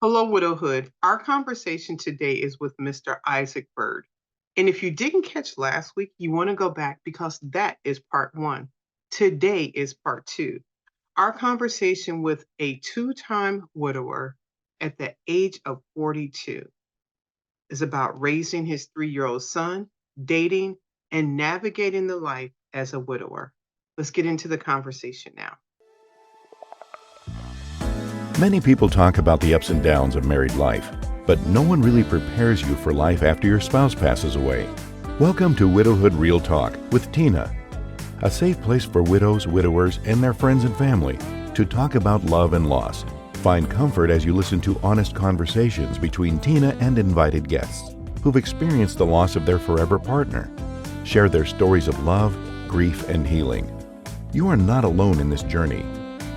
Hello, widowhood. Our conversation today is with Mr. Isaac Byrd. And if you didn't catch last week, you want to go back because that is part one. Today is part two. Our conversation with a two-time widower at the age of 42 is about raising his 3-year-old son, dating, and navigating the life as a widower. Let's get into the conversation now. Many people talk about the ups and downs of married life, but no one really prepares you for life after your spouse passes away. Welcome to Widowhood Real Talk with Tina, a safe place for widows, widowers, and their friends and family to talk about love and loss. Find comfort as you listen to honest conversations between Tina and invited guests who've experienced the loss of their forever partner. Share their stories of love, grief, and healing. You are not alone in this journey.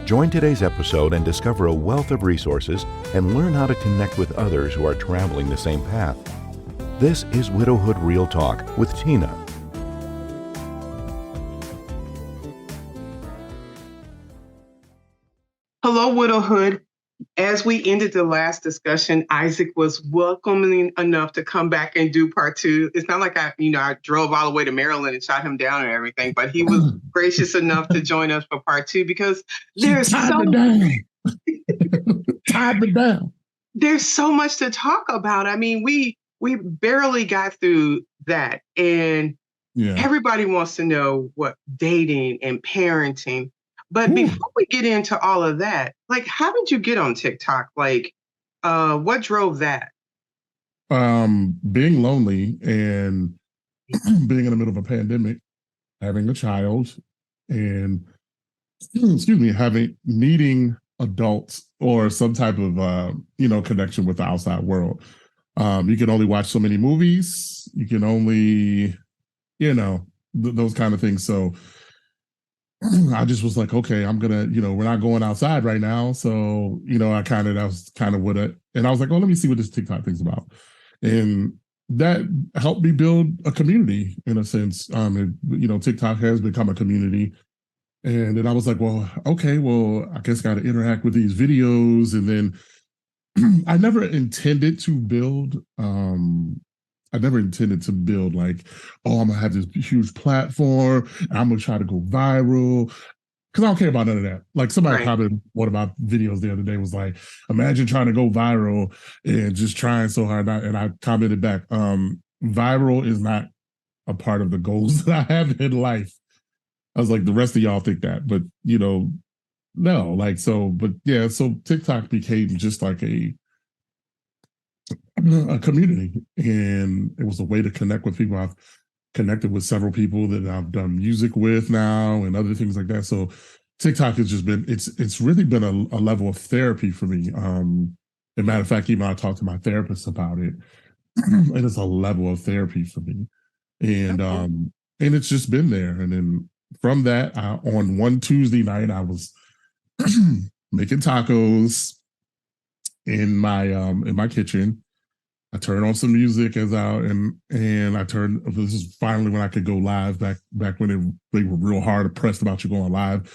Join today's episode and discover a wealth of resources and learn how to connect with others who are traveling the same path. This is Widowhood Real Talk with Tina. Hello, widowhood. As we ended the last discussion, Isaac was welcoming enough to come back and do part two. It's not like I drove all the way to Maryland and shot him down and everything, but he was gracious enough to join us for part two because there's there's so much to talk about. I mean, we barely got through that, and everybody wants to know what dating and parenting. But before we get into all of that, like, how did you get on TikTok? Like, what drove that? Being lonely and being in the middle of a pandemic, having a child, and needing adults or some type of connection with the outside world. You can only watch so many movies. You can only, those kind of things. So I just was like, okay, I'm gonna, we're not going outside right now. So, that was kind of what it, and I was like, oh, let me see what this TikTok thing's about. And that helped me build a community in a sense. TikTok has become a community. And then I was like, well, okay, I guess got to interact with these videos. And then I never intended to build, like, oh, I'm gonna have this huge platform, and I'm gonna try to go viral. Because I don't care about none of that. Like, somebody commented one of my videos the other day was like, imagine trying to go viral and just trying so hard. And I commented back, viral is not a part of the goals that I have in life. I was like, the rest of y'all think that, but no, like, so TikTok became just like a community, and it was a way to connect with people. I've connected with several people that I've done music with now and other things like that. So TikTok has just been, it's really been a level of therapy for me. As a matter of fact, even I talked to my therapist about it, and it's a level of therapy for me. And it's just been there. And then from that, on one Tuesday night, I was making tacos in my kitchen. I turned on some music and this is finally when I could go live, back when they were real hard pressed about you going live.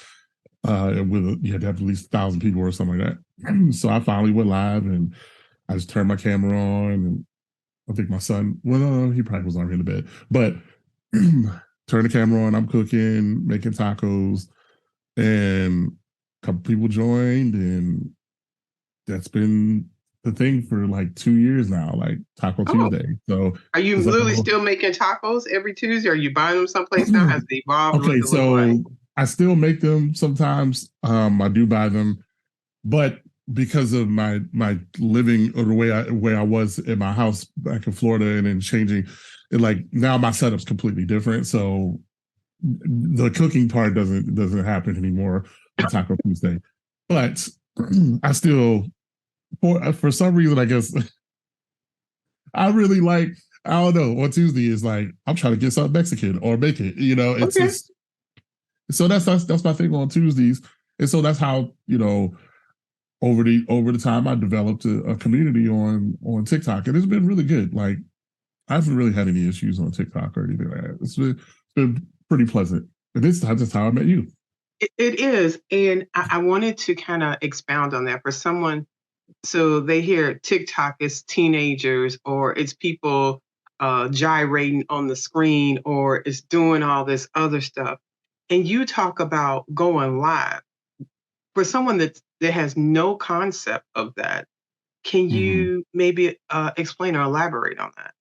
You had to have at least 1,000 people or something like that. So I finally went live, and I just turned my camera on, and I think my son, no, he probably was already in the bed, but turned the camera on, I'm cooking, making tacos, and a couple people joined, and that's been the thing for like 2 years now, like Taco Tuesday. So are you literally still making tacos every Tuesday? Or are you buying them someplace now? Has it evolved? Okay, so I still make them sometimes. I do buy them, but because of my living, or the way I was in my house back in Florida, and then changing, and like now my setup's completely different. So the cooking part doesn't happen anymore on Taco Tuesday. But I still, for some reason, I guess I really like, I don't know, on Tuesday is like, I'm trying to get something Mexican or make it, it's just, so that's my thing on Tuesdays. And so that's how, over the time I developed a community on TikTok, and it's been really good. Like, I haven't really had any issues on TikTok or anything like that. It's been pretty pleasant. And that's how I met you. It is. And I wanted to kind of expound on that for someone So they hear TikTok is teenagers, or it's people gyrating on the screen, or it's doing all this other stuff. And you talk about going live. For someone that has no concept of that, can Mhm. you maybe explain or elaborate on that?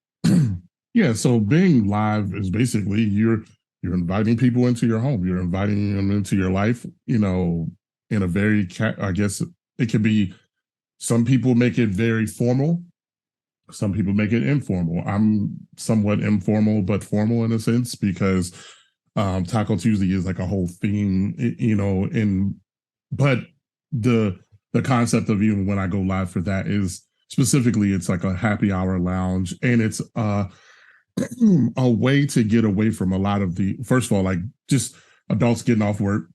Yeah, so being live is basically you're inviting people into your home. You're inviting them into your life, in a very I guess it could be, some people make it very formal, some people make it informal. I'm somewhat informal but formal in a sense because Taco Tuesday is like a whole theme, in but the the concept of even when I go live for that is specifically it's like a happy hour lounge, and it's a way to get away from a lot of the, first of all, like just adults getting off work,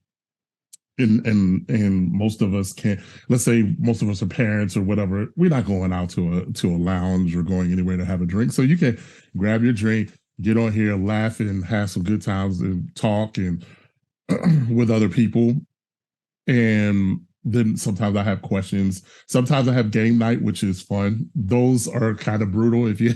and most of us can't, let's say most of us are parents or whatever, we're not going out to a lounge or going anywhere to have a drink, so you can grab your drink, get on here, laugh and have some good times and talk and with other people. And then sometimes I have questions, sometimes I have game night, which is fun. Those are kind of brutal if you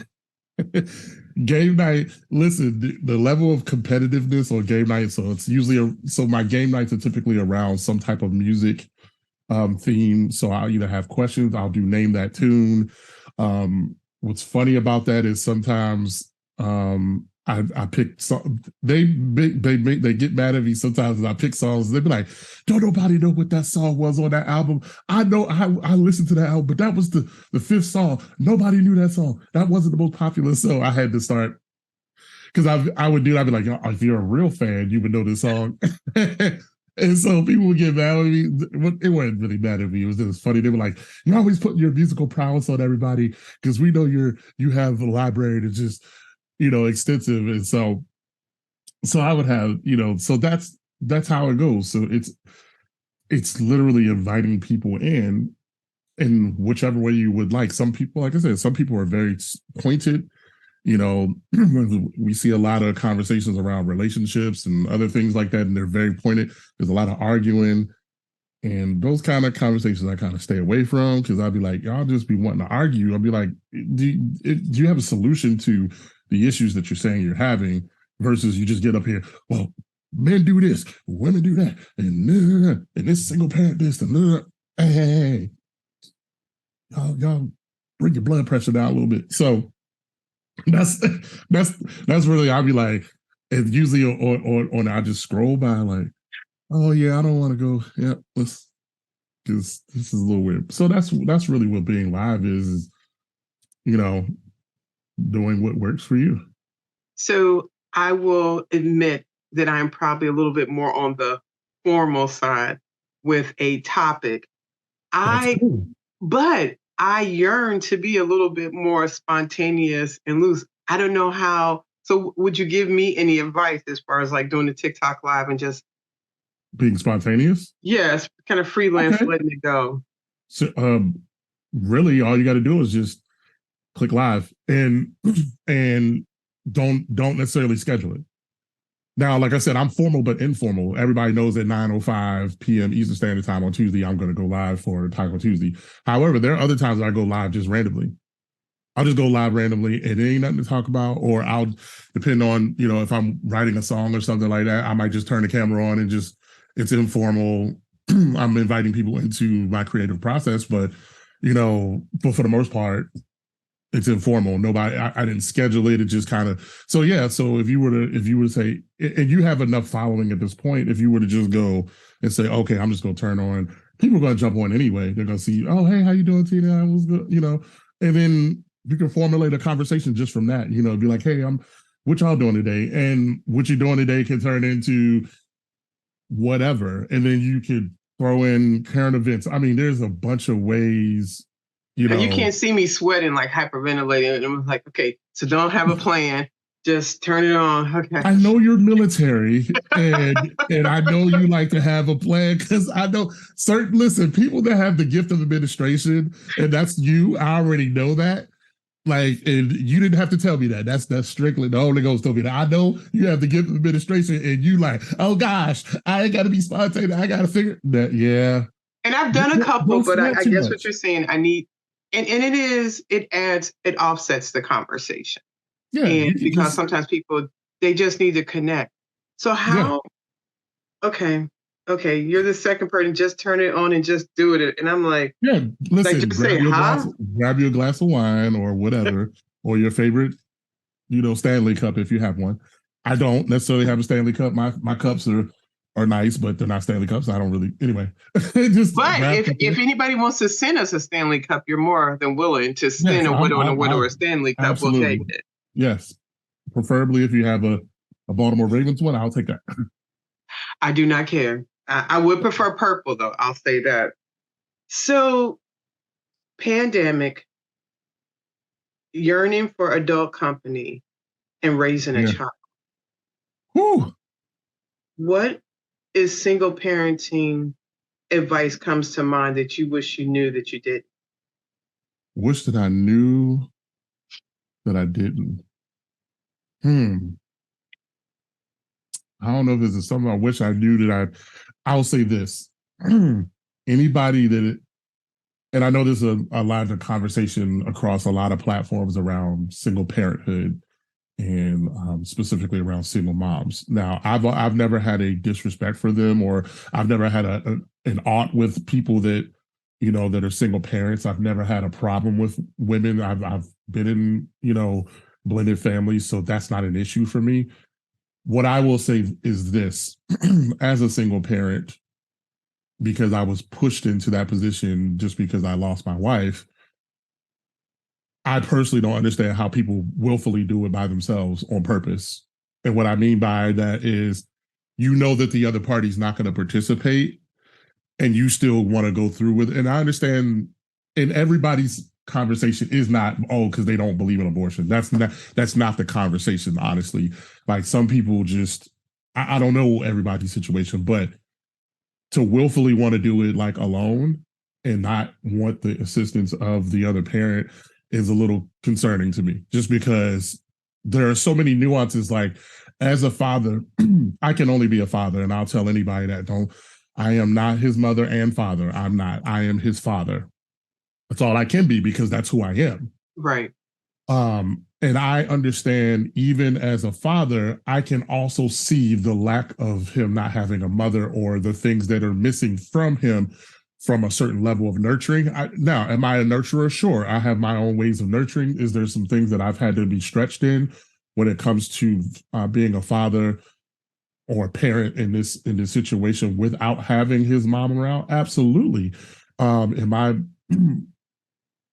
game night. Listen, the level of competitiveness on game night. So it's usually so my game nights are typically around some type of music theme. So I'll either have questions, I'll do name that tune. What's funny about that is sometimes I pick some, they get mad at me sometimes, and I pick songs. They be like, "Don't nobody know what that song was on that album." I know, I listened to that album, but that was the fifth song. Nobody knew that song. That wasn't the most popular. So I had to start, because I would do that. I'd be like, "Oh, if you're a real fan, you would know this song." And so people would get mad at me. It wasn't really mad at me. It was just funny. They were like, "You're always putting your musical prowess on everybody because we know you have a library that's just, extensive." And so I would have, so that's how it goes. So it's literally inviting people in whichever way you would like. Some people, like I said, some people are very pointed. We see a lot of conversations around relationships and other things like that, and they're very pointed. There's a lot of arguing, and those kind of conversations I kind of stay away from, because I'd be like, y'all just be wanting to argue. I'll be like, do you have a solution to the issues that you're saying you're having, versus you just get up here, well, men do this, women do that, and this single parent this, and hey, y'all bring your blood pressure down a little bit. So that's that's really, I'll be like, and usually on I just scroll by like, oh yeah, I don't want to go. Yeah, let's, because this is a little weird. So that's really what being live is, you know, doing what works for you. So I will admit that I'm probably a little bit more on the formal side with a topic. That's I cool. But I yearn to be a little bit more spontaneous and loose. I don't know how. So would you give me any advice as far as like doing the TikTok live and just, Being spontaneous. yes, kind of freelance Okay. letting it go? So really all you got to do is just click live and don't necessarily schedule it. Now, like I said, I'm formal but informal. Everybody knows at 9:05 p.m. Eastern Standard Time on Tuesday, I'm going to go live for Taco Tuesday. However, there are other times I go live just randomly. I'll just go live randomly and there ain't nothing to talk about, or I'll, depend on, if I'm writing a song or something like that, I might just turn the camera on and just, it's informal. I'm inviting people into my creative process, but for the most part, it's informal. Nobody, I didn't schedule it. It just kind of, so yeah. So if you were to say, and you have enough following at this point, if you were to just go and say, okay, I'm just going to turn on, people are going to jump on anyway. They're going to see, oh, hey, how you doing, Tina? I was good, and then you can formulate a conversation just from that, be like, hey, what y'all doing today? And what you're doing today can turn into whatever. And then you could throw in current events. I mean, there's a bunch of ways, you And you know, can't see me sweating, like hyperventilating. And I'm like, okay, so don't have a plan. Just turn it on. Okay. I know you're military, and I know you like to have a plan, because I know certain, listen, people that have the gift of administration, and that's you. I already know that. Like, and you didn't have to tell me that. That's strictly the Holy Ghost told me that. I know you have the gift of administration, and you like, oh gosh, I ain't got to be spontaneous. I got to figure that. Yeah. And I've done a couple, Don't but sweat I too guess what much. you're saying, I need, and it offsets the conversation. Yeah, And you can because just sometimes people, they just need to connect. So yeah, okay, okay, you're the second person, just turn it on and just do it. And I'm yeah. like, Listen, just say, huh? grab your glass of wine or whatever, or your favorite, Stanley cup if you have one. I don't necessarily have a Stanley cup. My cups are nice, but they're not Stanley cups. I don't really anyway. Just But grab if something. anybody wants to send us a Stanley Cup, you're more than willing to Yes, send a widow and a I widower a Stanley Cup. We'll take absolutely. it. Yes. Preferably if you have a Baltimore Ravens one, I'll take that. I do not care. I would prefer purple though. I'll say that. So, pandemic, yearning for adult company, and raising a Yeah. child. Whew. What is single parenting advice comes to mind that you wish you knew that you did? Wish that I knew that I didn't. Hmm. I don't know if this is something I wish I knew that I'll say this. Anybody that, and I know there's a lot of conversation across a lot of platforms around single parenthood and specifically around single moms. Now, I've never had a disrespect for them, or I've never had an aught with people that that are single parents. I've never had a problem with women. I've been in blended families, so that's not an issue for me. What I will say is this: as a single parent, because I was pushed into that position just because I lost my wife. I personally don't understand how people willfully do it by themselves on purpose. And what I mean by that is, that the other party's not going to participate and you still want to go through with it. And I understand, and everybody's conversation is not, oh, because they don't believe in abortion. That's not the conversation, honestly. Like some people just, I don't know everybody's situation, but to willfully want to do it like alone and not want the assistance of the other parent is a little concerning to me, just because there are so many nuances. Like, as a father, I can only be a father, and I'll tell anybody that don't. I am not his mother and father. I'm not. I am his father. That's all I can be because that's who I am. Right. And I understand, even as a father, I can also see the lack of him not having a mother, or the things that are missing from him from a certain level of nurturing. Now, am I a nurturer? Sure. I have my own ways of nurturing. Is there some things that I've had to be stretched in when it comes to being a father or a parent in this situation without having his mom around? Absolutely. Am I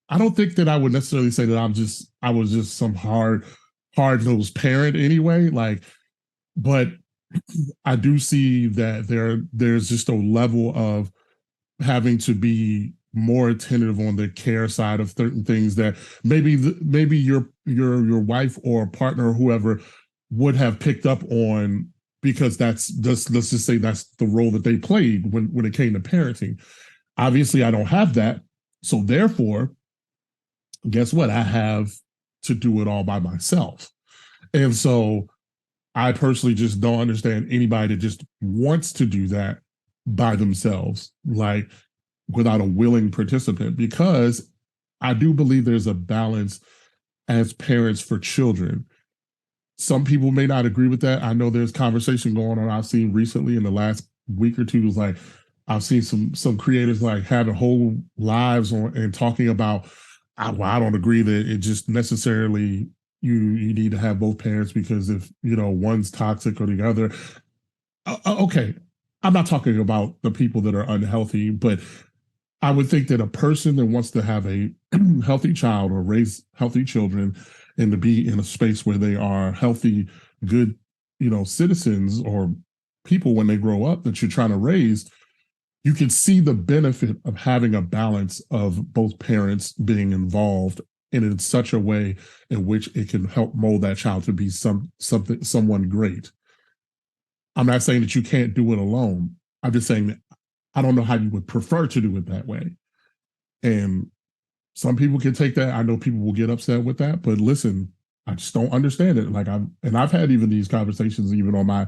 I don't think that I would necessarily say that I was just some hard nosed parent anyway. Like, but I do see that there's just a level of having to be more attentive on the care side of certain things that maybe your wife or partner or whoever would have picked up on, because let's just say that's the role that they played when it came to parenting. Obviously, I don't have that, so therefore, guess what? I have to do it all by myself. And so I personally just don't understand anybody that just wants to do that by themselves, like without a willing participant, because I do believe there's a balance as parents for children. Some people may not agree with that. I know there's conversation going on I've seen recently in the last week or two. Was like, I've seen some creators like having whole lives on and talking about, I don't agree that it just necessarily you need to have both parents, because if one's toxic or the other. Okay, I'm not talking about the people that are unhealthy, but I would think that a person that wants to have a healthy child or raise healthy children and to be in a space where they are healthy, good, citizens or people when they grow up that you're trying to raise, you can see the benefit of having a balance of both parents being involved, and in such a way in which it can help mold that child to be someone great. I'm not saying that you can't do it alone. I'm just saying that I don't know how you would prefer to do it that way. And some people can take that. I know people will get upset with that, but listen, I just don't understand it. Like I've had even these conversations, even on my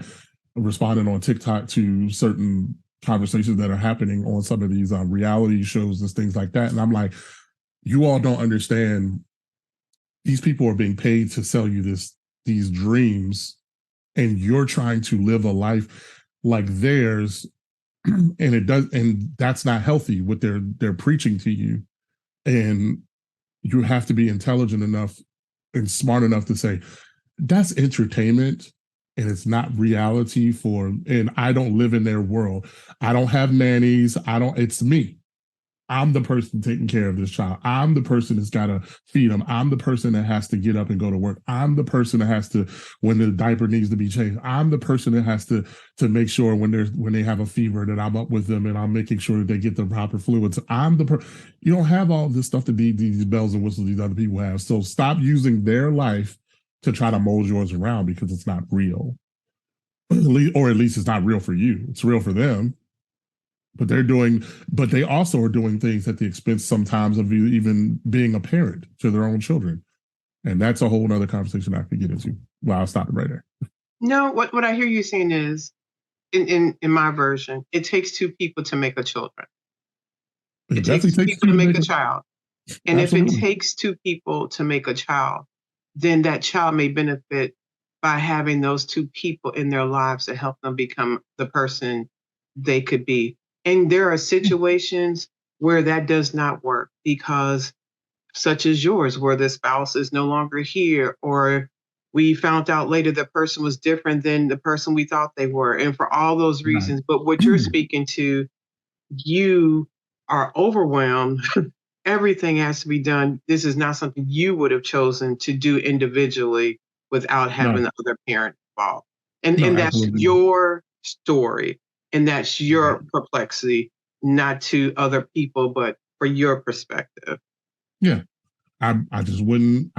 responding on TikTok to certain conversations that are happening on some of these reality shows and things like that. And I'm like, you all don't understand. These people are being paid to sell you these dreams, and you're trying to live a life like theirs, and that's not healthy what they're preaching to you. And you have to be intelligent enough and smart enough to say that's entertainment and it's not reality and I don't live in their world. I don't have nannies. It's me. I'm the person taking care of this child. I'm the person that's got to feed them. I'm the person that has to get up and go to work. I'm the person that has to, when the diaper needs to be changed. I'm the person that has to make sure when they have a fever that I'm up with them and I'm making sure that they get the proper fluids. You don't have all this stuff that these bells and whistles these other people have. So stop using their life to try to mold yours around, because it's not real. Or at least it's not real for you. It's real for them. But they also are doing things at the expense sometimes of even being a parent to their own children. And that's a whole other conversation I could get into. Well, I'll stop it right there. No, what I hear you saying is, in my version, it takes two people to make a children. It takes two people to make a child. And Absolutely. if it takes two people to make a child, then that child may benefit by having those two people in their lives to help them become the person they could be. And there are situations where that does not work, because such as yours, where the spouse is no longer here, or we found out later the person was different than the person we thought they were. And for all those reasons, but what you're speaking to, you are overwhelmed. Everything has to be done. This is not something you would have chosen to do individually without having the other parent involved. And that's your story. And that's your perplexity, not to other people, but for your perspective. Yeah. I wouldn't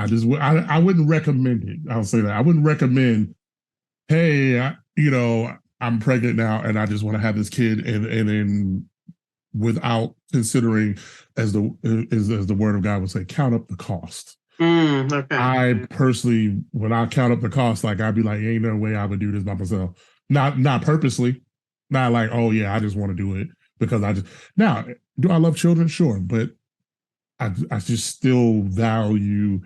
recommend it. I'll say that. I wouldn't recommend, hey, I'm pregnant now and I just want to have this kid, and then without considering, as the word of God would say, count up the cost. Okay. I personally, when I count up the cost, like I'd be like, ain't no way I would do this by myself. Not purposely. Not like, oh yeah, I just want to do it because now, do I love children? Sure. But I just still value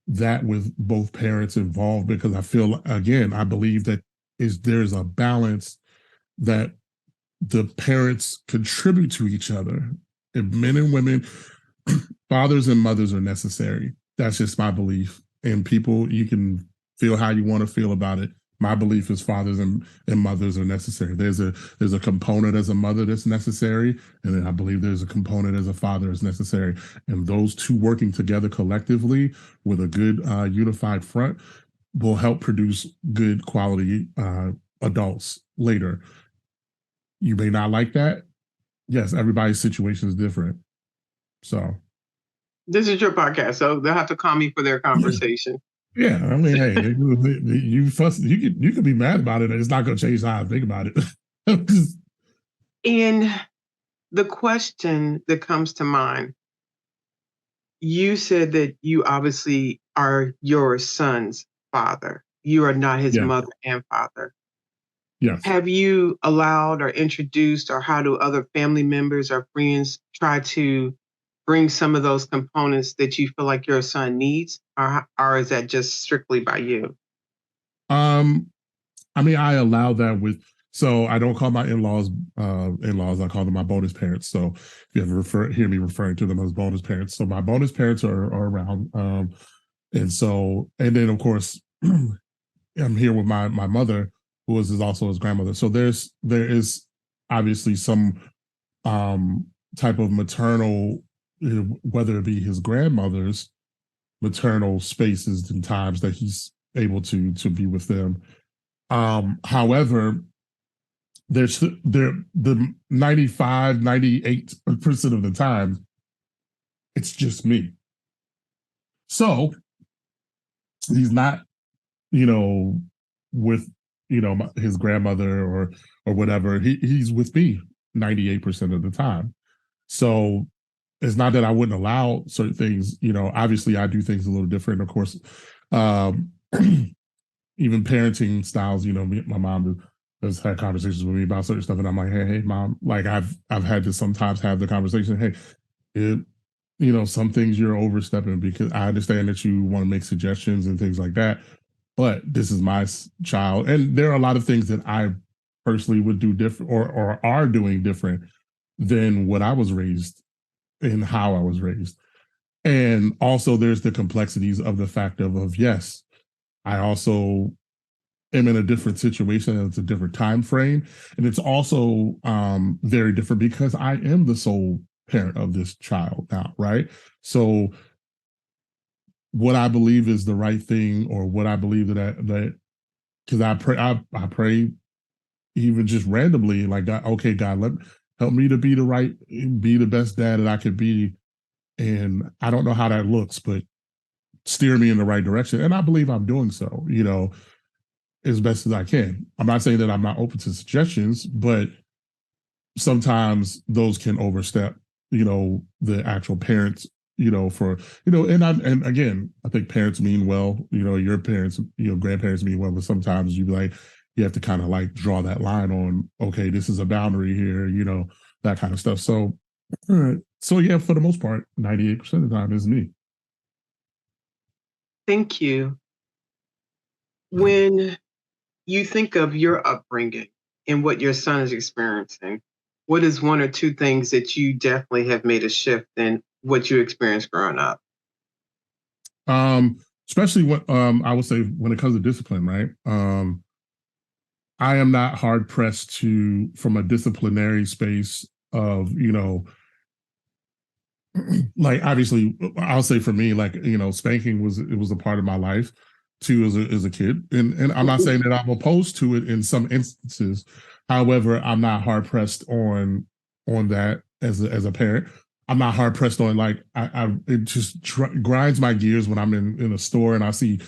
that with both parents involved, because I feel, again, I believe that there's a balance that the parents contribute to each other. And men and women, fathers and mothers are necessary. That's just my belief. And people, you can feel how you want to feel about it. My belief is fathers and mothers are necessary. There's a component as a mother that's necessary, and then I believe there's a component as a father that's necessary. And those two working together collectively with a good unified front will help produce good quality adults later. You may not like that. Yes, everybody's situation is different. So this is your podcast, so they'll have to call me for their conversation. Yeah, I mean, hey, you fuss, you could be mad about it, and it's not going to change how I think about it. And the question that comes to mind, you said that you obviously are your son's father. You are not his mother and father. Yes. Have you allowed or introduced, or how do other family members or friends try to bring some of those components that you feel like your son needs, or is that just strictly by you? I mean, I allow that so I don't call my in-laws in-laws. I call them my bonus parents. So if you ever hear me referring to them as bonus parents, so my bonus parents are around. And then of course I'm here with my mother, who is also his grandmother. So there is obviously some type of maternal, whether it be his grandmother's maternal spaces and times that he's able to be with them. However, the 95, 98% of the time, it's just me. So he's not, with, his grandmother or whatever. He's with me 98% of the time. So it's not that I wouldn't allow certain things, obviously I do things a little different. Of course, even parenting styles, my mom has had conversations with me about certain stuff, and I'm like, hey, mom, like I've had to sometimes have the conversation, hey, it, some things you're overstepping because I understand that you want to make suggestions and things like that, but this is my child, and there are a lot of things that I personally would do different or are doing different than what I was raised and how I was raised. And also there's the complexities of the fact of yes, I also am in a different situation and it's a different time frame. And it's also very different because I am the sole parent of this child now, right? So what I believe is the right thing, or what I believe that because I pray even just randomly, like, God, okay, God, help me to be the best dad that I could be. And I don't know how that looks, but steer me in the right direction. And I believe I'm doing so, as best as I can. I'm not saying that I'm not open to suggestions, but sometimes those can overstep, the actual parents, for, and again, I think parents mean well, your parents, grandparents mean well, but sometimes you have to kind of like draw that line on, okay, this is a boundary here, that kind of stuff. So, all right. So yeah, for the most part, 98% of the time is me. Thank you. When you think of your upbringing and what your son is experiencing, what is one or two things that you definitely have made a shift in what you experienced growing up? Especially what I would say when it comes to discipline, right? I am not hard pressed to, from a disciplinary space of, like obviously I'll say for me, like, spanking was a part of my life too as a kid. And I'm not saying that I'm opposed to it in some instances. However, I'm not hard pressed on that as a parent. I'm not hard pressed on, like, I it just grinds my gears when I'm in a store and I see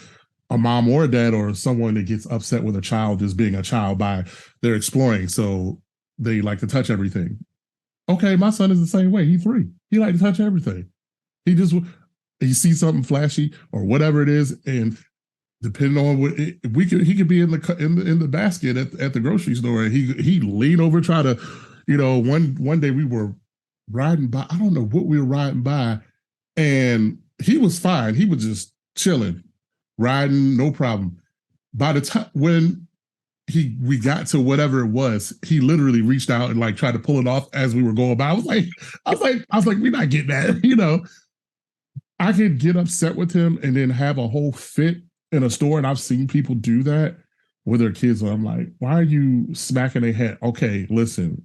a mom or a dad or someone that gets upset with a child just being a child by they're exploring. So they like to touch everything. Okay, my son is the same way. He's 3. He like to touch everything. He sees something flashy or whatever it is, and depending on what he could be in the basket at the grocery store, and he lean over, try to, one day we were riding by. I don't know what we were riding by, and he was fine. He was just chilling, riding, no problem. By the time when we got to whatever it was, he literally reached out and like tried to pull it off as we were going by. I was like, we're not getting that, I could get upset with him and then have a whole fit in a store. And I've seen people do that with their kids. And I'm like, why are you smacking their head? Okay, listen.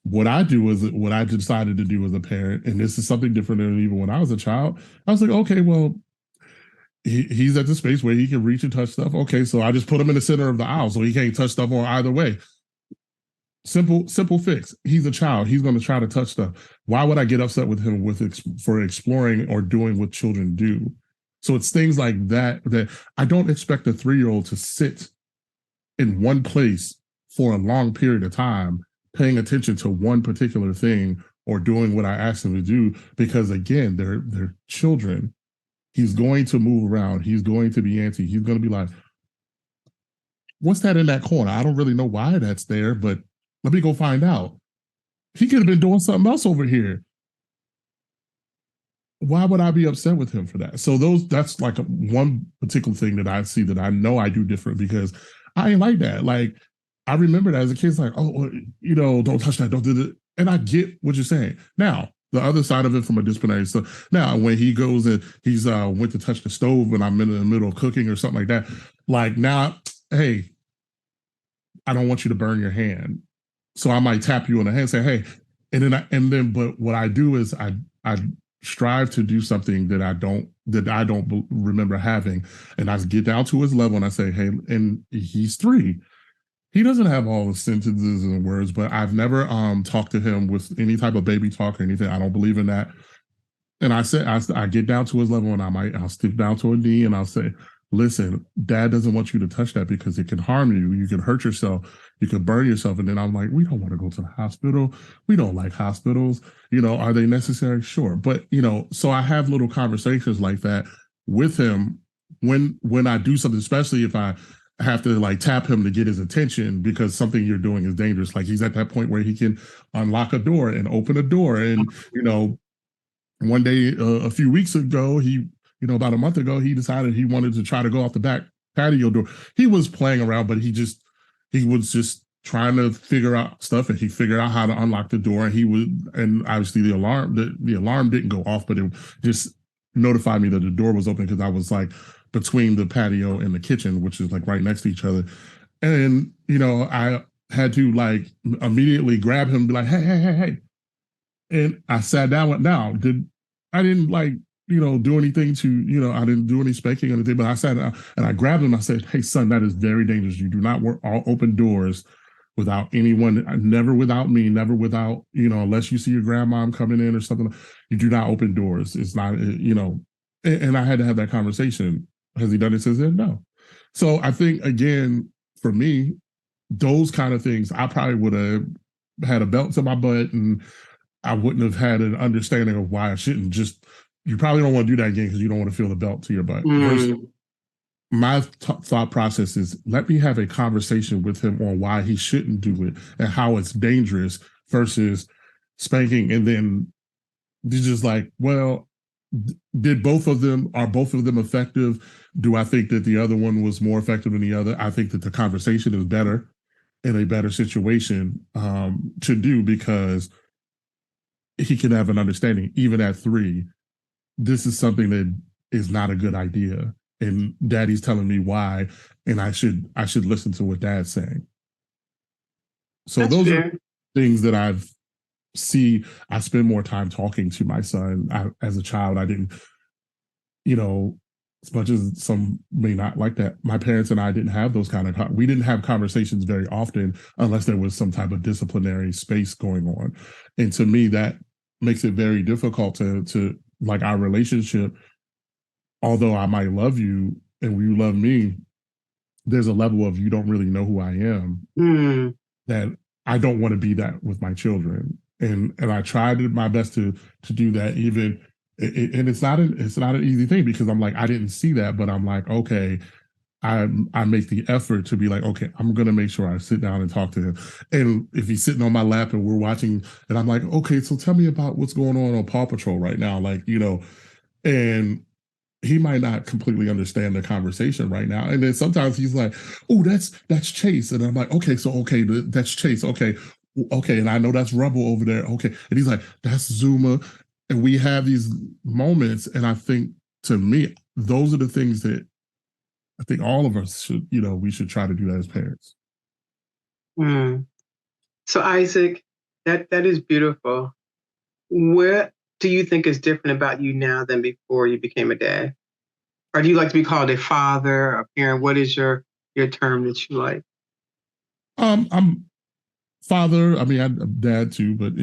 What I do is what I decided to do as a parent, and this is something different than even when I was a child. I was like, okay, well, he's at the space where he can reach and touch stuff. Okay, so I just put him in the center of the aisle so he can't touch stuff on either way. Simple fix. He's a child. He's going to try to touch stuff. Why would I get upset with him for exploring or doing what children do? So it's things like that I don't expect a 3-year-old to sit in one place for a long period of time, paying attention to one particular thing or doing what I asked them to do, because again, they're children. He's going to move around. He's going to be antsy. He's going to be like, what's that in that corner? I don't really know why that's there, but let me go find out. He could have been doing something else over here. Why would I be upset with him for that? So that's like one particular thing that I see that I know I do different, because I ain't like that. Like, I remember that as a kid, it's like, oh, don't touch that, don't do that. And I get what you're saying. Now, the other side of it from a disciplinary stuff. Now, when he goes and he's went to touch the stove and I'm in the middle of cooking or something like that, like, now, hey, I don't want you to burn your hand. So I might tap you on the hand and say, hey, but what I do is I strive to do something that I don't remember having. And I get down to his level and I say, hey, and he's 3. He doesn't have all the sentences and words, but I've never talked to him with any type of baby talk or anything. I don't believe in that. And I get down to his level and I'll stick down to a knee and I'll say, listen, dad doesn't want you to touch that because it can harm you. You can hurt yourself. You can burn yourself. And then I'm like, we don't want to go to the hospital. We don't like hospitals. Are they necessary? Sure. But, so I have little conversations like that with him when I do something, especially if I have to like tap him to get his attention because something you're doing is dangerous. Like he's at that point where he can unlock a door and open a door. And, one day, a few weeks ago, about a month ago, he decided he wanted to try to go off the back patio door. He was playing around, but he was just trying to figure out stuff, and he figured out how to unlock the door. And obviously the alarm didn't go off, but it just notified me that the door was open because I was like between the patio and the kitchen, which is like right next to each other. And, I had to like immediately grab him and be like, hey, hey, hey, hey. And I sat down, went down. I didn't like, do anything to, I didn't do any spanking or anything, but I sat down and I grabbed him. I said, hey, son, that is very dangerous. You do not work all open doors without anyone, never without me, never without, unless you see your grandmom coming in or something. You do not open doors. It's not, and I had to have that conversation. Has he done it since then? No. So I think, again, for me, those kind of things, I probably would have had a belt to my butt, and I wouldn't have had an understanding of why I shouldn't just, you probably don't want to do that again because you don't want to feel the belt to your butt. Versus my thought process is, let me have a conversation with him on why he shouldn't do it and how it's dangerous versus spanking. And then just like, well, are both of them effective? Do I think that the other one was more effective than the other? I think that the conversation is better in a better situation to do, because he can have an understanding, even at 3, this is something that is not a good idea. And daddy's telling me why, and I should listen to what dad's saying. So That's those fair. are things that I spend more time talking to my son. As a child, I didn't, as much as some may not like that, my parents and I didn't have those we didn't have conversations very often unless there was some type of disciplinary space going on. And to me, that makes it very difficult to like our relationship. Although I might love you and you love me, there's a level of, you don't really know who I am, that I don't want to be that with my children. And I tried my best to do that, even, and it's not an easy thing, because I'm like, I didn't see that, but I'm like, okay, I make the effort to be like, okay, I'm gonna make sure I sit down and talk to him. And if he's sitting on my lap and we're watching, and I'm like, okay, so tell me about what's going on Paw Patrol right now, like, and he might not completely understand the conversation right now. And then sometimes he's like, oh, that's Chase. And I'm like, okay, that's Chase. Okay. And I know that's Rubble over there. Okay. And he's like, that's Zuma. And we have these moments. And I think, to me, those are the things that I think all of us should, we should try to do that as parents. So Isaac, that is beautiful. What do you think is different about you now than before you became a dad? Or do you like to be called a father, a parent? What is your term that you like? I'm father. I mean, I'm dad too, but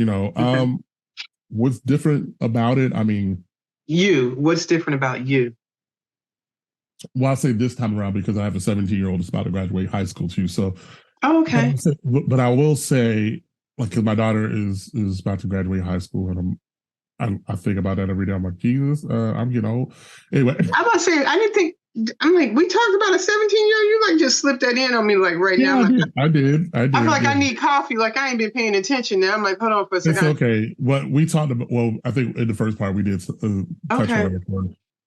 what's different about it? I mean, what's different about you? Well, I'll say this time around, because I have a 17-year-old that's about to graduate high school too. So, okay. But I will say, like, because my daughter is about to graduate high school, and I think about that every day. I'm like, Jesus, I'm getting old. Anyway, I'm about to say, I didn't think. I'm like, we talked about a 17-year-old. You like just slipped that in on me, like right now. I did. I feel like I need coffee. Like I ain't been paying attention now. I'm like, hold on for a second. It's okay. What we talked about. Well, I think in the first part we did touch on it.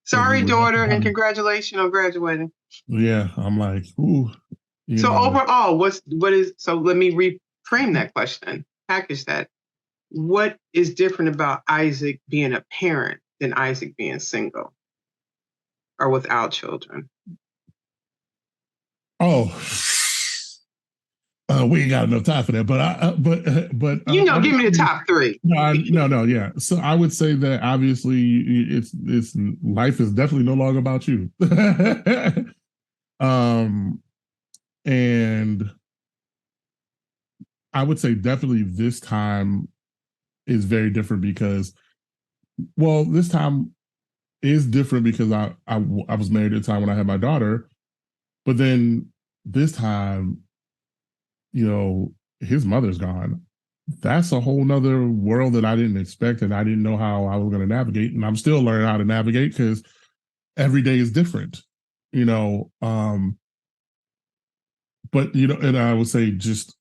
Sorry, daughter, and congratulations on graduating. Yeah, I'm like, ooh. So overall, what is? So let me reframe that question. Package that. What is different about Isaac being a parent than Isaac being single or without children? Oh, we ain't got enough time for that. But give me the top 3. No, yeah. So I would say that obviously it's life is definitely no longer about you. And I would say definitely this time is very different because, well, this time is different because I was married at the time when I had my daughter, but then this time, his mother's gone. That's a whole nother world that I didn't expect, and I didn't know how I was going to navigate. And I'm still learning how to navigate because every day is different. but and I would say just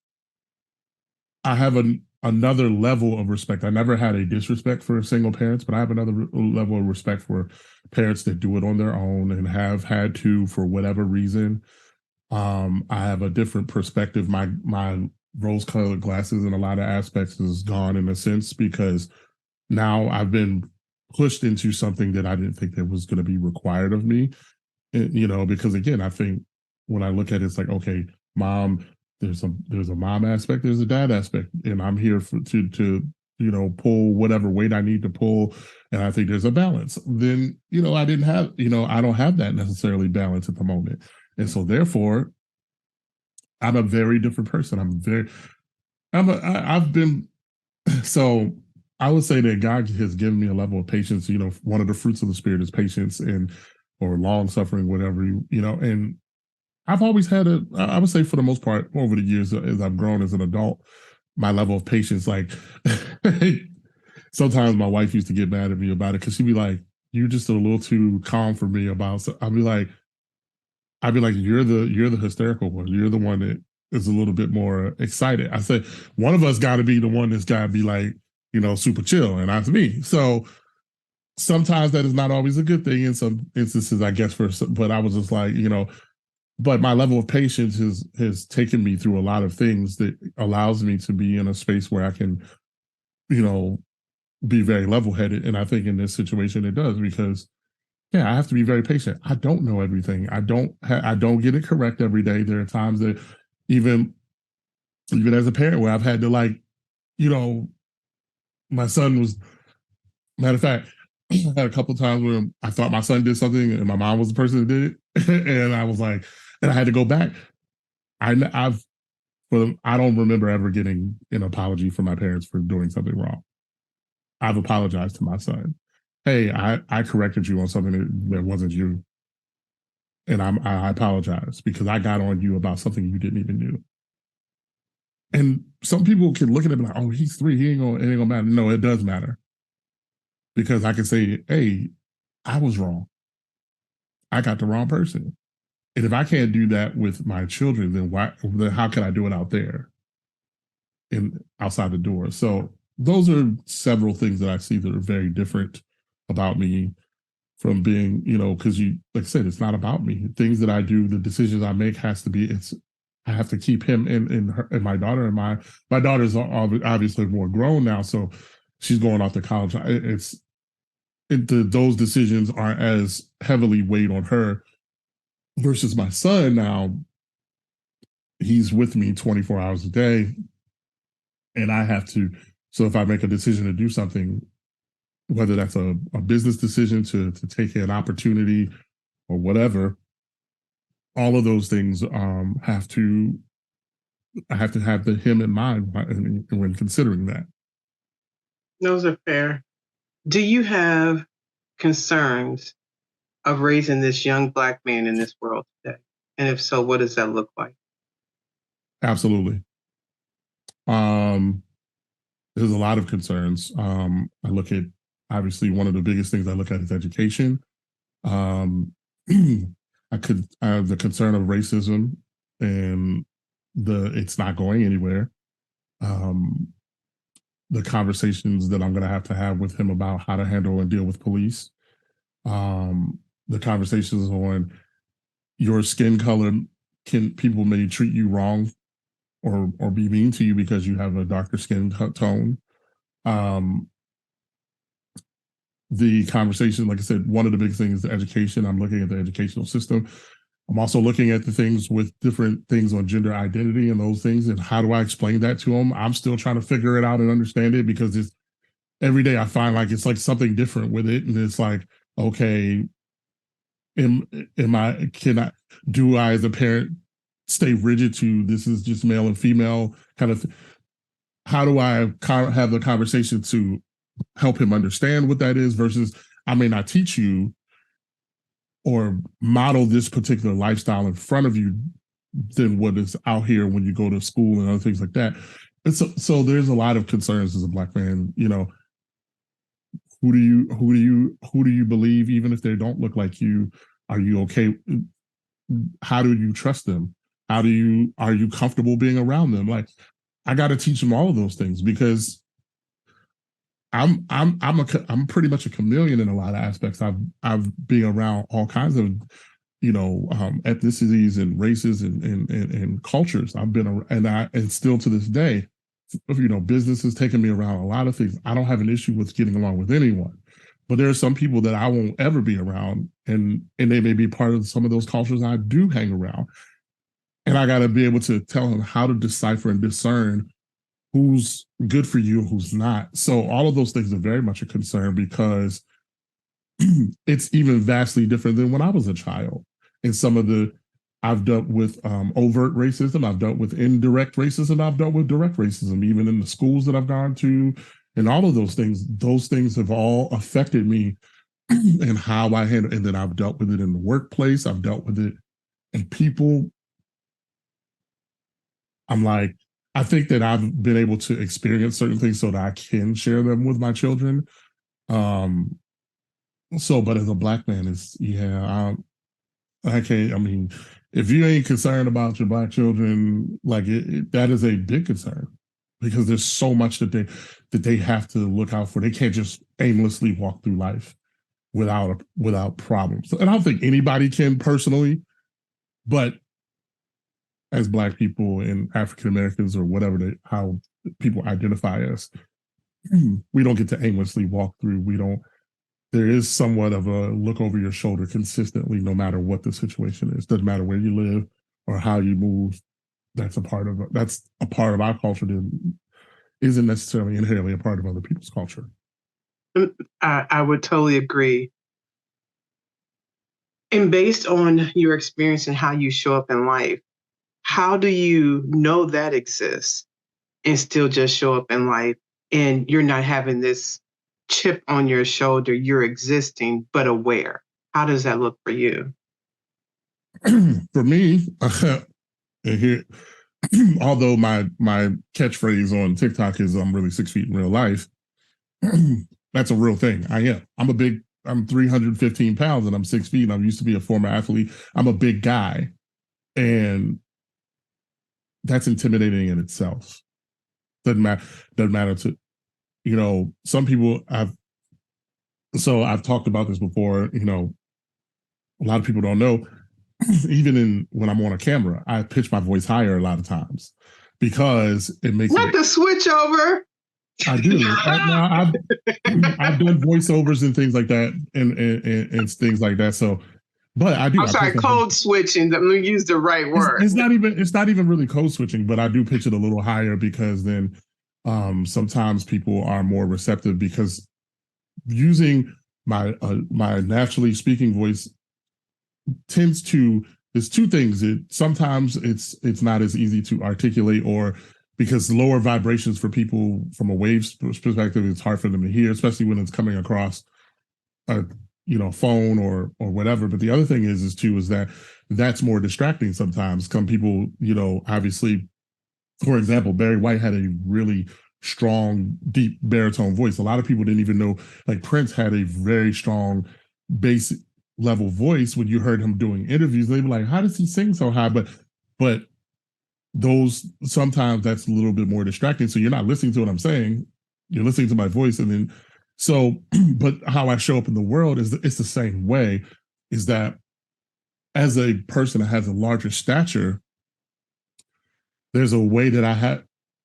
I have another level of respect. I never had a disrespect for single parents, but I have another level of respect for parents that do it on their own and have had to for whatever reason. I have a different perspective. My rose-colored glasses in a lot of aspects is gone in a sense because now I've been pushed into something that I didn't think that was going to be required of me. And, because again, I think when I look at it, it's like, okay, mom, there's a mom aspect, there's a dad aspect, and I'm here to pull whatever weight I need to pull, and I think there's a balance. Then I didn't have I don't have that necessarily balance at the moment, and so therefore I'm a very different person. I've been so I would say that God has given me a level of patience. One of the fruits of the spirit is patience and or long suffering, whatever and I've always had I would say for the most part over the years as I've grown as an adult, my level of patience, like sometimes my wife used to get mad at me about it because she'd be like, "You're just a little too calm for me about." So I'd be like, "You're the hysterical one. You're the one that is a little bit more excited." I said, "One of us got to be the one that's got to be like, super chill," and that's me. So sometimes that is not always a good thing in some instances, I guess. But I was just like, but my level of patience has taken me through a lot of things that allows me to be in a space where I can, you know, be very level headed. And I think in this situation it does because yeah, I have to be very patient. I don't know everything. I don't get it correct every day. There are times that even even as a parent where I've had to like, you know, my son was matter of fact, I had a couple of times where I thought my son did something and my mom was the person that did it. And I was like, and I had to go back. I've I don't remember ever getting an apology from my parents for doing something wrong. I've apologized to my son. Hey, I corrected you on something that wasn't you. And I apologize because I got on you about something you didn't even do. And some people can look at it and be like, oh, he's 3, it ain't gonna matter. No, it does matter. Because I can say, hey, I was wrong. I got the wrong person. And if I can't do that with my children, then how can I do it out there in outside the door? So those are several things that I see that are very different about me from being, because like I said, it's not about me. Things that I do, the decisions I make has to be, I have to keep him in my daughter, and my daughter's obviously more grown now. So she's going off to college. Those decisions aren't as heavily weighed on her versus my son now. He's with me 24 hours a day, and I have to. So if I make a decision to do something, whether that's a business decision to take an opportunity or whatever, all of those things have to I have to have him in mind when considering that. Those are fair. Do you have concerns of raising this young Black man in this world today? And if so, what does that look like? Absolutely. Um, there's a lot of concerns. I look at obviously one of the biggest things I look at is education. Um, I have the concern of racism and it's not going anywhere. Um, the conversations that I'm going to have with him about how to handle and deal with police. The conversations on your skin color, can people may treat you wrong or be mean to you because you have a darker skin tone. Um, the conversation, like I said, one of the big things is the education. I'm looking at the educational system. I'm also looking at the things with different things on gender identity and those things. And how do I explain that to them? I'm still trying to figure it out and understand it because it's every day I find like it's like something different with it. And it's like, okay, am I, can I, do I as a parent stay rigid to this is just male and female kind of, how do I have the conversation to help him understand what that is versus I may not teach you or model this particular lifestyle in front of you than what is out here when you go to school and other things like that. And so there's a lot of concerns as a Black man, who do you believe, even if they don't look like you? Are you okay? How do you trust them? Are you comfortable being around them? Like, I got to teach them all of those things because I'm pretty much a chameleon in a lot of aspects. I've been around all kinds of ethnicities and races and cultures. I've been and still to this day, business has taken me around a lot of things. I don't have an issue with getting along with anyone, but there are some people that I won't ever be around, and they may be part of some of those cultures I do hang around, and I got to be able to tell them how to decipher and discern who's good for you and who's not. So all of those things are very much a concern because it's even vastly different than when I was a child. And some of the I've dealt with overt racism, I've dealt with indirect racism, I've dealt with direct racism, even in the schools that I've gone to, and all of those things have all affected me and how I handle. And then I've dealt with it in the workplace, I've dealt with it, and people. I'm like, I think that I've been able to experience certain things so that I can share them with my children. But as a Black man, I can't. I mean, if you ain't concerned about your Black children, like that is a big concern because there's so much that they have to look out for. They can't just aimlessly walk through life without problems. And I don't think anybody can personally, but as Black people and African Americans or how people identify us, we don't get to aimlessly walk through. There is somewhat of a look over your shoulder consistently, no matter what the situation is. Doesn't matter where you live or how you move. That's a part of our culture that isn't necessarily inherently a part of other people's culture. I would totally agree. And based on your experience and how you show up in life, how do you know that exists and still just show up in life and you're not having this chip on your shoulder, you're existing but aware? How does that look for you? For me, here, although my catchphrase on TikTok is I'm really 6 feet in real life, that's a real thing. I am. I'm 315 pounds and I'm 6 feet and I used to be a former athlete. I'm a big guy. And that's intimidating in itself. Doesn't matter to, some people I've talked about this before, a lot of people don't know, even when I'm on a camera, I pitch my voice higher a lot of times because it makes the switch over. I do. Now I've done voiceovers and things like that and things like that. So, but I do. I'm sorry, code switching. Let me use the right word. It's not even really code switching, but I do pitch it a little higher because then sometimes people are more receptive because using my naturally speaking voice tends to. There's two things. Sometimes it's not as easy to articulate or because lower vibrations for people from a waves perspective, it's hard for them to hear, especially when it's coming across a phone or whatever. But the other thing is that that's more distracting sometimes. Some people, obviously, for example, Barry White had a really strong, deep baritone voice. A lot of people didn't even know, like Prince had a very strong bass level voice. When you heard him doing interviews, they were like, how does he sing so high? But those sometimes that's a little bit more distracting. So you're not listening to what I'm saying. You're listening to my voice. And then but how I show up in the world it's the same way, is that as a person that has a larger stature, there's a way that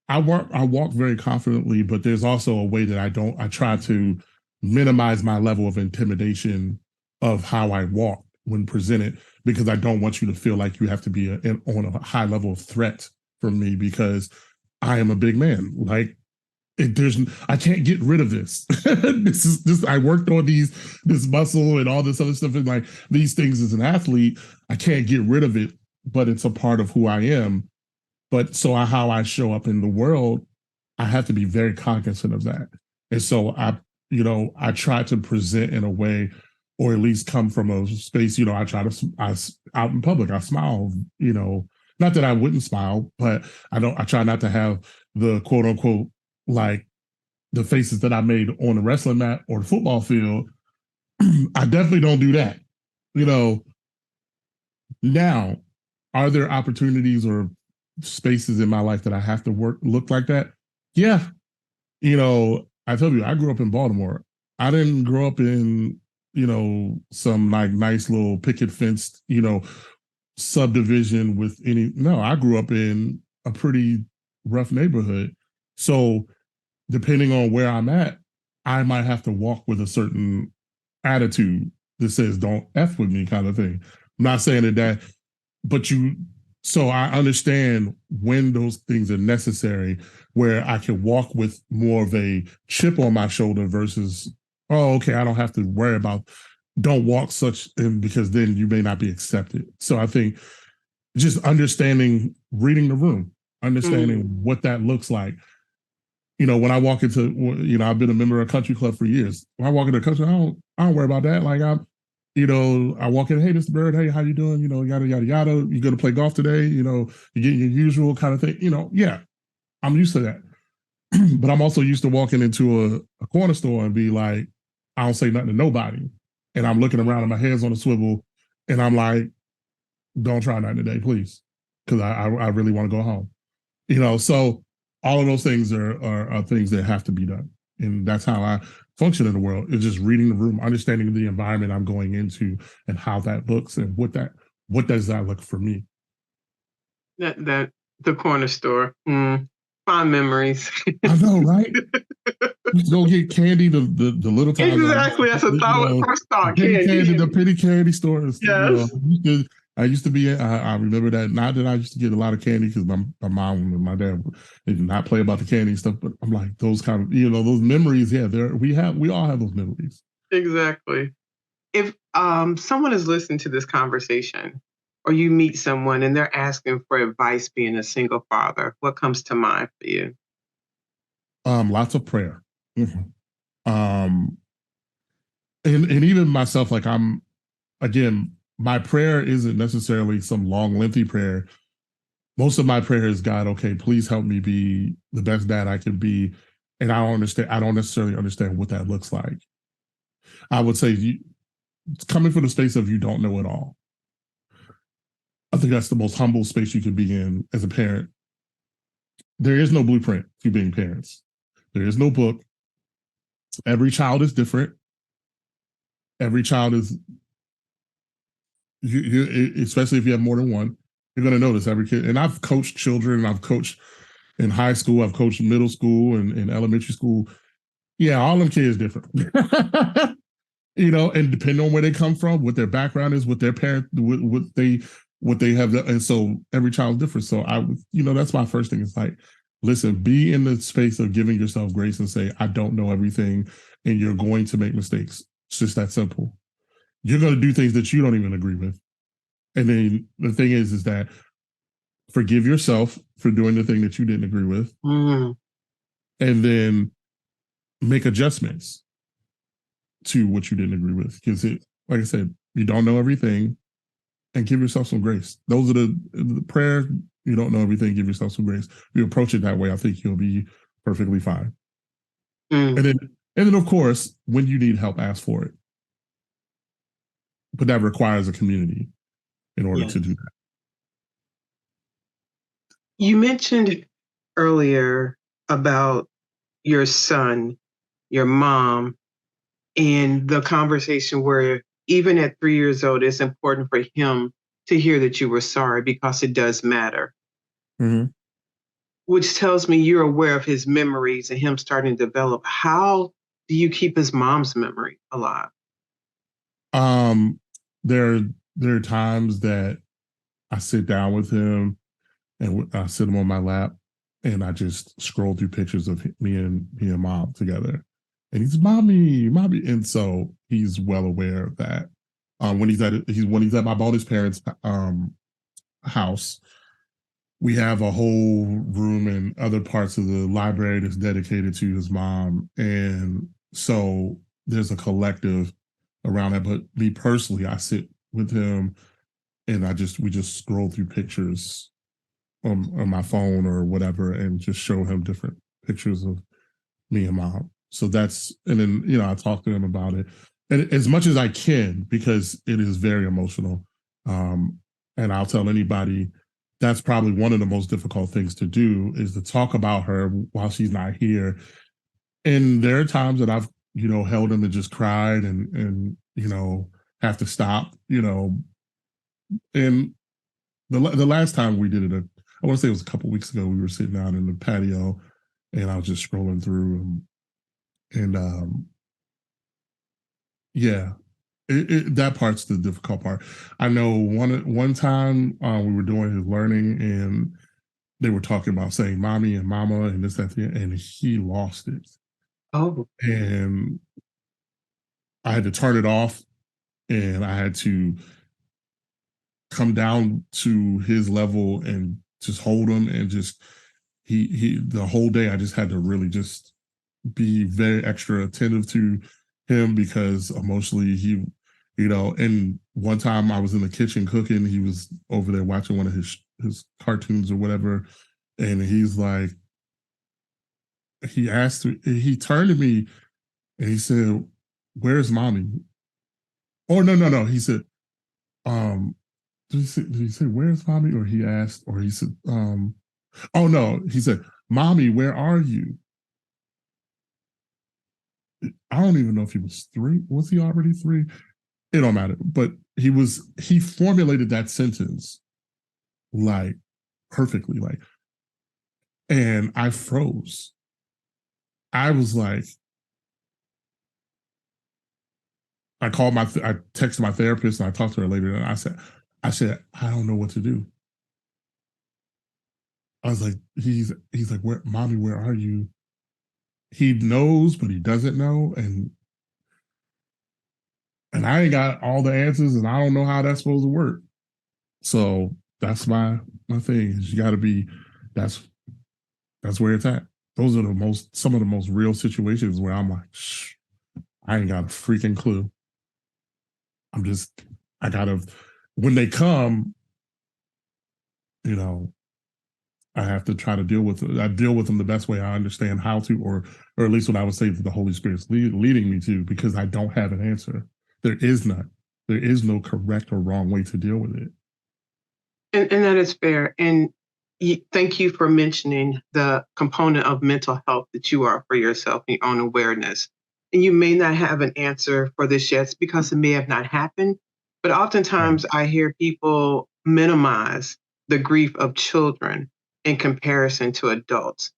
I walk very confidently, but there's also a way that I try to minimize my level of intimidation of how I walk when presented, because I don't want you to feel like you have to be on a high level of threat from me because I am a big man. Like I can't get rid of this. this I worked on this muscle and all this other stuff, and like these things as an athlete, I can't get rid of it, but it's a part of who I am. But how I show up in the world, I have to be very cognizant of that. And so I try to present in a way, or at least come from a space, I out in public, I smile, not that I wouldn't smile, but I try not to have the quote unquote, like the faces that I made on the wrestling mat or the football field. I definitely don't do that. Now, Are there opportunities or spaces in my life that I have to look like that? Yeah. I tell you, I grew up in Baltimore. I didn't grow up in, some like nice little picket fenced, subdivision with any. No, I grew up in a pretty rough neighborhood. So depending on where I'm at, I might have to walk with a certain attitude that says "Don't f with me" kind of thing. I'm not saying that, but so I understand when those things are necessary, where I can walk with more of a chip on my shoulder versus, oh, okay, I don't have to worry about, don't walk such, and because then you may not be accepted. So I think just understanding, reading the room, understanding what that looks like. When I walk into, I've been a member of a country club for years. When I walk into a country, I don't worry about that. Like I walk in, hey, Mr. Byrd, hey, how you doing? Yada yada yada. You going to play golf today? You get your usual kind of thing. Yeah, I'm used to that. But I'm also used to walking into a corner store and be like, I don't say nothing to nobody, and I'm looking around and my head's on a swivel, and I'm like, don't try nothing today, please, because I really want to go home. So all of those things are things that have to be done, and that's how I function in the world. Is just reading the room, understanding the environment I'm going into, and how that looks, and what does that look for me. That the corner store. Fond memories. I know, right? You go get candy the little times. Exactly. That's a thought. First thought. Candy. The penny candy stores. Yes. I used to be. I remember that. Not that I used to get a lot of candy because my mom and my dad did not play about the candy and stuff. But I'm like those kind of those memories. Yeah, we all have those memories. Exactly. If someone is listening to this conversation, or you meet someone and they're asking for advice being a single father, what comes to mind for you? Lots of prayer. Um, and even myself, like again, my prayer isn't necessarily some long, lengthy prayer. Most of my prayer is, God, okay, please help me be the best dad I can be. And I don't necessarily understand what that looks like. I would say it's coming from the space of you don't know it all. I think that's the most humble space you can be in as a parent. There is no blueprint to being parents. There is no book. Every child is different. Every child is, especially if you have more than one, you're going to notice every kid. And I've coached children, I've coached in high school, I've coached middle school and elementary school. Yeah, all them kids different. And depending on where they come from, what their background is, what their parent, what they have, and so every child's different. So that's my first thing. It's like, listen, be in the space of giving yourself grace and say, I don't know everything, and you're going to make mistakes. It's just that simple. You're going to do things that you don't even agree with. And then the thing is that forgive yourself for doing the thing that you didn't agree with. And then make adjustments to what you didn't agree with. Because like I said, you don't know everything, and give yourself some grace. Those are the prayer. You don't know everything, give yourself some grace. If you approach it that way, I think you'll be perfectly fine. And then of course, when you need help, ask for it. But that requires a community in order to do that. You mentioned earlier about your son, your mom, and the conversation where even at 3 years old, it's important for him to hear that you were sorry because it does matter. Which tells me you're aware of his memories and him starting to develop. How do you keep his mom's memory alive? There are times that I sit down with him and I sit him on my lap and I just scroll through pictures of me and mom together. And he's mommy. And so he's well aware of that. When he's at my bonus parents' house, we have a whole room and other parts of the library that's dedicated to his mom. And so there's a collective around that. But me personally, I sit with him and we just scroll through pictures on my phone or whatever and just show him different pictures of me and mom. So and then, I talk to him about it. And as much as I can, because it is very emotional. And I'll tell anybody that's probably one of the most difficult things to do is to talk about her while she's not here. And there are times that I've, held him and just cried and, have to stop, and the last time we did it, I want to say it was a couple weeks ago. We were sitting out in the patio, and I was just scrolling through, and yeah, that part's the difficult part. I know one time we were doing his learning, and they were talking about saying "mommy" and "mama" and this that, and he lost it, Oh, and I had to turn it off, and I had to come down to his level and just hold him and just he the whole day I just had to really just be very extra attentive to him because emotionally and one time I was in the kitchen cooking, he was over there watching one of his cartoons or whatever, and he's like he turned to me and he said, "Where's mommy?" Oh, no, he said, um did he say where's mommy, or he asked, or he said, oh no, he said, "Mommy, where are you?" I don't even know if he was 3. Was he already 3? It don't matter. But he formulated that sentence like perfectly, like, and I froze. I was like, I texted my therapist and I talked to her later, and I said, I don't know what to do. I was like, he's like, "Where, mommy, where are you?" He knows, but he doesn't know, and I ain't got all the answers, and I don't know how that's supposed to work. So that's my thing. Is you got to be. That's that's where it's at. Those are some of the most real situations where I'm like, shh, I ain't got a freaking clue. I'm just, I gotta. When they come, you know, I have to try to deal with it. I deal with them the best way I understand how to, or at least what I would say that the Holy Spirit's leading me to, because I don't have an answer. There is none. There is no correct or wrong way to deal with it. and that is fair. And thank you for mentioning the component of mental health that you are for yourself and your own awareness. And you may not have an answer for this yet because it may have not happened. But Right. oftentimes I hear people minimize the grief of children in comparison to adults.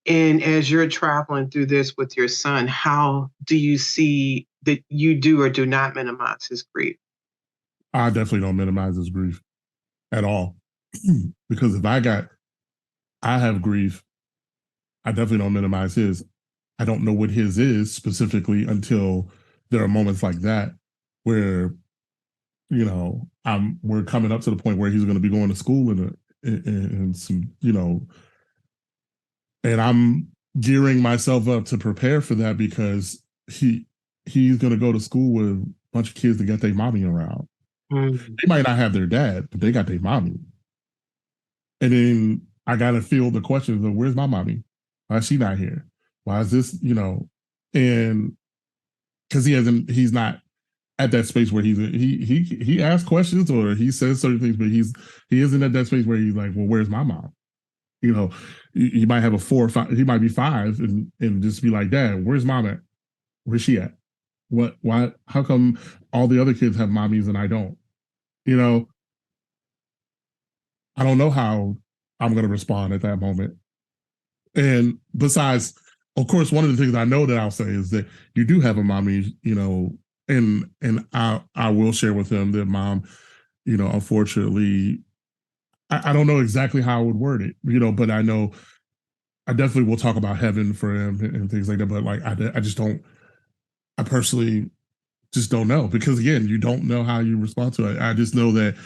And as you're traveling through this with your son, how do you see that you do or do not minimize his grief? I definitely don't minimize his grief at all. Because if I have grief, I definitely don't minimize his. I don't know what his is specifically until there are moments like that where, we're coming up to the point where he's going to be going to school in some, and I'm gearing myself up to prepare for that because he's going to go to school with a bunch of kids that got their mommy around. Mm. They might not have their dad, but they got their mommy. And then I got to feel the questions of, where's my mommy? Why is she not here? Why is this, and because he's not at that space where he asks questions or he says certain things, but he isn't at that space where he's like, well, where's my mom? You know, he might have a 4 or 5, he might be 5 and just be like, "Dad, where's mom at? Where's she at? Why, how come all the other kids have mommies and I don't?" You know, I don't know how I'm going to respond at that moment. And besides, of course, one of the things I know that I'll say is that you do have a mommy, and I will share with him that mom, unfortunately, I don't know exactly how I would word it, but I know I definitely will talk about heaven for him and things like that. But like, I just don't, I personally just don't know, because again, you don't know how you respond to it. I just know that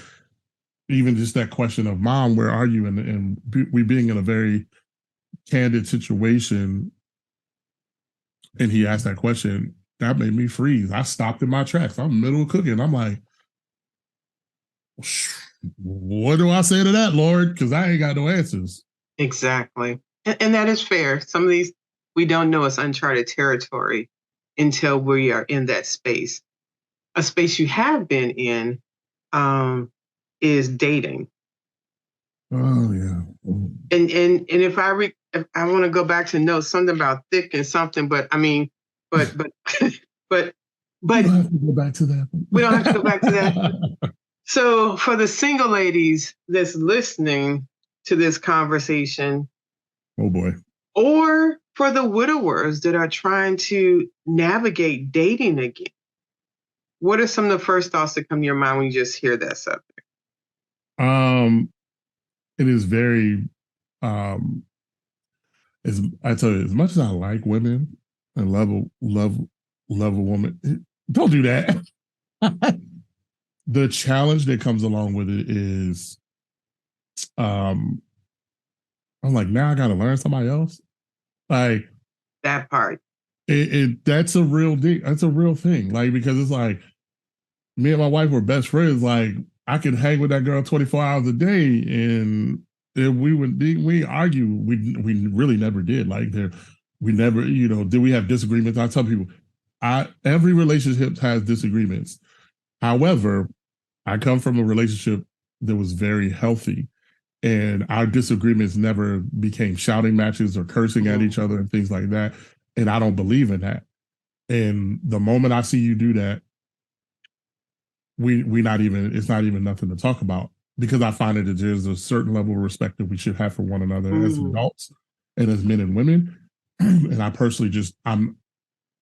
even just that question of "mom, where are you?" and we being in a very candid situation, and he asked that question, that made me freeze. I stopped in my tracks. I'm in the middle of cooking. I'm like, what do I say to that, Lord? Because I ain't got no answers. Exactly. And that is fair. Some of these we don't know, it's uncharted territory until we are in that space. A space you have been in um, is dating. Oh yeah. And if I want to go back to know something about thick and something, but I mean, but but We but don't have to go back to we don't have to go back to that. that. So for the single ladies that's listening to this conversation, Oh boy. or for the widowers that are trying to navigate dating again, what are some of the first thoughts that come to your mind when you just hear that subject? It is very as I tell you, as much as I like women and love a woman, don't do that. The challenge that comes along with it is um I'm like, now I gotta learn somebody else. Like That part. that's a real deal. That's a real thing. Like, because it's like me and my wife were best friends. Like, I could hang with that girl 24 hours a day, and we argue. We really never did. Like, we never, did we have disagreements? I tell people, every relationship has disagreements. However, I come from a relationship that was very healthy, and our disagreements never became shouting matches or cursing at each other and things like that. And I don't believe in that. And the moment I see you do that, we not even it's not even nothing to talk about, because I find that there's a certain level of respect that we should have for one another as adults and as men and women. And I personally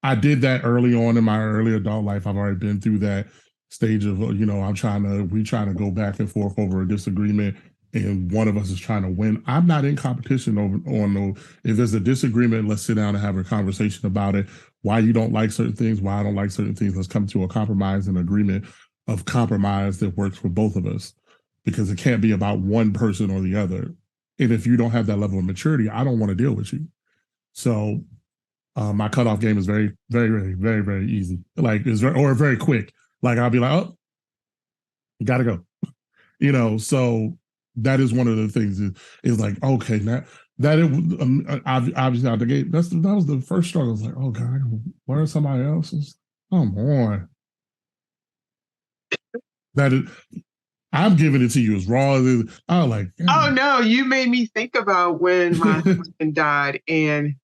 I did that early on in my early adult life. I've already been through that stage of, we trying to go back and forth over a disagreement, and one of us is trying to win. I'm not in competition on no, if there's a disagreement, let's sit down and have a conversation about it. Why you don't like certain things, why I don't like certain things. Let's come to a compromise and agreement of compromise that works for both of us, because it can't be about one person or the other. And if you don't have that level of maturity, I don't want to deal with you. So my cutoff game is very, very, very, very, very easy. Like, or very quick. Like, I'll be like, oh, you gotta go. So that is one of the things is like, okay, now that it obviously out the gate, that was the first struggle. I was like, oh God, I gotta learn somebody else's. Come on. That is, I'm giving it to you as raw as it is. I was like, Oh no, you made me think about when my husband died, and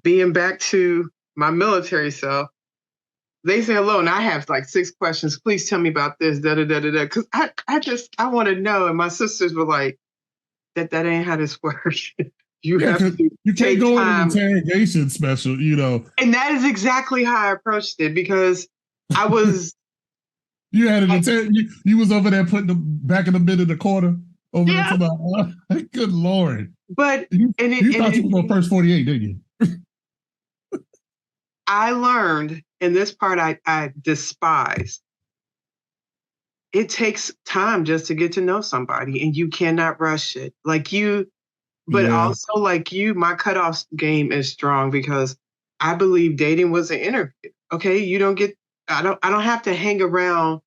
being back to my military self. They say hello, and I have like 6 questions. Please tell me about this, da da da da da. Because I want to know. And my sisters were like, that ain't how this works. You yeah, have because to you can't take go in an time. interrogation special. And that is exactly how I approached it, because I was You had an you was over there putting the back of the bed in the corner over there yeah, to the good Lord. but You thought you were on first 48, didn't you? I learned, and this part I despise. It takes time just to get to know somebody, and you cannot rush it. But Yeah. also like you, my cutoff game is strong, because I believe dating was an interview. Okay, I don't have to hang around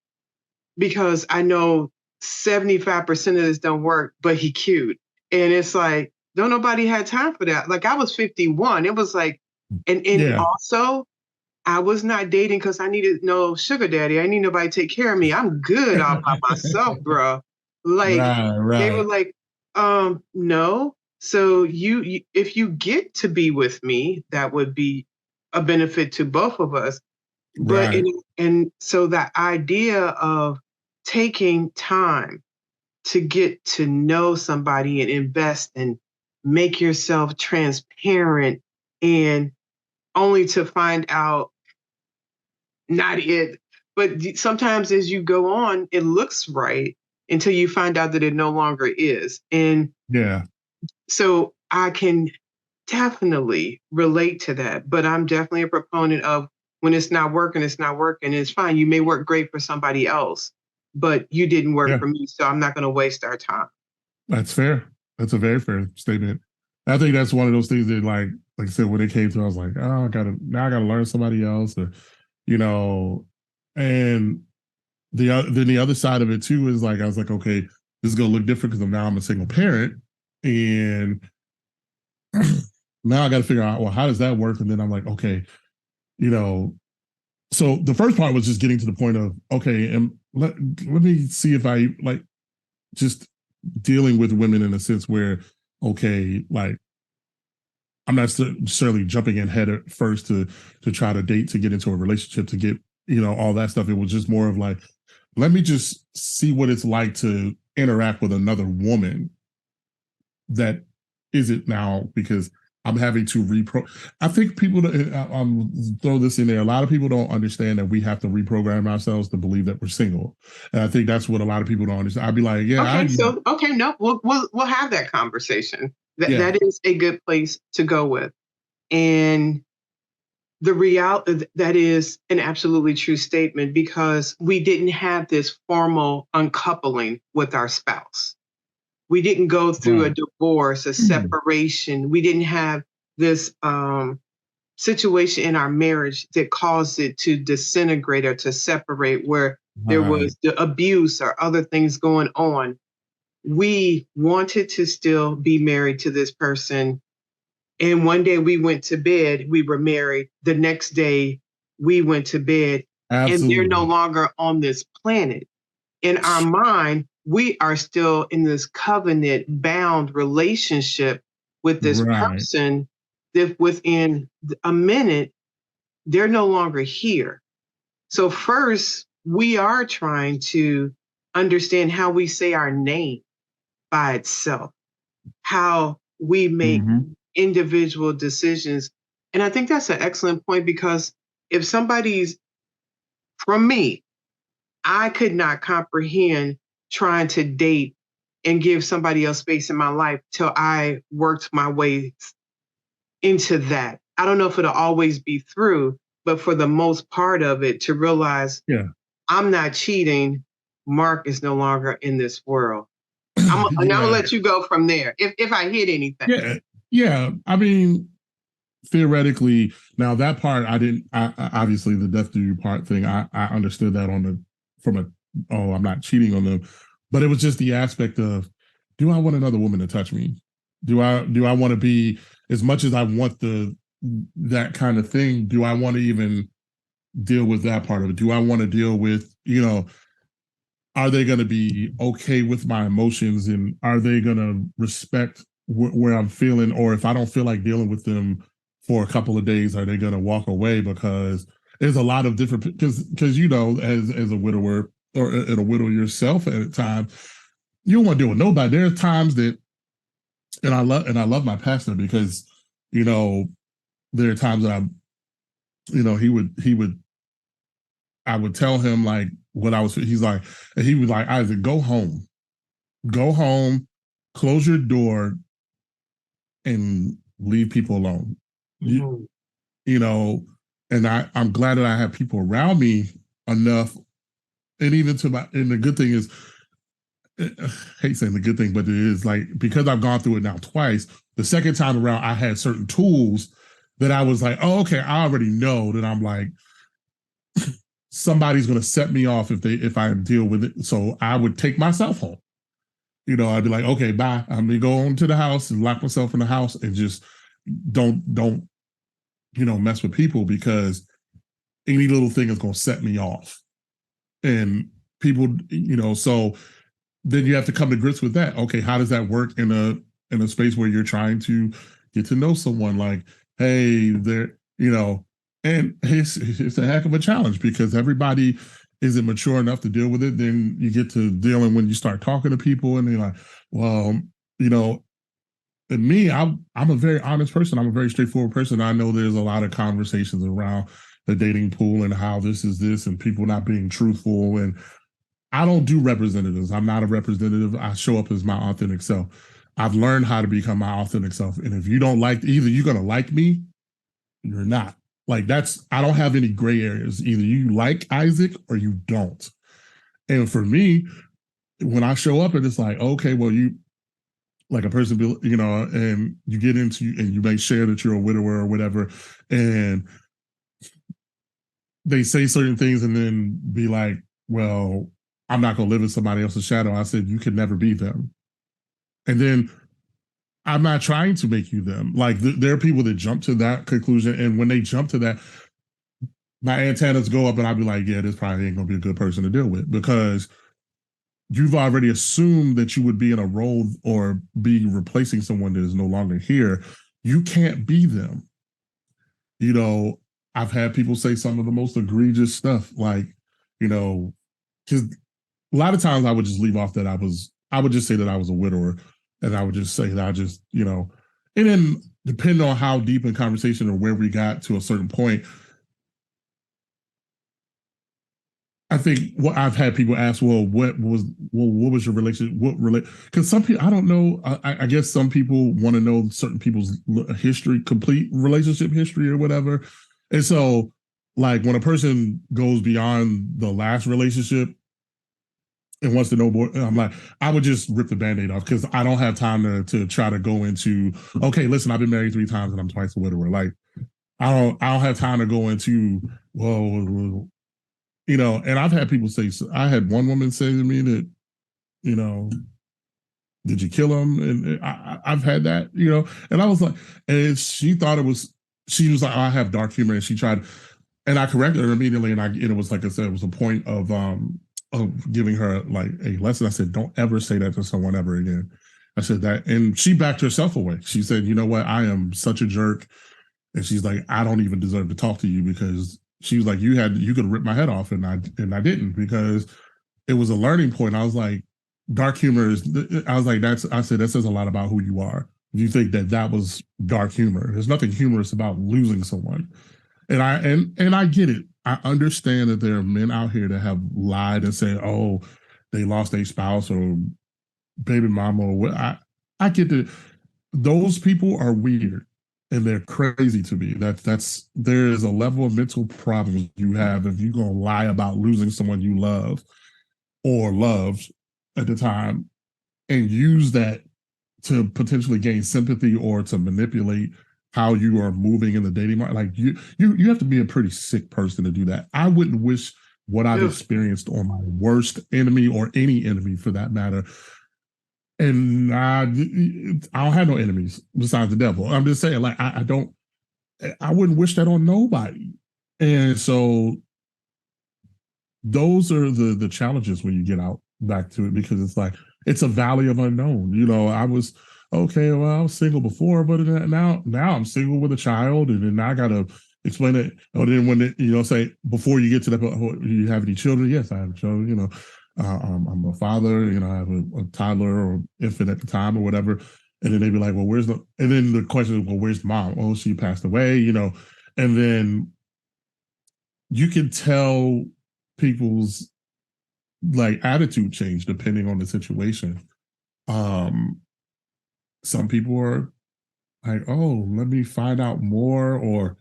because I know 75% of this don't work, but he cute. And it's like, don't nobody had time for that. Like, I was 51. It was like, and Yeah. also I was not dating because I needed no sugar daddy. I need nobody to take care of me. I'm good all by myself, bro. Like, Right, they were right. like, no. So if you get to be with me, that would be a benefit to both of us. But Right. and so that idea of taking time to get to know somebody and invest and make yourself transparent, and only to find out not it. But sometimes as you go on, it looks right until you find out that it no longer is. And Yeah. so I can definitely relate to that. But I'm definitely a proponent of, when it's not working, it's not working. It's fine. You may work great for somebody else, but you didn't work Yeah. for me. So I'm not going to waste our time. That's fair. That's a very fair statement. I think that's one of those things that, like I said, when it came to, I was like, oh, I gotta learn somebody else, or, you know, and then the other side of it too is like, I was like, okay, this is gonna look different because now I'm a single parent, and now I got to figure out, well, how does that work? And then I'm like, okay, you know, so the first part was just getting to the point of, okay, and let me see if I like just dealing with women in a sense where, okay, like I'm not necessarily jumping in head first to try to date, to get into a relationship, to get, all that stuff. It was just more of like, let me just see what it's like to interact with another woman that isn't now, because I'm having to I think people, I'm throw this in there. A lot of people don't understand that we have to reprogram ourselves to believe that we're single, and I think that's what a lot of people don't understand. I'd be like, yeah, Okay, so okay, no, we'll have that conversation. That is a good place to go with, and the reality that is an absolutely true statement, because we didn't have this formal uncoupling with our spouse. We didn't go through a right. divorce, a separation. We didn't have this situation in our marriage that caused it to disintegrate or to separate, where there Right. was the abuse or other things going on. We wanted to still be married to this person. And one day we went to bed, we were married. The next day we went to bed, and they're no Absolutely. longer on this planet. In our mind, we are still in this covenant bound relationship with this Right. person that within a minute, they're no longer here. So, first, we are trying to understand how we say our name by itself, how we make Mm-hmm. individual decisions. And I think that's an excellent point, because if somebody's, from me, I could not comprehend trying to date and give somebody else space in my life till I worked my way into that. I don't know if it'll always be through, but for the most part of it, to realize Yeah. I'm not cheating. Mark is no longer in this world. And I'm gonna Yeah. let you go from there if I hit anything. Yeah. Yeah. I mean, theoretically, now that part I didn't. Obviously, the death to you part thing, I understood that on the from a, oh, I'm not cheating on them, but it was just the aspect of, do I want another woman to touch me? Do I want to be, as much as I want that kind of thing? Do I want to even deal with that part of it? Do I want to deal with, are they going to be okay with my emotions, and are they going to respect where I'm feeling? Or if I don't feel like dealing with them for a couple of days, are they going to walk away? Because there's a lot of different, because as a widower, or a widow yourself at a time, you don't want to deal with nobody. There's times that, and I love my pastor, because you know there are times that he would I would tell him like what I was. He's like, and he was like, Isaac, go home, close your door, and leave people alone. You, Mhm. you know, and I'm glad that I have people around me enough, and even and the good thing is, I hate saying the good thing, but it is like, because I've gone through it now twice. The second time around, I had certain tools that I was like, oh, okay, I already know that I'm like, somebody's going to set me off if I deal with it. So I would take myself home. I'd be like, okay, bye. I'm gonna go on to the house and lock myself in the house, and just don't mess with people, because any little thing is gonna set me off. And people, so then you have to come to grips with that. Okay, how does that work in a space where you're trying to get to know someone? Like, hey, and it's a heck of a challenge, because everybody isn't mature enough to deal with it. Then you get to dealing when you start talking to people, and they're like, well, you know, and me, I'm a very honest person. I'm a very straightforward person. I know there's a lot of conversations around the dating pool and how this is this, and people not being truthful. And I don't do representatives. I'm not a representative. I show up as my authentic self. I've learned how to become my authentic self. And if you don't like, either you're gonna like me, you're not. Like, I don't have any gray areas. Either you like Isaac or you don't. And for me, when I show up and it's like, okay, well, you like a person, and you get into, and you may share that you're a widower or whatever, and they say certain things and then be like, well, I'm not going to live in somebody else's shadow. I said, you can never be them. And then I'm not trying to make you them. Like, there are people that jump to that conclusion. And when they jump to that, my antennas go up, and I'll be like, yeah, this probably ain't going to be a good person to deal with, because you've already assumed that you would be in a role or be replacing someone that is no longer here. You can't be them. You know, I've had people say some of the most egregious stuff, like, you know, because a lot of times I would just leave off that I would just say that I was a widower, and I would just say that I just, and then depending on how deep in conversation or where we got to a certain point, I think what I've had people ask, what was your relationship? Because some people, I don't know. I guess some people want to know certain people's history, complete relationship history or whatever. And so, like when a person goes beyond the last relationship and wants to know more, I'm like, I would just rip the band-aid off because I don't have time to try to go into, okay, listen, I've been married 3 times and I'm twice a widower. Like, I don't have time to go into, well, and I've had people say, I had one woman say to me that, you know, did you kill him? And I've had that, and I was like, and she was like, oh, I have dark humor. And she tried, and I corrected her immediately. And it was like I said, it was a point of giving her like a lesson. I said, don't ever say that to someone ever again. I said that, and she backed herself away. She said, you know what? I am such a jerk. And she's like, I don't even deserve to talk to you because she was like, you could rip my head off, and I didn't, because it was a learning point. I was like, dark humor is. I was like, I said that says a lot about who you are. If you think that was dark humor, there's nothing humorous about losing someone. And I get it. I understand that there are men out here that have lied and said, oh, they lost a spouse or baby mama or what. I get that. Those people are weird and they're crazy to me. There is a level of mental problem you have if you're gonna lie about losing someone you love or loved at the time and use that to potentially gain sympathy or to manipulate how you are moving in the dating market. Like you have to be a pretty sick person to do that. I wouldn't wish what I've experienced on my worst enemy or any enemy for that matter. And I don't have no enemies besides the devil. I'm just saying, like, I wouldn't wish that on nobody. And so those are the challenges when you get out back to it, because it's like, it's a valley of unknown. I was, okay, well, I was single before, but now I'm single with a child, and then I got to explain it. Or then when say, before you get to that, oh, you have any children? Yes, I have children, I'm a father, I have a toddler or infant at the time or whatever. And then they'd be like, well, and then the question is, well, where's mom? Oh, she passed away, and then you can tell people's like attitude change depending on the situation. Some people are like, oh, let me find out more, or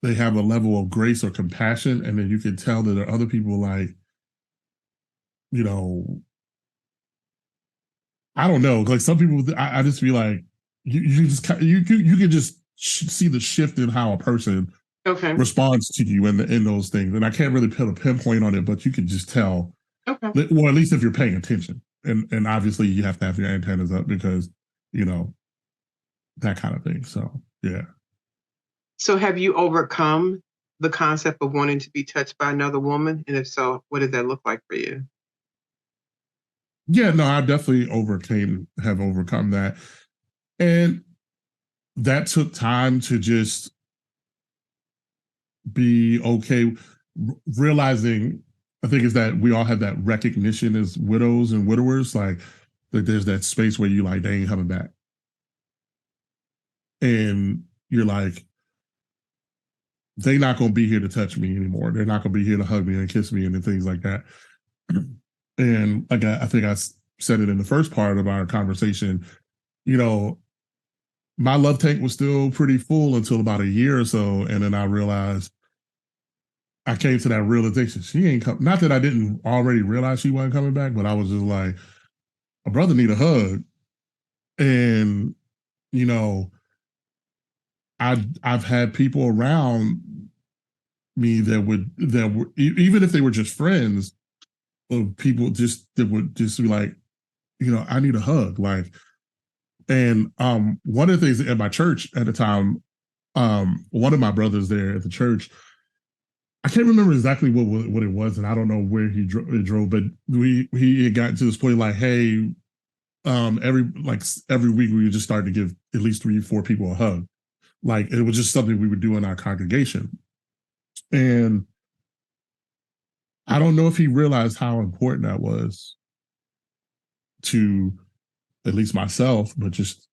they have a level of grace or compassion. And then you can tell that there are other people like, I don't know. Like some people, I just feel like you can just see the shift in how a person responds to you in those things. And I can't really put a pinpoint on it, but you can just tell. Okay. Well, at least if you're paying attention, and obviously you have to have your antennas up because that kind of thing. So yeah. So have you overcome the concept of wanting to be touched by another woman? And if so, what did that look like for you? Yeah, no, I definitely have overcome that. And that took time to just be okay, realizing, I think, is that we all have that recognition as widows and widowers, like there's that space where you like, they ain't coming back. And you're like, they're not going to be here to touch me anymore. They're not going to be here to hug me and kiss me and things like that. And like I think I said it in the first part of our conversation, my love tank was still pretty full until about a year or so. And then I realized, I came to that realization, she ain't come. Not that I didn't already realize she wasn't coming back, but I was just like, a brother need a hug. And, I've had people around me that were, even if they were just friends, of people that would just be like, I need a hug. Like, and one of the things at my church at the time, one of my brothers there at the church, I can't remember exactly what it was, and I don't know where drove, but he had gotten to this point like, hey, every week we would just start to give at least 3, 4 people a hug. Like it was just something we would do in our congregation, and I don't know if he realized how important that was to at least myself, but just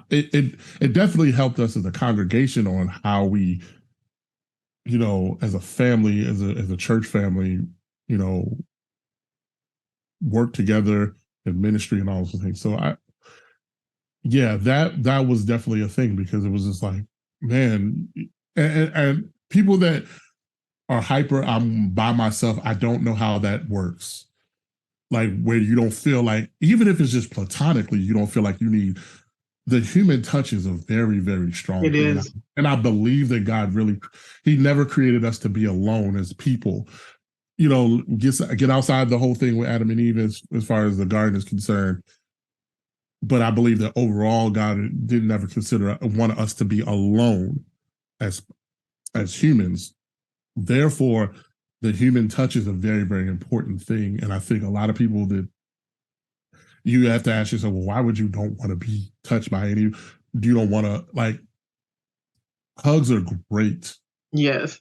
it definitely helped us as a congregation on how we, as a family, as a church family, you know, work together in ministry and all those things. So yeah, that was definitely a thing because it was just like, man, and people that are hyper, I'm by myself, I don't know how that works. Like where you don't feel like, even if it's just platonically, you don't feel like you need the human touch is a very, very strong It thing. is. And I believe that God really, he never created us to be alone as people. Get outside the whole thing with Adam and Eve as far as the garden is concerned. But I believe that overall, God didn't ever want us to be alone as humans. Therefore, the human touch is a very, very important thing. And I think a lot of people that you have to ask yourself, well, why would you don't want to be touched by any? You don't want to like hugs are great, Yes.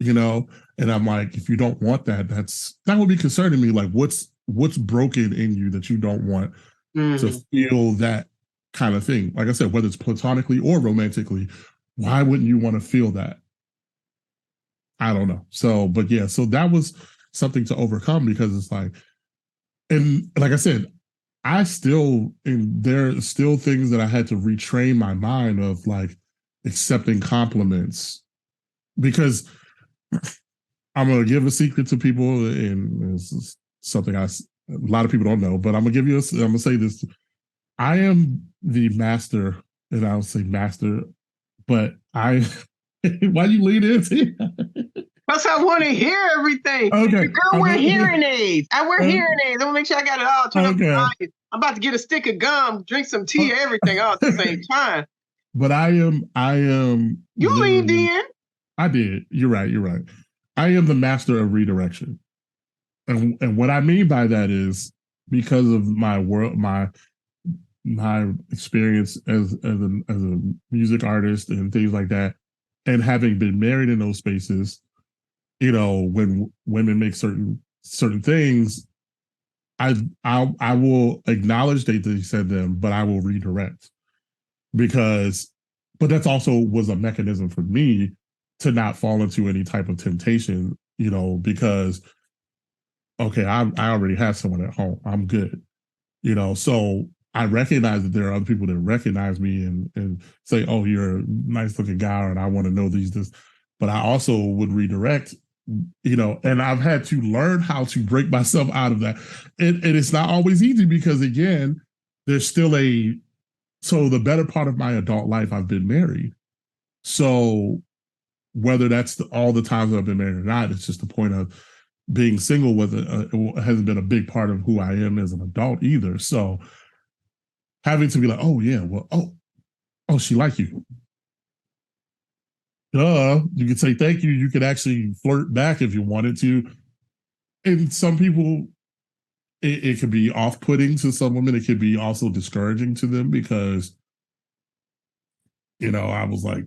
And I'm like, if you don't want that, that would be concerning me. Like, what's broken in you that you don't want to feel that kind of thing? Like I said, whether it's platonically or romantically, why wouldn't you want to feel that? I don't know. So, but yeah, so that was something to overcome because it's like, and like I said, there are still things that I had to retrain my mind of like accepting compliments because I'm gonna give a secret to people, and this is something a lot of people don't know, but I'm gonna say this. I am the master, and I'll say master, but why you lean into Plus, I want to hear everything. Okay. The girl wear hearing aids. I wear hearing aids. I want to make sure I got it all. Turn up the volume. I'm about to get a stick of gum, drink some tea, everything all at the same time. But I am. You leaned in. I did. You're right. I am the master of redirection. And what I mean by that is because of my experience as a music artist and things like that, and having been married in those spaces, when women make certain things, I will acknowledge that they said them, but I will redirect but that's also was a mechanism for me to not fall into any type of temptation, because okay, I already have someone at home. I'm good. So I recognize that there are other people that recognize me and say, oh, you're a nice looking guy, and I want to know this. But I also would redirect, and I've had to learn how to break myself out of that. And it's not always easy because again, there's still so the better part of my adult life, I've been married. So whether that's all the times I've been married or not, it's just the point of being single hasn't been a big part of who I am as an adult either. So having to be like, oh yeah, well, oh, she like you. You could say thank you. You could actually flirt back if you wanted to. And some people, it could be off-putting to some women. It could be also discouraging to them because, I was like,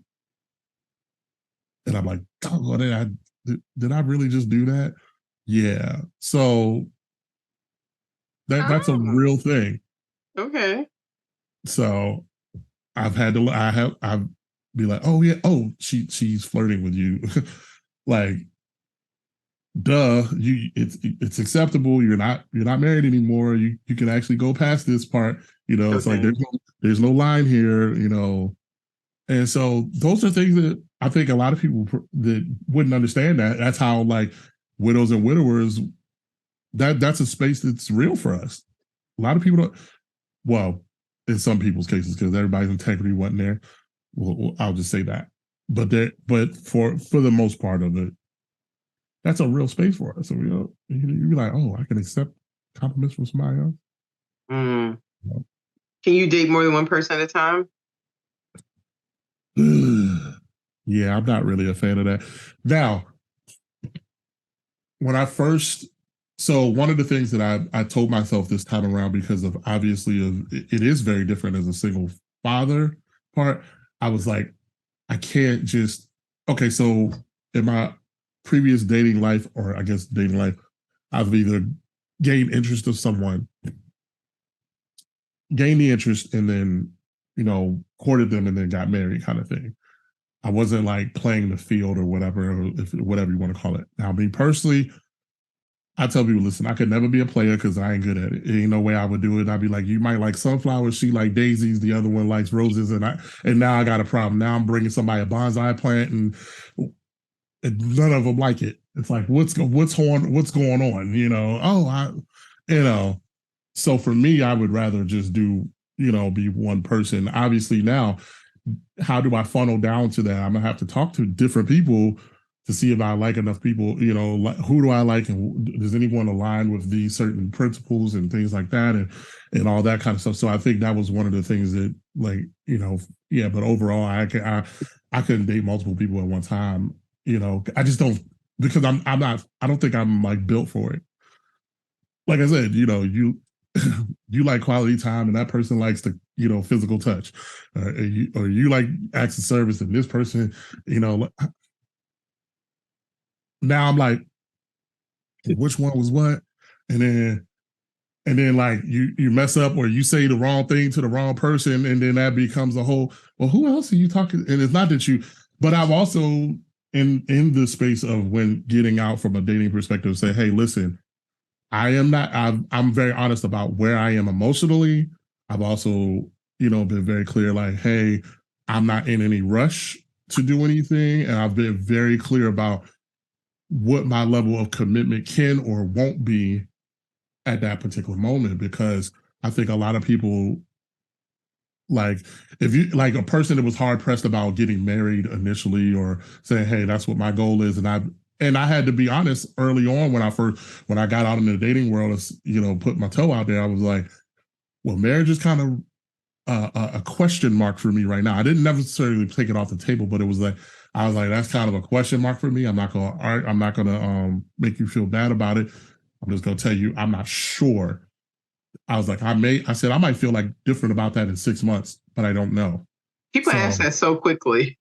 and I'm like, oh, did I really just do that? Yeah. So that's a real thing. Okay. So I've be like, oh yeah, she's flirting with you. Like, duh, it's acceptable. You're not married anymore. You can actually go past this part. It's like there's no line here, And so those are things that I think a lot of people that wouldn't understand that. That's how like widows and widowers, that's a space that's real for us. A lot of people don't, well, in some people's cases, because everybody's integrity wasn't there. Well, I'll just say that. But for the most part of it, that's a real space for us. So you'd be like, oh, I can accept compliments from somebody else. Can you date more than one person at a time? Yeah, I'm not really a fan of that. Now, when I first, so one of the things that I told myself this time around, because of obviously it is very different as a single father part. I was like, I can't just, okay, so in my previous dating life, or I guess dating life, I've either gained interest of someone, gained the interest, and then, courted them and then got married kind of thing. I wasn't like playing the field or whatever, or if whatever you want to call it. Now, me personally, I tell people, listen, I could never be a player because I ain't good at it. Ain't no way I would do it. I'd be like, you might like sunflowers, she like daisies, the other one likes roses, and now I got a problem. Now I'm bringing somebody a bonsai plant, and none of them like it. It's like, what's going on? Oh, you know. So for me, I would rather just do, be one person. Obviously now, how do I funnel down to that? I'm gonna have to talk to different people to see if I like enough people. Who do I like, and does anyone align with these certain principles and things like that, and all that kind of stuff. So I think that was one of the things that, like, yeah. But overall, I couldn't date multiple people at one time. I just don't, because I'm not. I don't think I'm like built for it. Like I said, you like quality time, and that person likes the physical touch, or you like acts of service, and this person, now I'm like, which one was what, and then like you mess up, or you say the wrong thing to the wrong person, and then that becomes a whole, well, who else are you talking? And it's not that you, but I've also in the space of when getting out from a dating perspective, say, hey, listen, I am not. I'm very honest about where I am emotionally. I've also, been very clear, like, hey, I'm not in any rush to do anything, and I've been very clear about what my level of commitment can or won't be at that particular moment. Because I think a lot of people, like, if you like a person that was hard pressed about getting married initially, or saying, hey, that's what my goal is, and I had to be honest early on when I got out in the dating world, put my toe out there. I was like, well, marriage is kind of a question mark for me right now. I didn't necessarily take it off the table, but it was like, I was like, that's kind of a question mark for me. I'm not gonna make you feel bad about it. I'm just gonna tell you, I'm not sure. I was like, I said I might feel like different about that in 6 months, but I don't know. People So, ask that so quickly.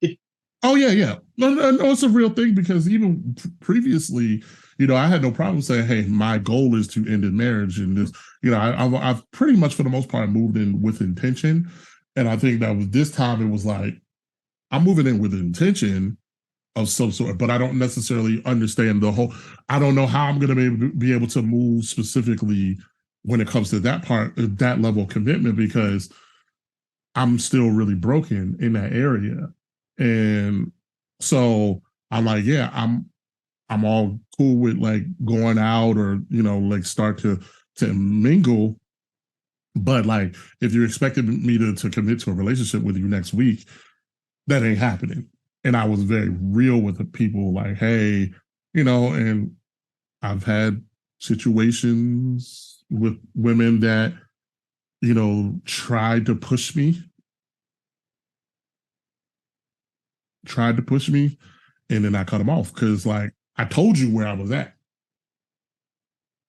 oh yeah, yeah. No, it's a real thing, because even previously, I had no problem saying, "Hey, my goal is to end in marriage," and this, I've pretty much for the most part moved in with intention, and I think that was this time. It was like, I'm moving in with intention of some sort, but I don't necessarily understand the whole. I don't know how I'm going to be able to move specifically when it comes to that part, that level of commitment, because I'm still really broken in that area. And so I'm like, yeah, I'm all cool with like going out, or like start to mingle. But like, if you're expecting me to commit to a relationship with you next week, that ain't happening. And I was very real with the people, like, hey, and I've had situations with women that, tried to push me, and then I cut them off, because, like, I told you where I was at.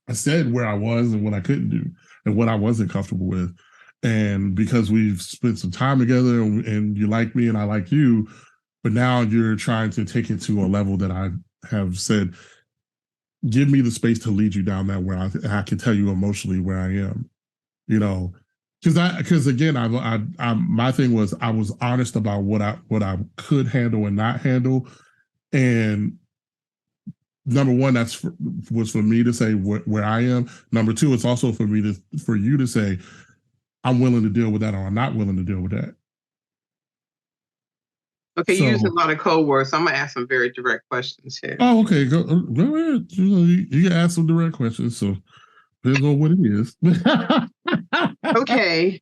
I said where I was and what I couldn't do and what I wasn't comfortable with. And because we've spent some time together, and you like me and I like you, but now you're trying to take it to a level that I have said, give me the space to lead you down that, where I can tell you emotionally where I am, you know, because again, my thing was, I was honest about what I could handle and not handle. And number one, was for me to say where I am. Number two, it's also for you to say, I'm willing to deal with that, or I'm not willing to deal with that. Okay, you use a So, lot of code words. So I'm gonna ask some very direct questions here. oh, okay, go ahead. You can ask some direct questions. So depends on what it is. Okay,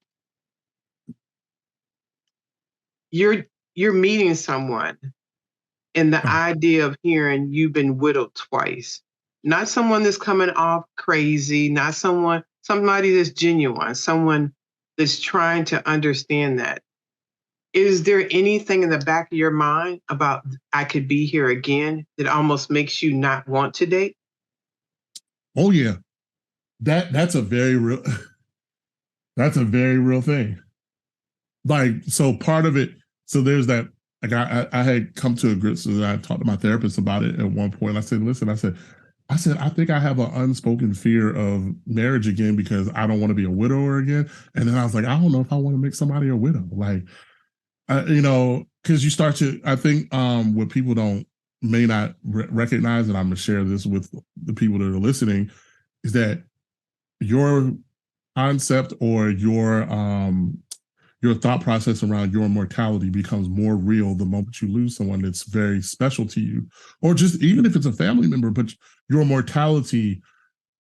you're meeting someone, and the idea of hearing you've been widowed twice, not someone that's coming off crazy, not somebody that's genuine, someone that's trying to understand that. Is there anything in the back of your mind about I could be here again that almost makes you not want to date? Oh yeah, that's a very real that's a very real thing. Like, so part of it, so there's that, like I had come to a grip, so that I talked to my therapist about it at one point. I said, listen, I said, I think I have an unspoken fear of marriage again because I don't want to be a widower again. And then I was like, I don't know if I want to make somebody a widow. Like, because you start to, I think what people don't may not recognize, and I'm gonna share this with the people that are listening, is that your concept or your thought process around your mortality becomes more real the moment you lose someone that's very special to you, or just even if it's a family member, but your mortality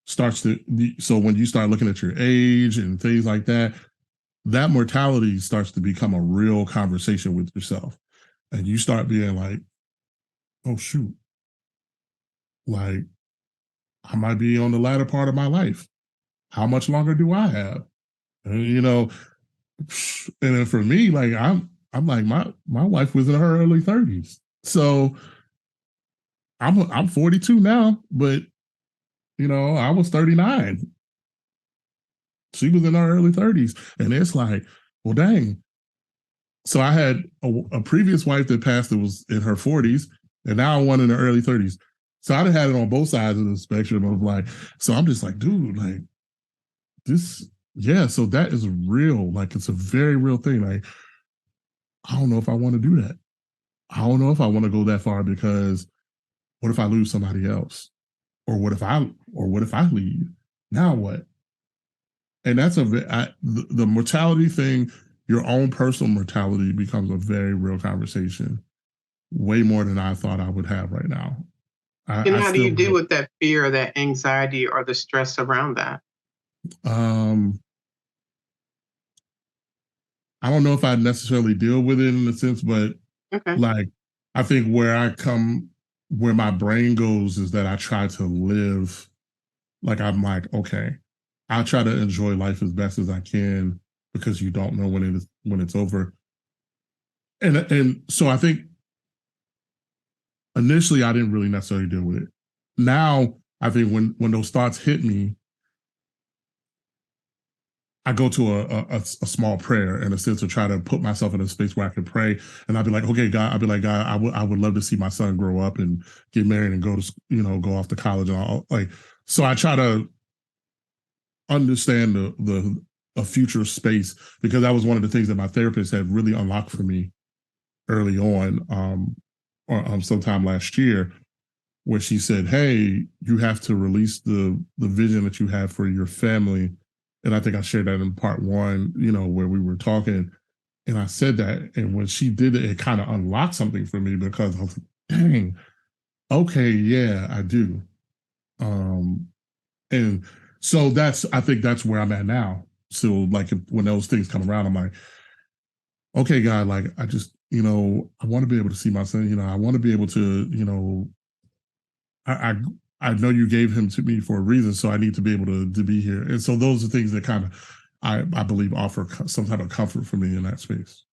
starts to. So when you start looking at your age and things like that, that mortality starts to become a real conversation with yourself, and you start being like, "Oh shoot, like I might be on the latter part of my life. How much longer do I have?" And, and then for me, like I'm like my wife was in her early 30s. So I'm 42 now, but I was 39. She was in her early 30s. And it's like, well, dang. So I had a previous wife that passed that was in her 40s, and now one in her early 30s. So I had it on both sides of the spectrum of like, so I'm just like, dude, like this, yeah. So that is real. Like it's a very real thing. Like, I don't know if I want to do that. I don't know if I want to go that far because what if I lose somebody else? Or what if I leave? Now what? And that's the mortality thing, your own personal mortality becomes a very real conversation, way more than I thought I would have right now. And I how do still you deal with that fear or that anxiety or the stress around that? um I don't know if I necessarily deal with it in a sense, but Okay. like I think where my brain goes is that I try to live like I'm like, okay, I try to enjoy life as best as I can because you don't know when it's over. And so I think initially I didn't really necessarily deal with it. Now I think when those thoughts hit me, I go to a small prayer in a sense to try to put myself in a space where I can pray. And I'd be like, okay, God, I'd be like, God, I would love to see my son grow up and get married and go to, go off to college and all. Like, so I try to understand the a future space because that was one of the things that my therapist had really unlocked for me early on, or sometime last year, where she said, "Hey, you have to release the vision that you have for your family." And I think I shared that in part one, where we were talking, and I said that, and when she did it, it kind of unlocked something for me because I was like, "Dang, okay, yeah, I do." Um, and so I think that's where I'm at now. So like when those things come around, I'm like, okay, God, like I just, I want to be able to see my son. I want to be able to, I, I I know you gave him to me for a reason, so I need to be able to be here. And so those are things that kind of I believe offer some type of comfort for me in that space.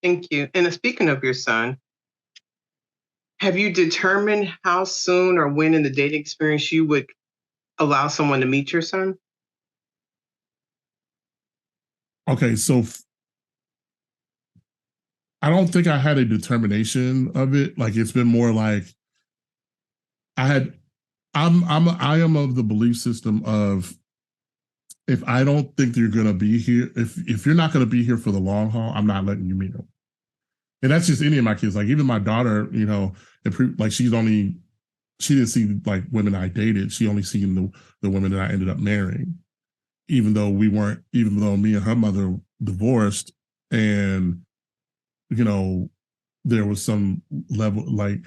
Thank you. And speaking of your son, have you determined how soon or when in the dating experience you would allow someone to meet your son? Okay, so I don't think I had a determination of it. Like it's been more like I had I am of the belief system of if I don't think you're gonna be here, if you're not gonna be here for the long haul, I'm not letting you meet them. And that's just any of my kids. Like even my daughter, like she didn't see like women I dated. She only seen the women that I ended up marrying. Even though me and her mother divorced, and you know, there was some level like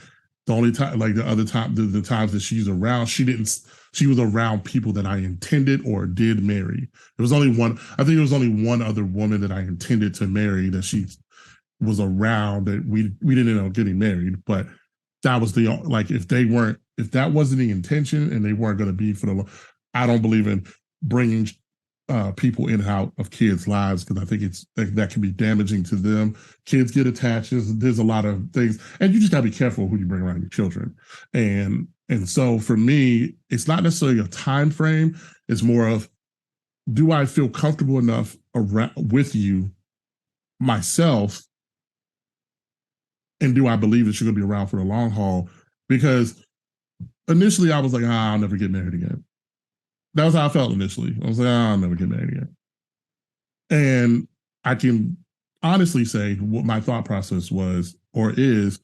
the only time like the other time the times that she's around, she was around people that I intended or did marry. There was only one, I think there was only one other woman that I intended to marry that she was around that we didn't end up getting married, but that was the like if that wasn't the intention and they weren't going to be for the, I don't believe in bringing people in and out of kids' lives because I think that can be damaging to them. Kids get attached. There's a lot of things, and you just got to be careful who you bring around your children. And so for me, it's not necessarily a time frame. It's more of, do I feel comfortable enough around with you myself, and do I believe that you're going to be around for the long haul? Because initially I was like, I'll never get married again. That was how I felt initially. I was like, I'll never get married again. And I can honestly say what my thought process was or is,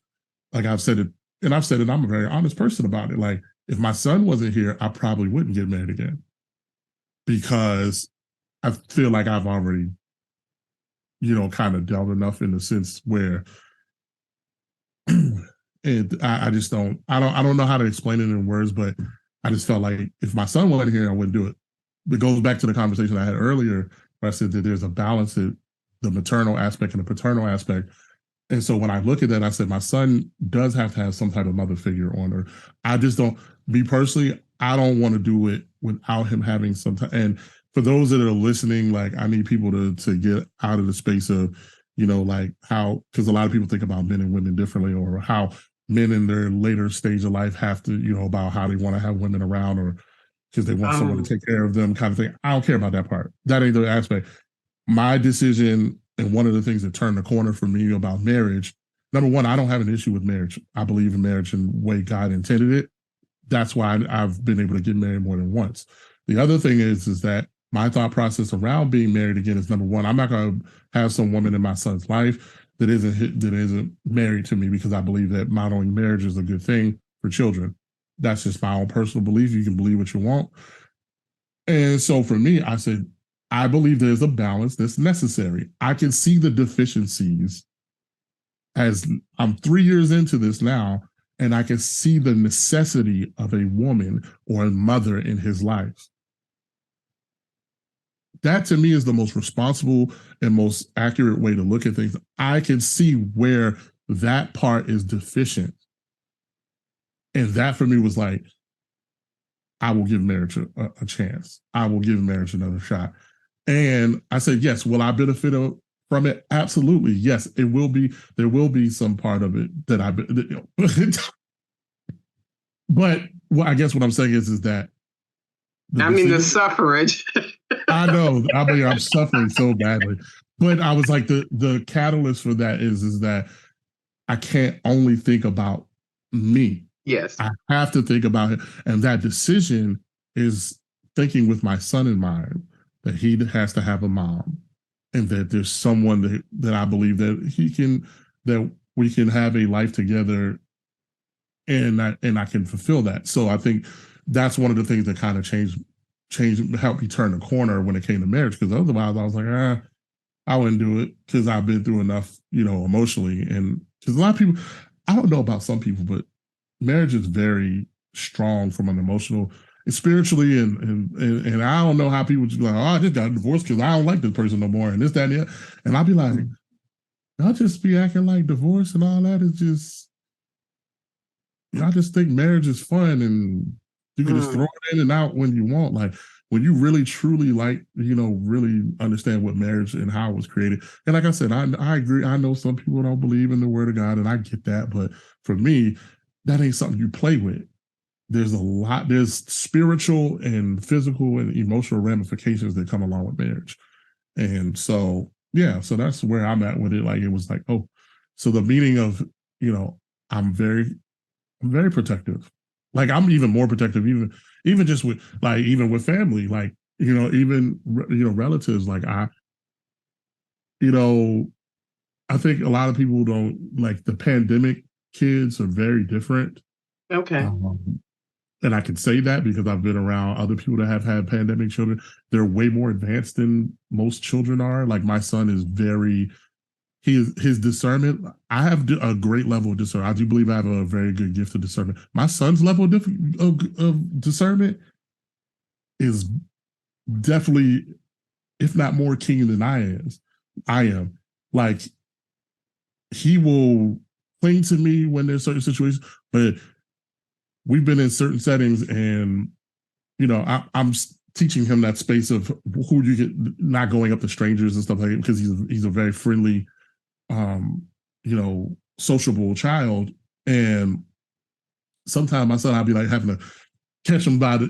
like I've said it, and I've said it, I'm a very honest person about it. Like, if my son wasn't here, I probably wouldn't get married again, because I feel like I've already, kind of dealt enough in the sense where and I just don't know how to explain it in words, but I just felt like if my son wasn't here, I wouldn't do it. It goes back to the conversation I had earlier where I said that there's a balance in the maternal aspect and the paternal aspect. And so when I look at that, I said my son does have to have some type of mother figure on her. I just don't, me personally, I don't want to do it without him having some time. And for those that are listening, like, I need people to get out of the space of, like how, because a lot of people think about men and women differently, or how men in their later stage of life have to, about how they want to have women around, or because they want someone to take care of them, kind of thing. I don't care about that part. That ain't the aspect. My decision, and one of the things that turned the corner for me about marriage, number one, I don't have an issue with marriage. I believe in marriage in the way God intended it. That's why I've been able to get married more than once. The other thing is that my thought process around being married again is, number one, I'm not going to have some woman in my son's life that isn't married to me, because I believe that modeling marriage is a good thing for children. That's just my own personal belief. You can believe what you want. And so for me, I said, I believe there's a balance that's necessary. I can see the deficiencies as I'm 3 years into this now, and I can see the necessity of a woman or a mother in his life. That to me is the most responsible and most accurate way to look at things. I can see where that part is deficient. And that for me was like, I will give marriage a chance. I will give marriage another shot. And I said, yes, will I benefit from it? Absolutely. Yes, it will be. There will be some part of it that but I guess what I'm saying is that the suffrage. I know. I mean, I'm suffering so badly. But I was like, the catalyst for that is that I can't only think about me. Yes. I have to think about it. And that decision is thinking with my son in mind, that he has to have a mom, and that there's someone that I believe that we can have a life together, and I can fulfill that. So I think that's one of the things that kind of helped me turn the corner when it came to marriage, because otherwise I was like, I wouldn't do it, because I've been through enough, emotionally. And because a lot of people, I don't know about some people, but marriage is very strong from an emotional, spiritually, and I don't know how people just be like, I just got divorced because I don't like this person no more, and this, that, and the other. And I'll be like, y'all just be acting like divorce and all that is just, y'all just think marriage is fun and you can just throw it in and out when you want. Like, when you really truly really understand what marriage and how it was created. And like I said, I agree. I know some people don't believe in the word of God, and I get that, but for me, that ain't something you play with. There's spiritual and physical and emotional ramifications that come along with marriage. And so, yeah, so that's where I'm at with it. Like, it was like, oh, so the meaning of, I'm very protective. Like, I'm even more protective, even just with, like, even with family, like, even, relatives. Like, I think a lot of people don't, like, the pandemic kids are very different. Okay. And I can say that because I've been around other people that have had pandemic children. They're way more advanced than most children are. Like, my son is his discernment. I have a great level of discernment. I do believe I have a very good gift of discernment. My son's level of discernment is definitely, if not more keen than I am. Like, he will cling to me when there's certain situations, but we've been in certain settings, and I'm teaching him that space of who you get, not going up to strangers and stuff like that, because he's a very friendly, sociable child. And sometimes my son, I'll be like having to catch him by the,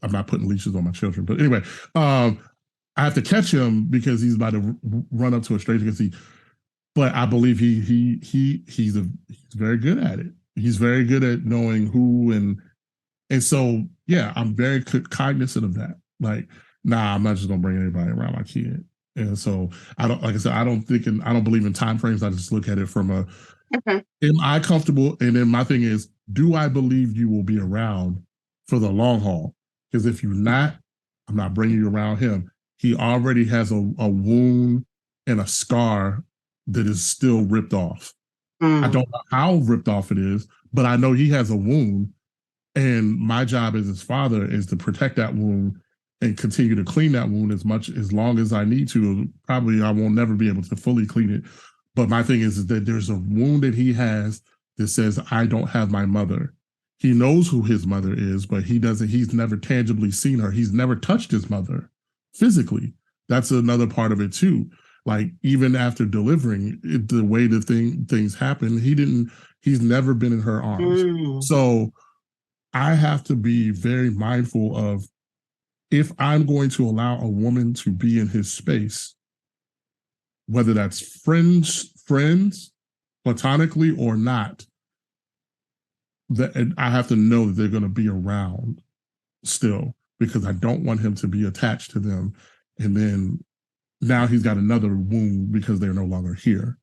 I'm not putting leashes on my children, but anyway, I have to catch him because he's about to run up to a stranger because but I believe he's very good at it. He's very good at knowing who and so yeah, I'm very cognizant of that. Like, nah, I'm not just gonna bring anybody around my kid. And so I don't, like I said, I don't believe in time frames. I just look at it from am I comfortable? And then my thing is, do I believe you will be around for the long haul? Because if you're not, I'm not bringing you around him. He already has a wound and a scar that is still ripped off. I don't know how ripped off it is, but I know he has a wound. And my job as his father is to protect that wound and continue to clean that wound as long as I need to. Probably I won't never be able to fully clean it. But my thing is that there's a wound that he has that says, I don't have my mother. He knows who his mother is, but he's never tangibly seen her. He's never touched his mother physically. That's another part of it too. Like even after delivering, the way the things happen, he's never been in her arms. So I have to be very mindful of, if I'm going to allow a woman to be in his space, whether that's friends, platonically or not, that I have to know that they're going to be around still, because I don't want him to be attached to them. And then now he's got another wound because they're no longer here.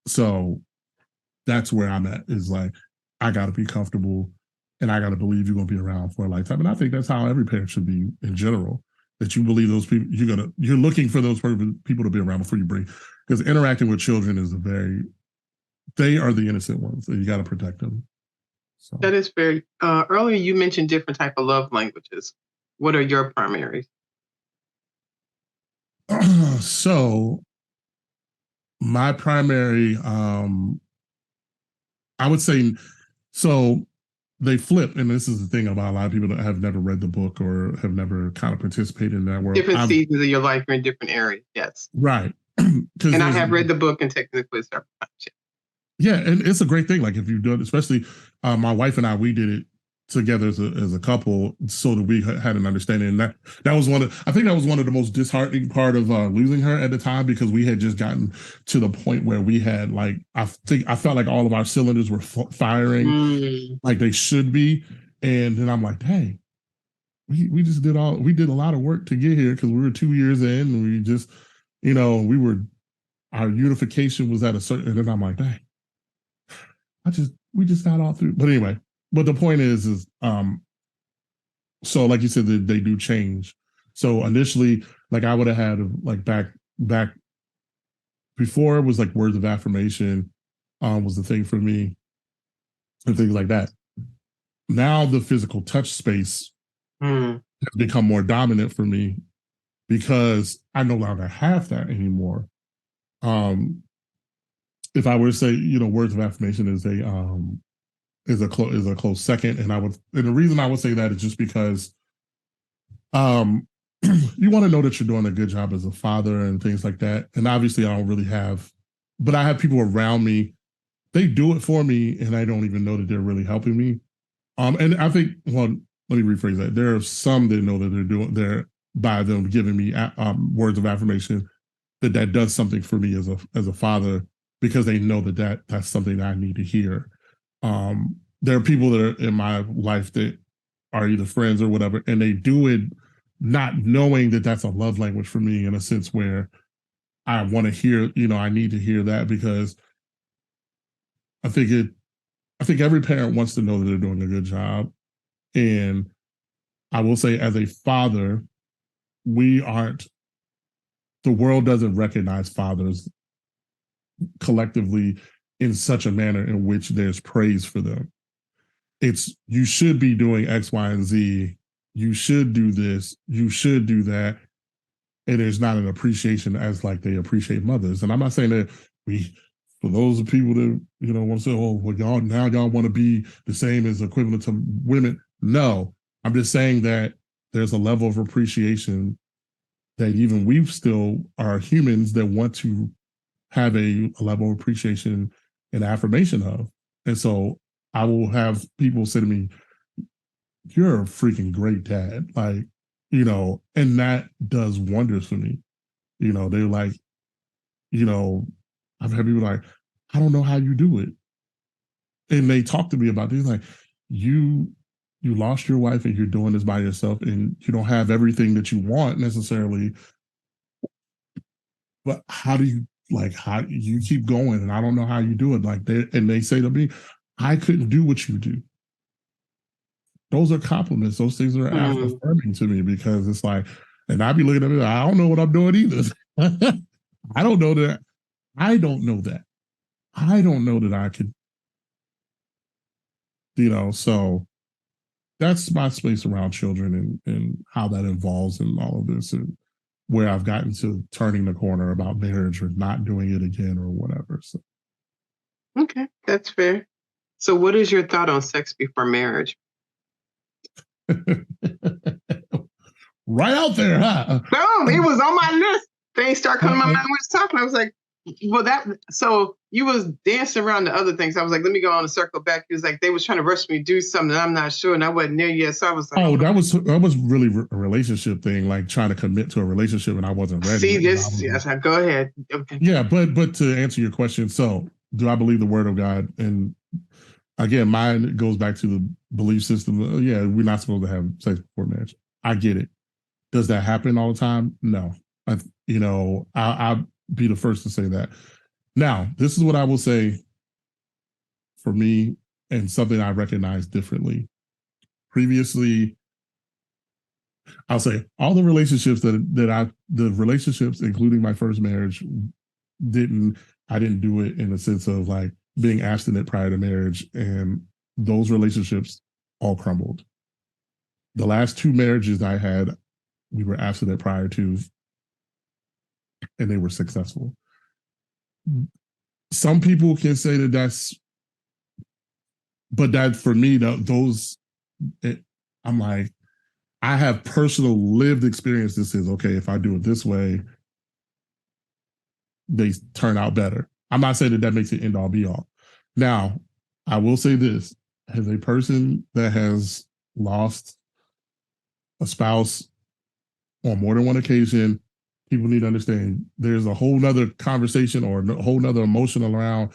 So that's where I'm at, is like, I got to be comfortable and I got to believe you're going to be around for a lifetime. And I think that's how every parent should be in general, that you believe those people, you're looking for those people to be around before you bring, because interacting with children is they are the innocent ones and you got to protect them. So. That is very, earlier you mentioned different type of love languages. What are your primaries? So my primary, I would say, so they flip, and this is the thing about a lot of people that have never read the book or have never kind of participated in that world. Different seasons of your life are in different areas, yes. Right. And I have read the book and taken the quiz several times. Yeah, and it's a great thing. Like if you've done, especially my wife and I, we did it together as a couple, so that we had an understanding. And that was I think that was one of the most disheartening part of losing her at the time, because we had just gotten to the point where we had, like, I felt like all of our cylinders were firing like they should be. And then I'm like, hey, we did a lot of work to get here, because we were 2 years in, and we just, our unification was at a certain, and then I'm like, dang, we just got all through. But anyway, but the point is so like you said, they do change. So initially, like I would have had, like back before, it was like words of affirmation was the thing for me and things like that. Now the physical touch space has become more dominant for me, because I no longer have that anymore. If I were to say, words of affirmation is a close second, and the reason I would say that is just because you want to know that you're doing a good job as a father and things like that. And obviously I don't really have, but I have people around me, they do it for me and I don't even know that they're really helping me. And I think, well, let me rephrase that. There are some that know that they're by them giving me words of affirmation, that does something for me as a father, because they know that's something that I need to hear. There are people that are in my life that are either friends or whatever, and they do it not knowing that that's a love language for me, in a sense where I want to hear, I need to hear that, because I think every parent wants to know that they're doing a good job. And I will say, as a father, the world doesn't recognize fathers collectively in such a manner in which there's praise for them. It's, you should be doing X, Y, and Z. You should do this. You should do that. And there's not an appreciation as like they appreciate mothers. And I'm not saying that for those people that, want to say, oh, well, y'all want to be the same as equivalent to women. No, I'm just saying that there's a level of appreciation that even we still are humans that want to have a level of appreciation and affirmation of. And so I will have people say to me, "You're a freaking great dad," like, and that does wonders for me. They're like, you know, I've had people like, "I don't know how you do it," and they talk to me about this, like, you you lost your wife and you're doing this by yourself, and you don't have everything that you want necessarily, but how do you, like, how you keep going, and I don't know how you do it. Like, they say to me, "I couldn't do what you do." Those are compliments. Those things are Mm. affirming to me, because it's like, and I be looking at it, I don't know what I'm doing either. I don't know that. I don't know that. I don't know that I could, so that's my space around children, and how that involves in all of this, and where I've gotten to turning the corner about marriage or not doing it again or whatever. So Okay, that's fair. So, what is your thought on sex before marriage? right out there, huh? Boom! It was on my list. Things start coming to my Uh, mind when it's talking. I was like, well, that. So you was dancing around the other things. I was like, let me go on a circle back. He was like, they was trying to rush me to do something, and I'm not sure, and I wasn't there yet. So I was like, Oh, that was really a relationship thing, like trying to commit to a relationship and I wasn't ready. see And I this? was Yes, like, go ahead. Okay. yeah, but to answer your question, so do I believe the word of God? And again, mine goes back to the belief system. Yeah, we're not supposed to have sex before marriage. I get it. Does that happen all the time? No. I'll be the first to say that. Now, this is what I will say for me, and something I recognize differently. Previously, I'll say all the relationships the relationships, including my first marriage, didn't I didn't do it in a sense of like being abstinent prior to marriage, and those relationships all crumbled. The last two marriages I had, we were abstinent prior to, and they were successful. Some people can say that but that for me, I'm like, I have personal lived experience that says, okay, if I do it this way, they turn out better. I'm not saying that makes it end all be all. Now, I will say this: as a person that has lost a spouse on more than one occasion, people need to understand there's a whole nother conversation or a whole nother emotion around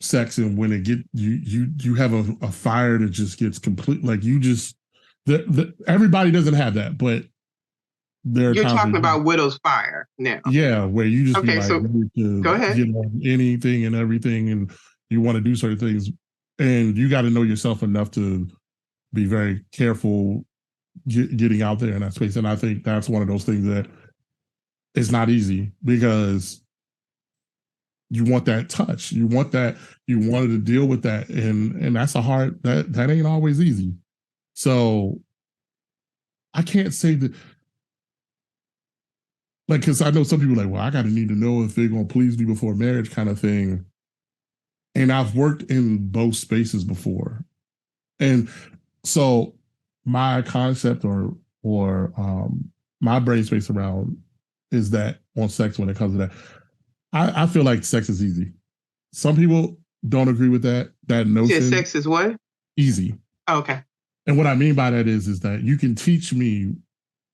sex, and when it get you have a fire that just gets complete, like you just everybody doesn't have that, but there are You're times where talking about widow's fire now. yeah, where you just be Okay, like so ready go to ahead. get on anything and everything, and you want to do certain things, and you got to know yourself enough to be very careful getting out there in that space. And I think that's one of those things that it's not easy, because you want that touch, you wanted to deal with that, and that's a hard that ain't always easy. So I can't say that, like, because I know some people are like, well, I got to need to know if they're gonna please me before marriage, kind of thing. And I've worked in both spaces before, and so my concept or my brain space around is that on sex, when it comes to that, I feel like sex is easy. Some people don't agree with that You said notion. sex is what? Easy. Okay. And what I mean by that is that you can teach me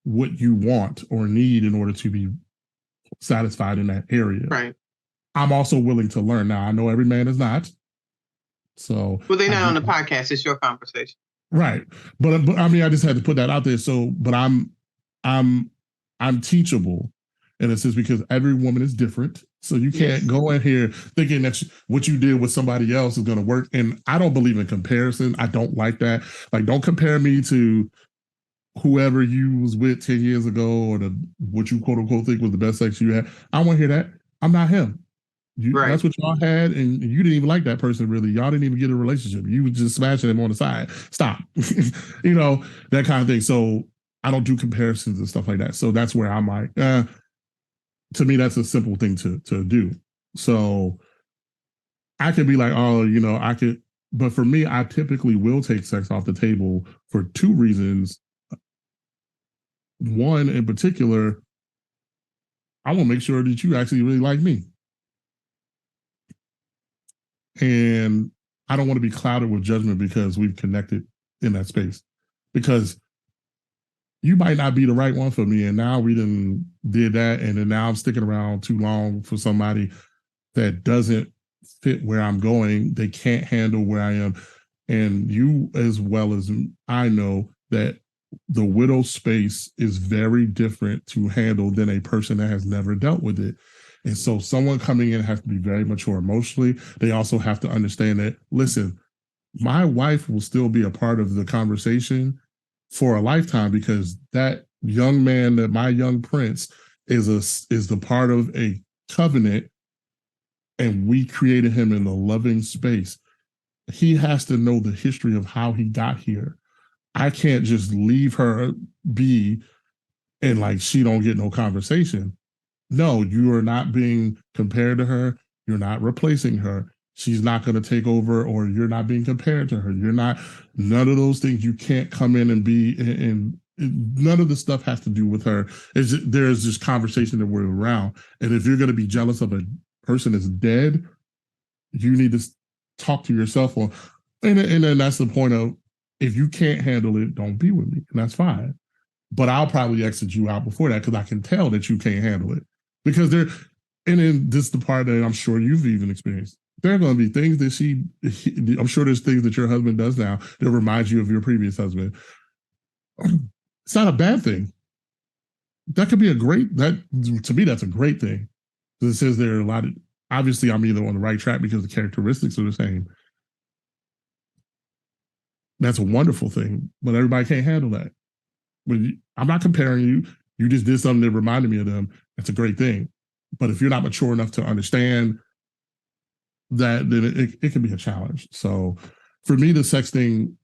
what you want or need in order to be satisfied in that area. Right. I'm also willing to learn. Now, I know every man is not. So Well, they're I not on get the podcast. It's your conversation. right. But I mean, I just had to put that out there. So, but I'm I'm teachable in a sense, because every woman is different. So you can't Yes. go in here thinking that what you did with somebody else is going to work. And I don't believe in comparison. I don't like that. Like, don't compare me to whoever you was with 10 years ago, or what you quote unquote think was the best sex you had. I want to hear that. I'm not him. Right. That's what y'all had, and you didn't even like that person really. Y'all didn't even get a relationship. You was just smashing him on the side. Stop. That kind of thing. So I don't do comparisons and stuff like that. So that's where I'm like, to me, that's a simple thing to do. So I could be like, oh, I could, but for me, I typically will take sex off the table for two reasons. One in particular, I want to make sure that you actually really like me. And I don't want to be clouded with judgment because we've connected in that space. Because you might not be the right one for me. And now we did that. And then now I'm sticking around too long for somebody that doesn't fit where I'm going. They can't handle where I am. And you, as well as I know, that the widow space is very different to handle than a person that has never dealt with it. And so someone coming in has to be very mature emotionally. They also have to understand that, listen, my wife will still be a part of the conversation for a lifetime, because that young man, that my young prince is the part of a covenant, and we created him in a loving space. He has to know the history of how he got here. I can't just leave her be and like she don't get no conversation. No, you are not being compared to her. You're not replacing her. She's not going to take over, or you're not being compared to her. You're not, none of those things. You can't come in and be, and none of the stuff has to do with her. There's this conversation that we're around. And if you're going to be jealous of a person that's dead, you need to talk to yourself. And then that's the point of, if you can't handle it, don't be with me. And that's fine. But I'll probably exit you out before that, because I can tell that you can't handle it. Because and then this is the part that I'm sure you've even experienced. There are going to be things that I'm sure there's things that your husband does now that remind you of your previous husband. It's not a bad thing. That could be to me, that's a great thing. Because it says there are a lot of, obviously I'm either on the right track because the characteristics are the same. That's a wonderful thing, but everybody can't handle that. I'm not comparing you. You just did something that reminded me of them. That's a great thing. But if you're not mature enough to understand that, then it can be a challenge. So for me, the sex thing,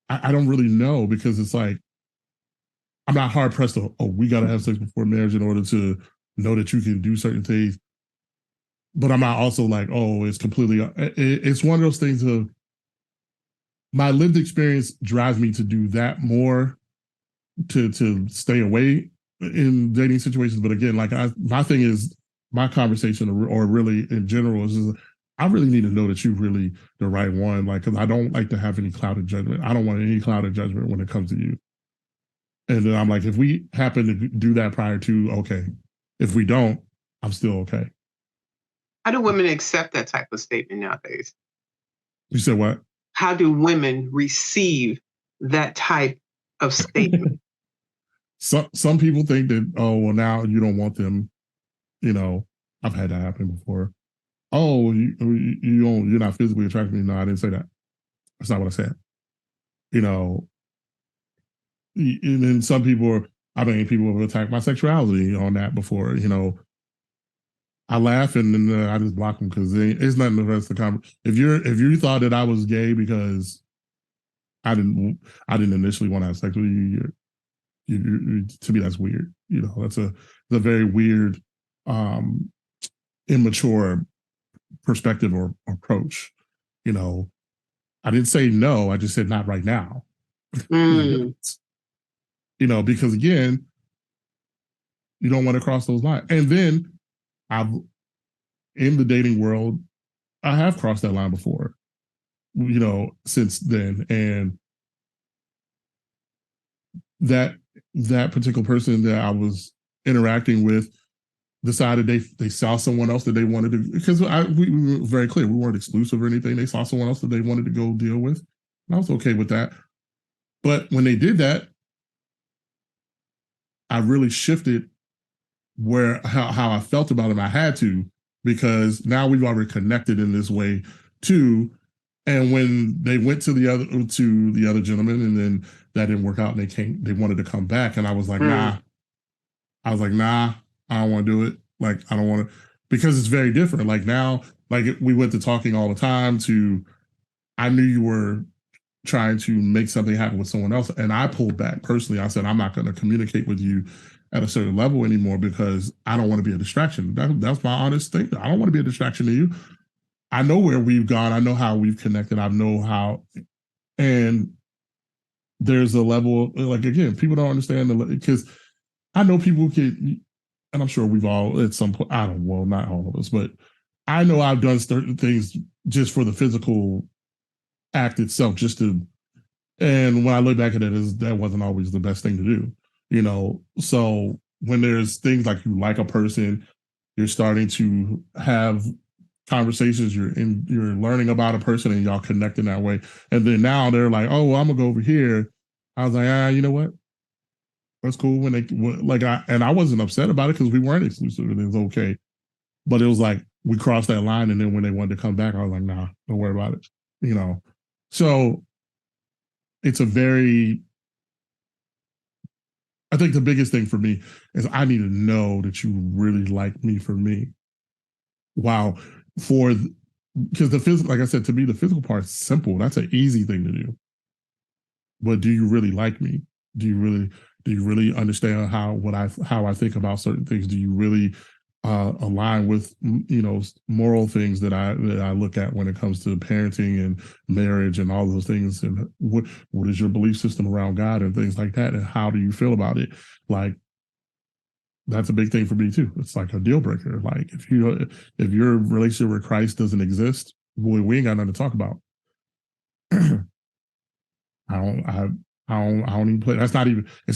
I don't really know, because it's like, I'm not hard pressed to, we got to have sex before marriage in order to know that you can do certain things. But I'm not also like, it's completely, it's one of those things of, my lived experience drives me to do that more, to stay away in dating situations. But again, like my thing is, my conversation, or really in general, is I really need to know that you're really the right one. Like, because I don't like to have any clouded judgment. I don't want any clouded judgment when it comes to you. And then I'm like, if we happen to do that prior to, okay. If we don't, I'm still okay. How do women accept that type of statement nowadays? You said what? How do women receive that type of statement? Some people think that, now you don't want them. I've had that happen before. You're not physically attracted to me. No, I didn't say that. That's not what I said. And then people have attacked my sexuality on that before. I laugh and then I just block them, because it's nothing the rest of the conversation. If you thought that I was gay because I didn't initially want to have sex with you, to me, that's weird. That's a very weird, immature perspective or approach. I didn't say no. I just said not right now. Because again, you don't want to cross those lines. And then in the dating world, I have crossed that line before, since then. And that particular person that I was interacting with decided they saw someone else that they wanted to, because we were very clear, we weren't exclusive or anything. They saw someone else that they wanted to go deal with. And I was okay with that. But when they did that, I really shifted how I felt about him. I had to, because now we've already connected in this way too. And when they went to the other gentleman, and then that didn't work out, and they wanted to come back, and I was like, nah. I was like, nah, I don't want to do it. Like, I don't want to, because it's very different. Like now, like we went to talking all the time to, I knew you were trying to make something happen with someone else. And I pulled back personally. I said, I'm not going to communicate with you at a certain level anymore, because I don't want to be a distraction. That's my honest thing. I don't want to be a distraction to you. I know where we've gone. I know how we've connected. I know how, and there's a level, like, again, people don't understand, because I know people can, and I'm sure we've all at some point, not all of us, but I know I've done certain things just for the physical act itself just to. And when I look back at it, that wasn't always the best thing to do, you know. So when there's things like you like a person, you're starting to have conversations, you're learning about a person and y'all connect in that way. And then now they're like, oh, well, I'm gonna go over here. I was like, you know what? That's cool. When they like I wasn't upset about it because we weren't exclusive and it was okay. But it was like we crossed that line, and then when they wanted to come back, I was like, nah, don't worry about it. You know. So it's a very I think the biggest thing for me is I need to know that you really like me for me. Wow. For because the physical, like I said, to me, the physical part's simple. That's an easy thing to do. But do you really like me? Do you really understand how I think about certain things? Do you really align with moral things that I look at when it comes to parenting and marriage and all those things? And what is your belief system around God and things like that? And how do you feel about it? Like that's a big thing for me too. It's like a deal breaker. Like if your relationship with Christ doesn't exist, boy, we ain't got nothing to talk about. I don't I I don't even play. It's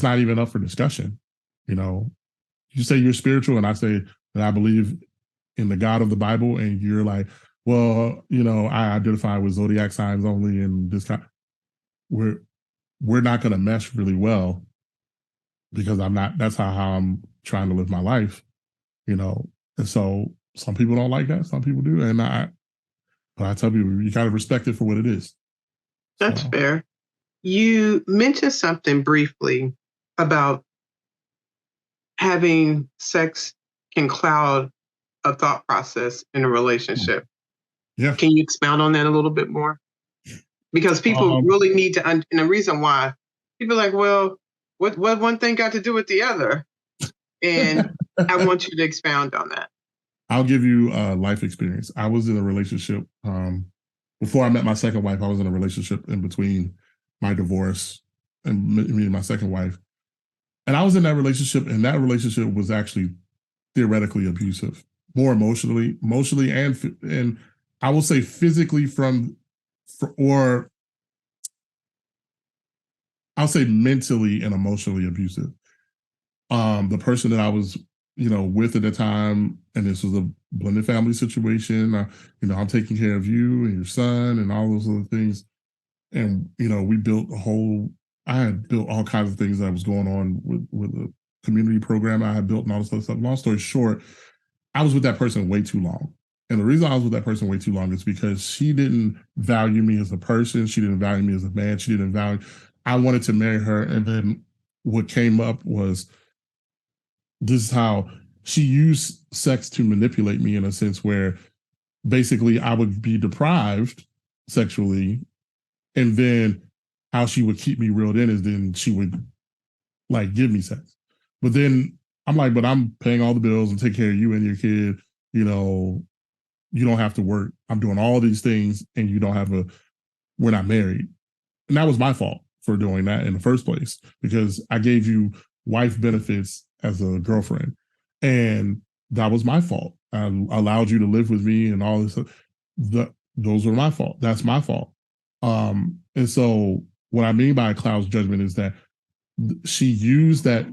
not even up for discussion. You know, you say you're spiritual and I say that I believe in the God of the Bible, and you're like, well, I identify with zodiac signs only and this kind. We're we're not going to mesh really well because I'm not. That's how I'm trying to live my life. And so some people don't like that, some people do, and but I tell people you got to respect it for what it is. That's So fair. You mentioned something briefly about having sex can cloud a thought process in a relationship. yeah, Can you expound on that a little bit more? Because people um, really need to, and the reason why people are like, well, what one thing got to do with the other? And I want you to expound on that. I'll give you life experience. I was in a relationship before I met my second wife. I was in a relationship in between my divorce and me and my second wife, and I was in that relationship, and that relationship was actually theoretically abusive, more emotionally, and I will say physically or I'll say mentally and emotionally abusive. The person that I was, with at the time, and this was a blended family situation. I'm taking care of you and your son and all those other things, and we built a whole. I had built all kinds of things that was going on with the community program I had built and all this other stuff. Long story short, I was with that person way too long. And the reason I was with that person way too long is because she didn't value me as a person. She didn't value me as a man. She didn't value. I wanted to marry her, and then what came up was this is how she used sex to manipulate me in a sense where basically I would be deprived sexually, and then how she would keep me reeled in is then she would like give me sex. But then I'm like, but I'm paying all the bills and take care of you and your kid. You know, you don't have to work. I'm doing all these things, and you don't have we're not married. And that was my fault for doing that in the first place because I gave you wife benefits as a girlfriend. And that was my fault. I allowed you to live with me and all this. Those were my fault. That's my fault. And so what I mean by Cloud's judgment is that she used that,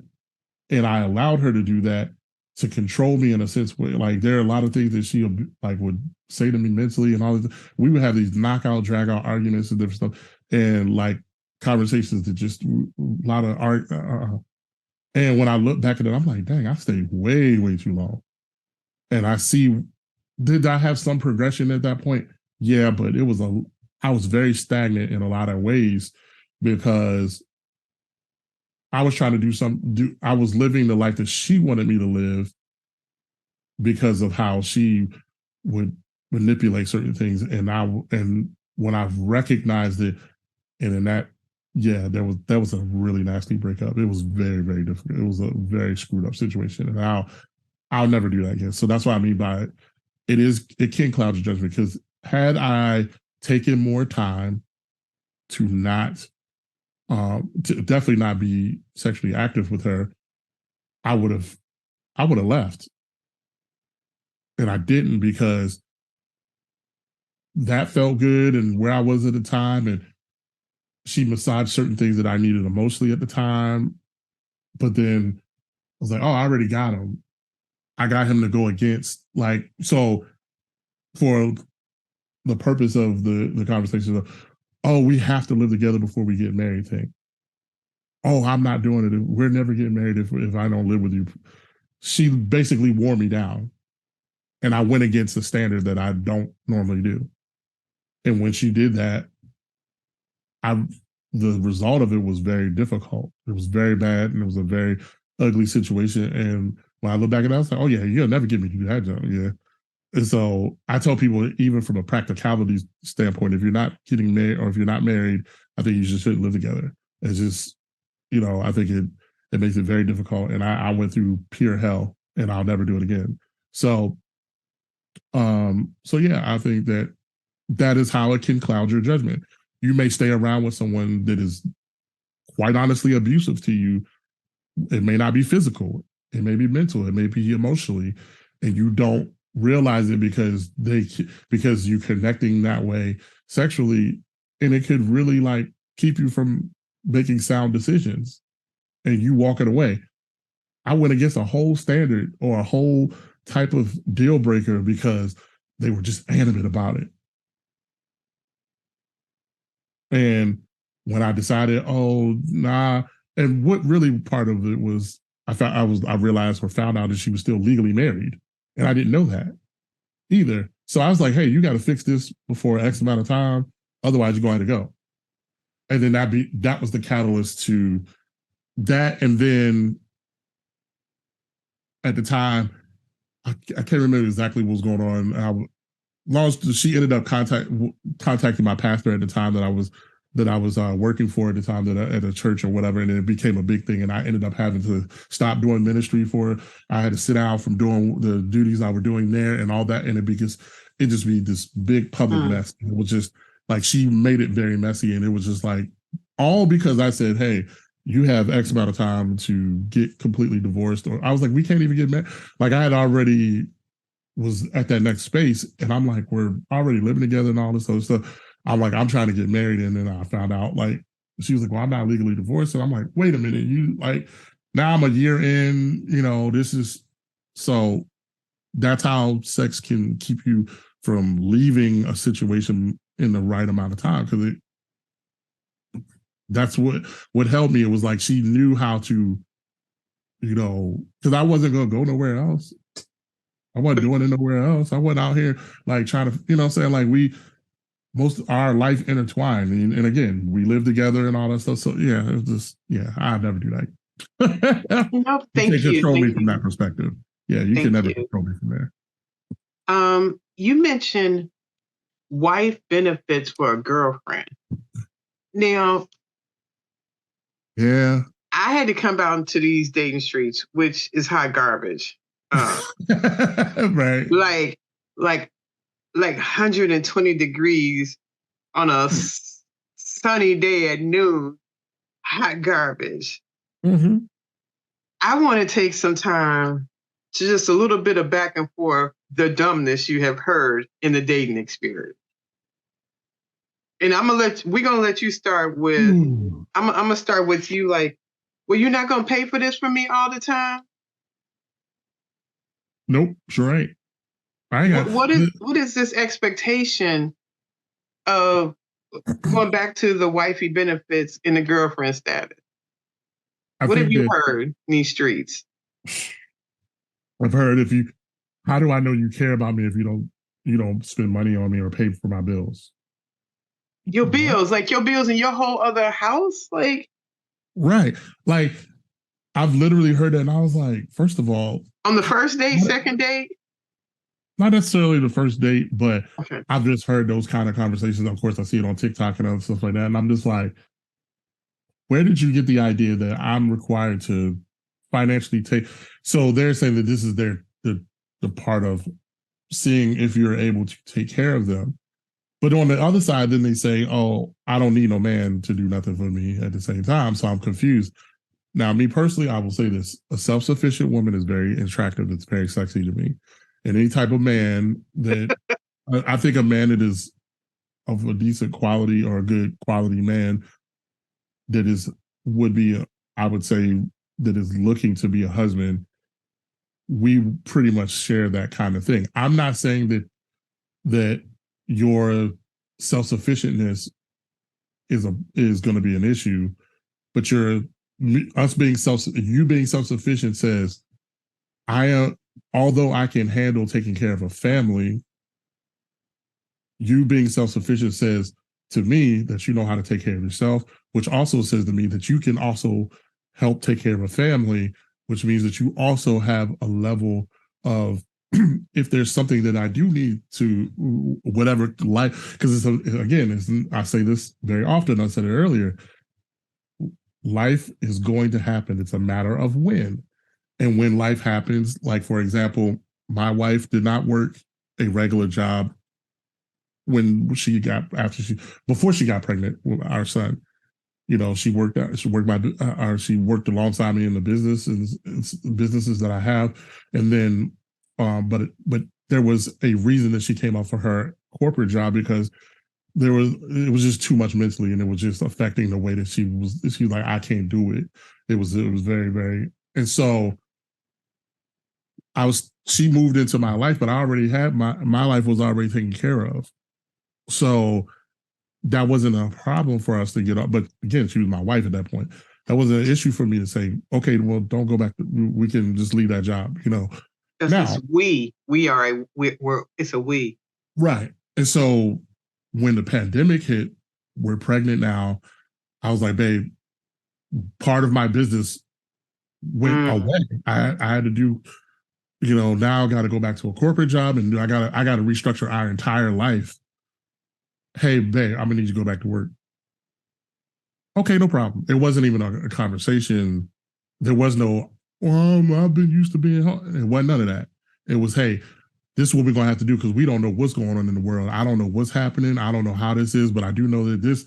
and I allowed her to do that to control me in a sense where like there are a lot of things that she like would say to me mentally and all this. We would have these knockout, drag out arguments and different stuff, and like conversations that just a lot of art. And when I look back at it, I'm like, dang, I stayed way, way too long. And I see, did I have some progression at that point? Yeah, but I was very stagnant in a lot of ways because I was trying to I was living the life that she wanted me to live because of how she would manipulate certain things. And when I've recognized it, and in that, yeah, that was a really nasty breakup. It was very, very difficult. It was a very screwed up situation. And I'll never do that again. So that's what I mean by it can cloud your judgment because had I taken more time to not to definitely not be sexually active with her, I would have left. And I didn't because that felt good and where I was at the time. And she massaged certain things that I needed emotionally at the time. But then I was like, oh, I already got him. I got him to go against, like, so for the purpose of the conversation of, oh, we have to live together before we get married thing. Oh, I'm not doing it. We're never getting married if I don't live with you. She basically wore me down. And I went against the standard that I don't normally do. And when she did that, I the result of it was very difficult. It was very bad, and it was a very ugly situation. And when I look back at it, I was like, "Oh yeah, you'll never get me to do that, Joe." Yeah. And so I tell people, even from a practicality standpoint, if you're not getting married or if you're not married, I think you just shouldn't live together. It's just, I think it makes it very difficult. And I went through pure hell, and I'll never do it again. So, so yeah, I think that is how it can cloud your judgment. You may stay around with someone that is quite honestly abusive to you. It may not be physical, it may be mental, it may be emotionally, and you don't realize it because you're connecting that way sexually, and it could really like keep you from making sound decisions, and you walking away. I went against a whole standard or a whole type of deal breaker because they were just adamant about it. And when I decided, oh nah, and what really part of it was I realized or found out that she was still legally married. And I didn't know that either. So I was like, hey, you got to fix this before X amount of time. Otherwise, you're going to go. And then that was the catalyst to that. And then at the time, I can't remember exactly what was going on. She ended up contacting my pastor at the time that I was working for at the time at a church or whatever, and it became a big thing. And I ended up having to stop doing ministry I had to sit down from doing the duties I were doing there and all that, and it just be this big public mess. It was just like she made it very messy, and it was just like all because I said, hey, you have X amount of time to get completely divorced, or I was like, we can't even get married. Like I had already was at that next space, and I'm like, we're already living together and all this other stuff. I'm like, I'm trying to get married, and then I found out like she was like, well, I'm not legally divorced, and I'm like, wait a minute, you like now I'm a year in, this is so that's how sex can keep you from leaving a situation in the right amount of time because that's what helped me. It was like she knew how to, because I wasn't gonna go nowhere else. I wasn't doing it nowhere else. I wasn't out here like trying to, what I'm saying, like most of our life intertwined. And again, we live together and all that stuff. So yeah, it was just, I'd never do that. No, You thank can't you. control me Thank from you. that perspective. Yeah, you can Thank never you. control me from there. You mentioned wife benefits for a girlfriend. Now, Yeah. I had to come out into these dating streets, which is hot garbage. Right. Like 120 degrees on a sunny day at noon, hot garbage. Mm-hmm. I want to take some time to just a little bit of back and forth the dumbness you have heard in the dating experience. And we're gonna let you start with. Ooh. I'm gonna start with you. Like, well, you're not gonna pay for this for me all the time. Nope, sure ain't. I ain't got. What is this expectation of going back to the wifey benefits in the girlfriend status? What have you heard in these streets? I've heard how do I know you care about me if you don't spend money on me or pay for my bills? Your bills, What? like your bills in your whole other house, like Right. Like I've literally heard that, and I was like, first of all, on the first date, second date. Not necessarily the first date, but Okay. I've just heard those kind of conversations. Of course, I see it on TikTok and other stuff like that, and I'm just like, where did you get the idea that I'm required to financially take? So they're saying that this is the part of seeing if you're able to take care of them. But on the other side, then they say, oh, I don't need no man to do nothing for me at the same time. So I'm confused. Now, me personally, I will say this: a self-sufficient woman is very attractive. It's very sexy to me. And any type of man that I think a man that is of a decent quality or a good quality man that is would be, I would say, that is looking to be a husband, we pretty much share that kind of thing. I'm not saying that your self sufficientness is going to be an issue, but you being self sufficient says I am. Although I can handle taking care of a family, you being self sufficient says to me that you know how to take care of yourself, which also says to me that you can also help take care of a family, which means that you also have a level of if there's something that I do need to whatever life, because I say this very often, I said it earlier, life is going to happen. It's a matter of when. And when life happens, like for example, my wife did not work a regular job when before she got pregnant with our son. You know, she worked she worked alongside me in the businesses that I have, and then, but there was a reason that she came up for her corporate job because it was just too much mentally, and it was just affecting the way that she was like, I can't do it. It was very, very, and so she moved into my life, but I already had my life was already taken care of. So that wasn't a problem for us to get up. But again, she was my wife at that point. That wasn't an issue for me to say, okay, well, don't go back. We can just leave that job, you know. Now, it's a we. Right. And so when the pandemic hit, we're pregnant now. I was like, babe, part of my business went away. I had to do, you know, now I got to go back to a corporate job, and I got to restructure our entire life. Hey, babe, I'm gonna need you to go back to work. Okay, no problem. It wasn't even a conversation. There was no, I've been used to being home. It wasn't none of that. It was, hey, this is what we're gonna have to do because we don't know what's going on in the world. I don't know what's happening. I don't know how this is, but I do know that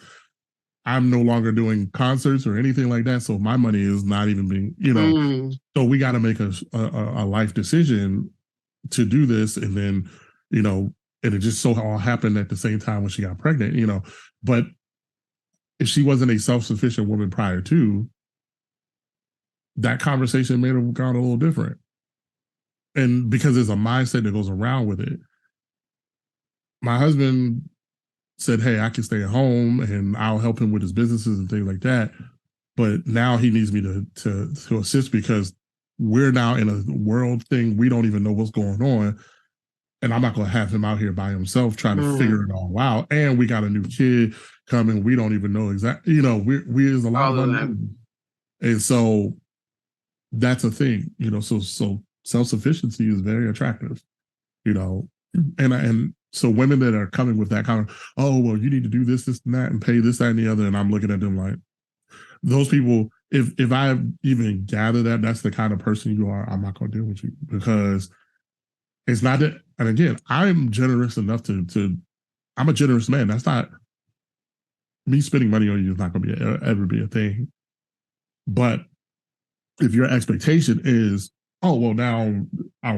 I'm no longer doing concerts or anything like that. So my money is not even being, you know. So we got to make a life decision to do this, and then, you know, and it just so all happened at the same time when she got pregnant, you know. But if she wasn't a self-sufficient woman prior to, that conversation may have gone a little different. And because there's a mindset that goes around with it. My husband said, hey, I can stay at home and I'll help him with his businesses and things like that. But now he needs me to assist because we're now in a world thing. We don't even know what's going on. And I'm not going to have him out here by himself trying to figure it all out. And we got a new kid coming. We don't even know exactly, you know, there's a lot of unknowns. And so that's a thing, you know, so self-sufficiency is very attractive, you know, and so women that are coming with that kind of, oh, well, you need to do this, and that, and pay this, that, and the other. And I'm looking at them like, those people, if I even gather that that's the kind of person you are, I'm not going to deal with you because it's not that. And again, I'm generous enough I'm a generous man. That's not me spending money on you is not going to ever be a thing. But if your expectation is, oh, well, now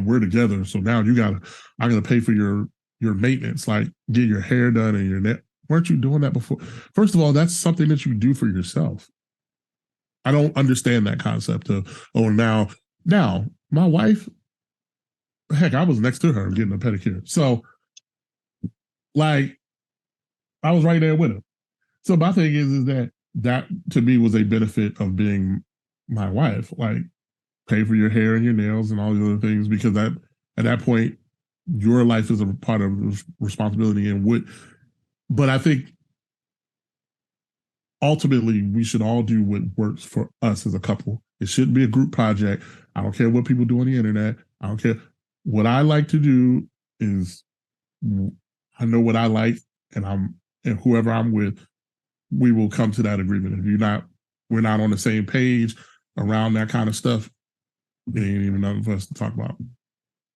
we're together, so now I'm going to pay for your maintenance, like get your hair done and your neck. Weren't you doing that before? First of all, that's something that you do for yourself. I don't understand that concept of, oh, now my wife, heck, I was next to her getting a pedicure. So, like, I was right there with her. So my thing is that to me was a benefit of being my wife. Like, pay for your hair and your nails and all the other things, because at that point, your life is a part of responsibility but I think ultimately we should all do what works for us as a couple. It shouldn't be a group project. I don't care what people do on the internet. I don't care. What I like to do is, I know what I like, and whoever I'm with, we will come to that agreement. If we're not on the same page around that kind of stuff, it ain't even nothing for us to talk about.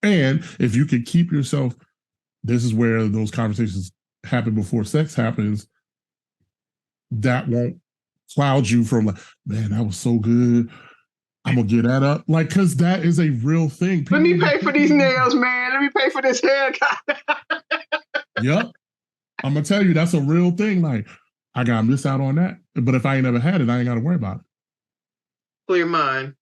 And if you can keep yourself, this is where those conversations happen before sex happens, that won't cloud you from like, man, that was so good, I'm gonna get that up. Like, because that is a real thing. Let me pay for these nails, man. Let me pay for this haircut. Yep. I'm gonna tell you that's a real thing. Like I gotta miss out on that. But if I ain't never had it, I ain't gotta worry about it. Clear mind.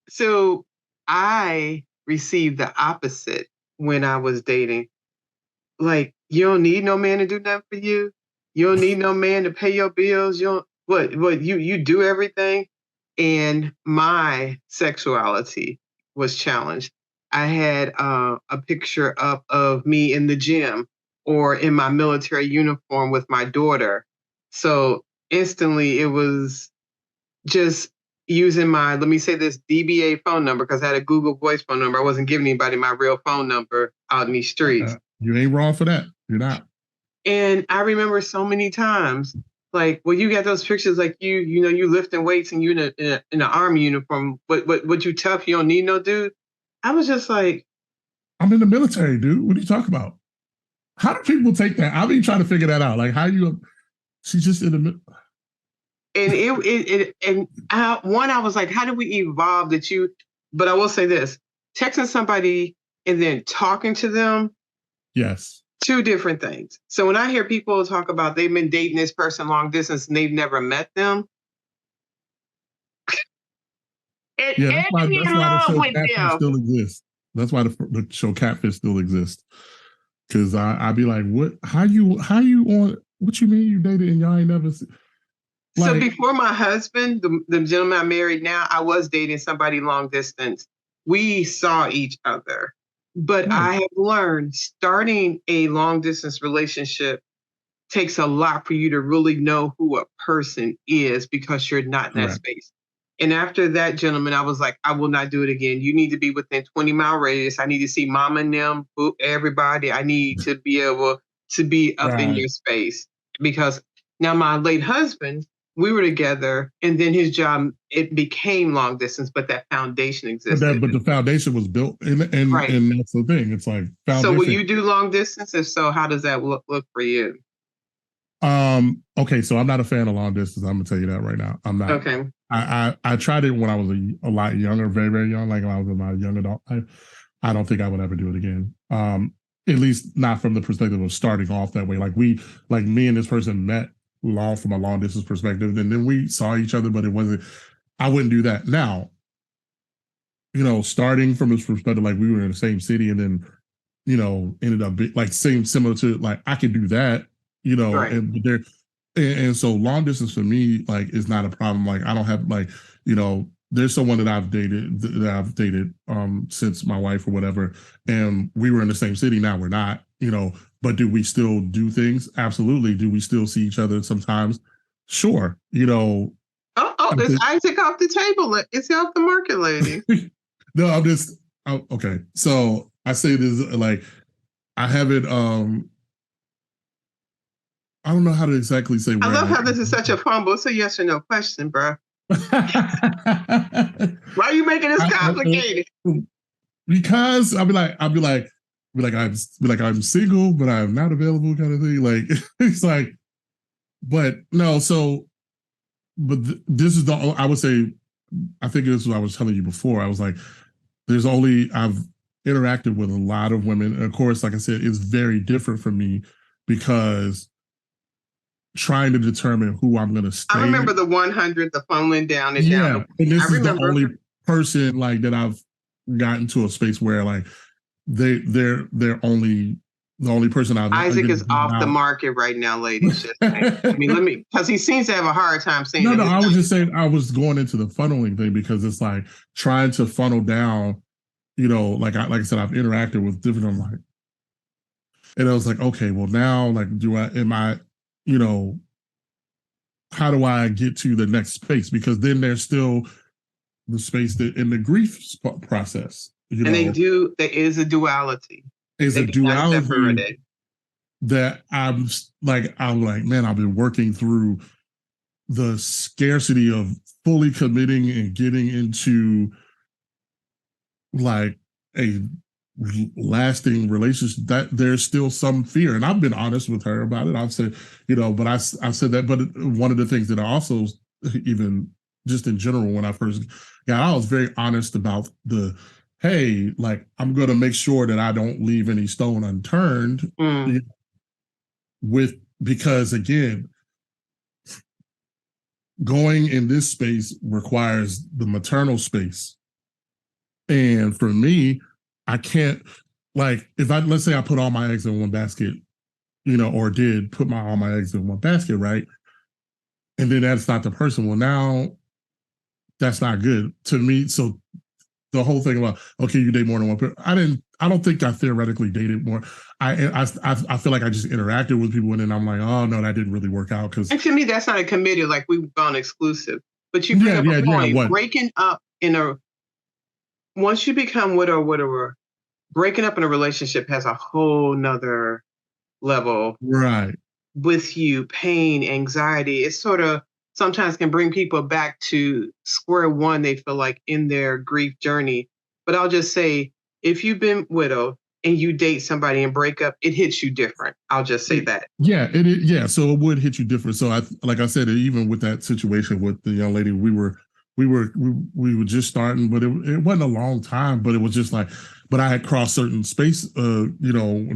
So I received the opposite when I was dating. Like, you don't need no man to do nothing for you. You don't need no man to pay your bills. You don't what you do everything. And my sexuality was challenged. I had a picture up of me in the gym or in my military uniform with my daughter. So instantly it was just using my, let me say this, DBA phone number because I had a Google Voice phone number. I wasn't giving anybody my real phone number out in these streets. You ain't wrong for that. You're not. And I remember so many times, like, well, you got those pictures, like you know, you lifting weights and you in an army uniform, but you tough, you don't need no dude. I was just like, I'm in the military, dude. What are you talking about? How do people take that? I've been trying to figure that out. Like, how you? She's just in the. and I was like, how do we evolve that you? But I will say this: texting somebody and then talking to them, Yes. two different things. So when I hear people talk about they've been dating this person long distance and they've never met them, and Yeah, in the love show with Catfish them. still exists. That's why the show Catfish still exists. Because I'd be like, what? How you on? What you mean you dated and y'all ain't never? So Like, before my husband, the gentleman I'm married now, I was dating somebody long distance. We saw each other, but right, I have learned starting a long distance relationship takes a lot for you to really know who a person is because you're not in that correct. space. And after that, gentleman, I was like, I will not do it again. You need to be within 20-mile radius. I need to see mom and them, everybody. I need to be able to be up in Right. your space because now my late husband, we were together, and then his job it became long distance, but that foundation existed. But the foundation was built, Right. and that's the thing. It's like So will foundation. you do long distance? If so, how does that look for you? Okay, so I'm not a fan of long distance. I'm gonna tell you that right now. I'm not. Okay. I tried it when I was a lot younger, very very young, like when I was in my young adult life. I don't think I would ever do it again. At least not from the perspective of starting off that way. Like me and this person met from a long distance perspective, and then we saw each other, but it wasn't. I wouldn't do that now. Starting from this perspective, like we were in the same city, and then ended up like similar to like I could do that, Right. and so long distance for me like is not a problem. Like I don't have like there's someone that I've dated since my wife or whatever, and we were in the same city. Now we're not, but do we still do things? Absolutely. Do we still see each other sometimes? Sure. Oh, is Isaac off the table? Is he off the market, lady? No, okay. So I say this like I haven't I don't know how to exactly say I when. love how this is such a fumble. It's a yes or no question, bro. I, Why are you making this complicated? because I'm single, but I'm not available, kind of thing. Like it's like, but no. So, but this is I would say, I think this is what I was telling you before. I was like, I've interacted with a lot of women. And of course, like I said, it's very different for me because trying to determine who I'm going to stay. I remember the 100, the phone went down and Yeah, down. and this I is remember. the only person like that I've gotten to a space where like they're the only person I've Isaac is off the out. market right now, ladies. Just saying. I mean, because he seems to have a hard time saying No, that. no, I was just saying I was going into the funneling thing because it's like trying to funnel down, like I said, I've interacted with different. I'm like, and I was like, okay, well now, like, you know, how do I get to the next space? Because then there's still the space that in the grief process, And there is a duality. is They a cannot separate duality it. that I'm like, man, I've been working through the scarcity of fully committing and getting into like a lasting relationship, that there's still some fear. And I've been honest with her about it. I've said, but I said that. But one of the things that I also, even just in general, when I first got out, I was very honest about hey, like I'm going to make sure that I don't leave any stone unturned. Mm. because again, going in this space requires the maternal space. And for me, I can't, like, if I, let's say I put all my eggs in one basket, or did put all my eggs in one basket, right? And then that's not the person. Well, now that's not good to me. So the whole thing about, okay, you date more than one person. I don't think I theoretically dated more. I feel like I just interacted with people and then I'm like, oh no, that didn't really work out. And to me, that's not a committed, like we've gone exclusive. But you bring Yeah, up yeah, a yeah. point, What? breaking up once you become widow or widower, breaking up in a relationship has a whole nother level Right. with you, pain, anxiety. It sort of sometimes can bring people back to square one, they feel like, in their grief journey. But I'll just say, if you've been widowed and you date somebody and break up, it hits you different. I'll just say that. Yeah, yeah, so it would hit you different. So like I said, even with that situation with the young lady, we were just starting, but it wasn't a long time, but it was just like, but I had crossed certain space, when